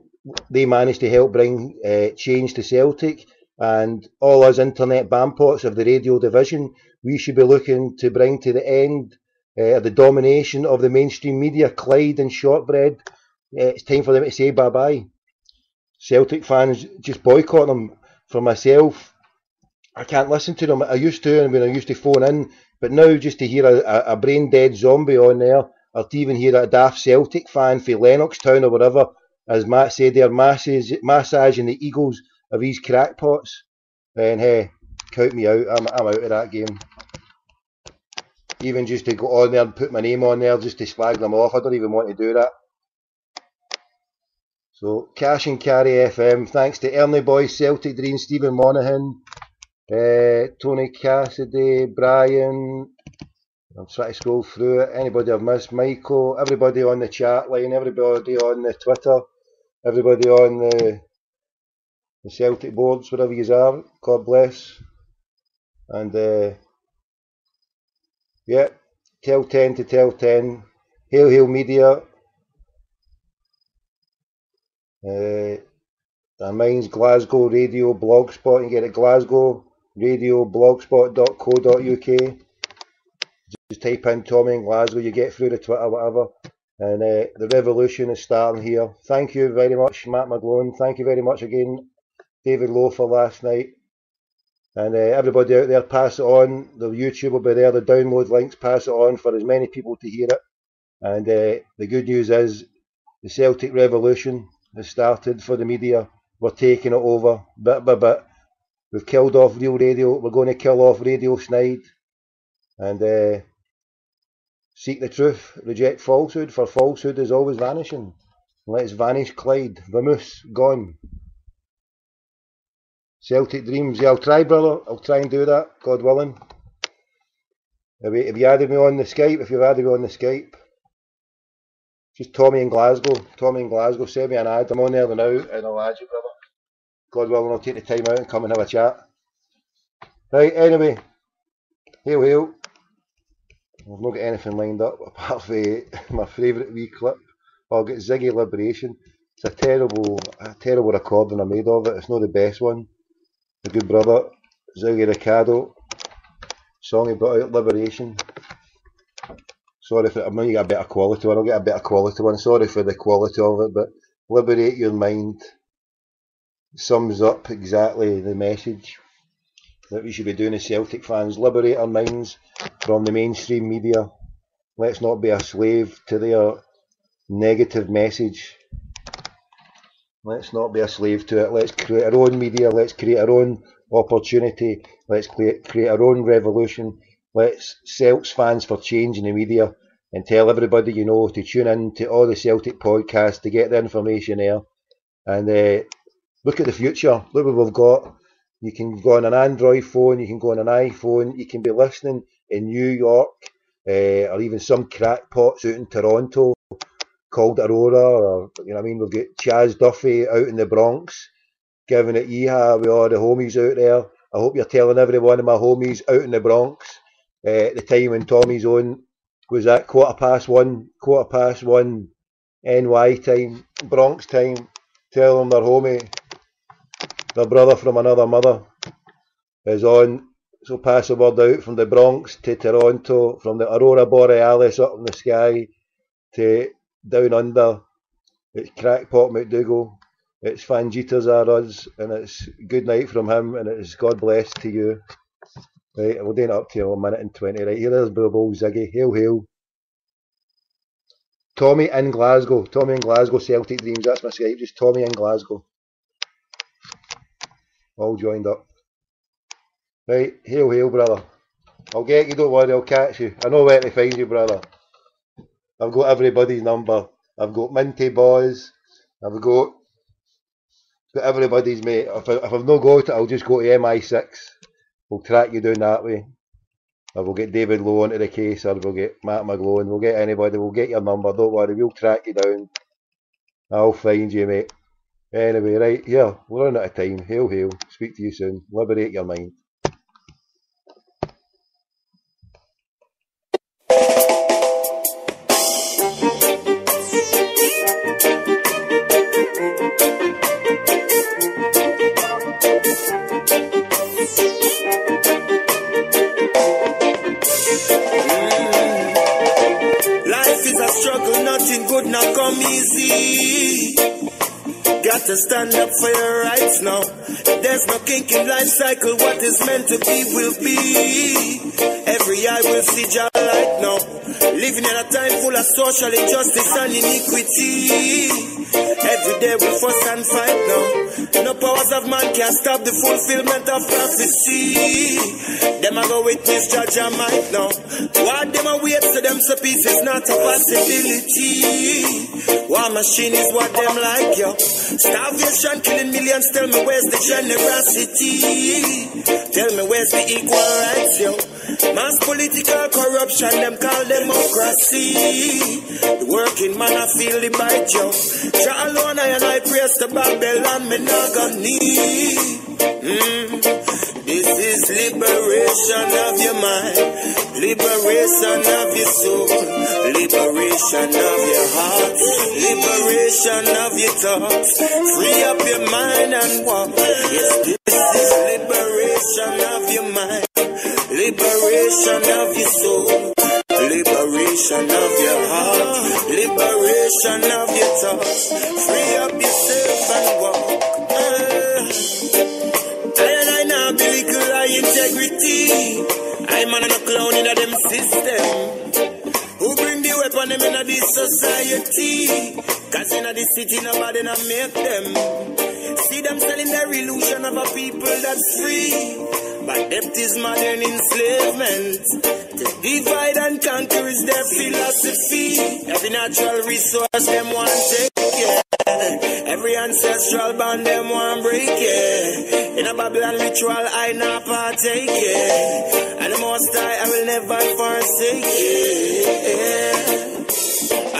managed to help bring change to Celtic. And all us internet bampots of the radio division, we should be looking to bring to the end the domination of the mainstream media, Clyde and Shortbread. It's time for them to say bye-bye. Celtic fans just boycott them. For myself, I can't listen to them. I used to, when I used to phone in, but now just to hear a brain-dead zombie on there, or to even hear a daft Celtic fan for Lennoxtown or whatever, as Matt said, they're massaging the egos of these crackpots. And hey, count me out. I'm out of that game. Even just to go on there and put my name on there just to slag them off, I don't even want to do that. So, Cash and Carry FM, thanks to Ernie Boy, Celtic Dream, Stephen Monaghan, Tony Cassidy, Brian, I'm trying to scroll through it, anybody I've missed, Michael, everybody on the chat line, everybody on the Twitter, everybody on the Celtic boards, wherever you are, God bless. And yeah, tell 10 to tell 10, Hail Hail Media, mine's Glasgow Radio Blogspot. You can get it Glasgow Radio Blogspot.co.uk. Just type in Tommy in Glasgow, you get through the Twitter, whatever. And the revolution is starting here. Thank you very much, Matt Mcglone. Thank you very much again, David Lowe, for last night. And everybody out there, pass it on. The YouTube will be there, the download links, pass it on for as many people to hear it. And the good news is the Celtic revolution has started for the media. We're taking it over bit by bit. We've killed off Real Radio. We're going to kill off Radio Snide. And seek the truth. Reject falsehood, for falsehood is always vanishing. Let's vanish Clyde. Vamoose, gone. Celtic Dreams. Yeah, I'll try, brother. I'll try and do that, God willing. If you added me on the Skype, if you've added me on the Skype, just Tommy in Glasgow. Tommy in Glasgow, send me an ad. I'm on there now, and I'll add you, brother. God willing, I'll take the time out and come and have a chat. Right, anyway. Hail, hail. I've not got anything lined up apart from my favourite wee clip. I'll get Ziggy Liberation. It's a terrible recording I made of it. It's not the best one. The good brother, Ziggy Ricardo. Song he brought out, Liberation. Sorry for it. I'm going to get a better quality one. I'll get a better quality one. Sorry for the quality of it, but liberate your mind sums up exactly the message that we should be doing as Celtic fans. Liberate our minds from the mainstream media. Let's not be a slave to their negative message. Let's not be a slave to it. Let's create our own media. Let's create our own opportunity. Let's create our own revolution. Let's Celts fans for change in the media and tell everybody you know to tune in to all the Celtic podcasts to get the information there. And look at the future. Look what we've got. You can go on an Android phone, you can go on an iPhone, you can be listening in New York, or even some crackpots out in Toronto called Aurora, or, you know what I mean, we've got Chaz Duffy out in the Bronx, giving it yeehaw with all the homies out there. I hope you're telling every one of my homies out in the Bronx, the time when Tommy's on was at quarter past one NY time, Bronx time. Tell them their homie, their brother from another mother is on. So pass the word out from the Bronx to Toronto, from the Aurora Borealis up in the sky to down under. It's Crackpot McDougall, it's Fangitas are us, and it's good night from him, and it's God bless to you. Right, we'll do it up to a minute and 20. Right, here's Bilbo Ziggy. Hail, hail. Tommy in Glasgow. Tommy in Glasgow, Celtic Dreams. That's my Skype. Just Tommy in Glasgow. All joined up. Right, hail, hail, brother. I'll get you, don't worry, I'll catch you. I know where to find you, brother. I've got everybody's number. I've got Minty Boys. I've got everybody's, mate. If I've not got it, I'll just go to MI6. We'll track you down that way. Or we'll get David Lowe into the case, or we'll get Matt Mcglone. We'll get anybody. We'll get your number. Don't worry, we'll track you down. I'll find you, mate. Anyway, right, here, we're running out of time. Hail, hail. Speak to you soon. Liberate your mind.
easy. Got to stand up for your rights now. There's no kink in life cycle. What is meant to be will be. Every eye will see your light now. Living in a time full of social injustice and iniquity. Every day we fuss and fight now. No powers of man can stop the fulfillment of prophecy. Them a go witness judge and might now. What them a wait to them so peace is not a possibility. War machine is what them like, yo. Starvation killing millions, tell me where's the generosity? Tell me where's the equal rights, yo? Mass political corruption, them call democracy. The working man I feel the bite, yo. Jah alone I praise to Babylon, me not gonna need. This is liberation of your mind, liberation of your soul, liberation of your heart, liberation of your thoughts. Free up your mind and walk. Yes, this is liberation of your mind, liberation of your soul, liberation of your heart, liberation of your thoughts. Free up yourself and walk. I now be little high integrity. I'm on a clown in a them system. Who bring the weapon them in a this society? Cause in a this city nobody not make them. See them selling their illusion of a people that's free. But debt is modern enslavement. To divide and conquer is their philosophy. Every natural resource them want take, yeah. Every ancestral bond them want break, yeah. In a Babylon ritual I not partake, yeah. And the most I will never forsake, yeah.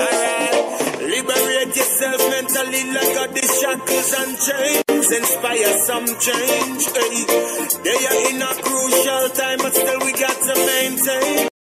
Alright, liberate yourself mentally, let go the shackles and chains. Inspire some change, hey. They are in a crucial time, but still we got to maintain.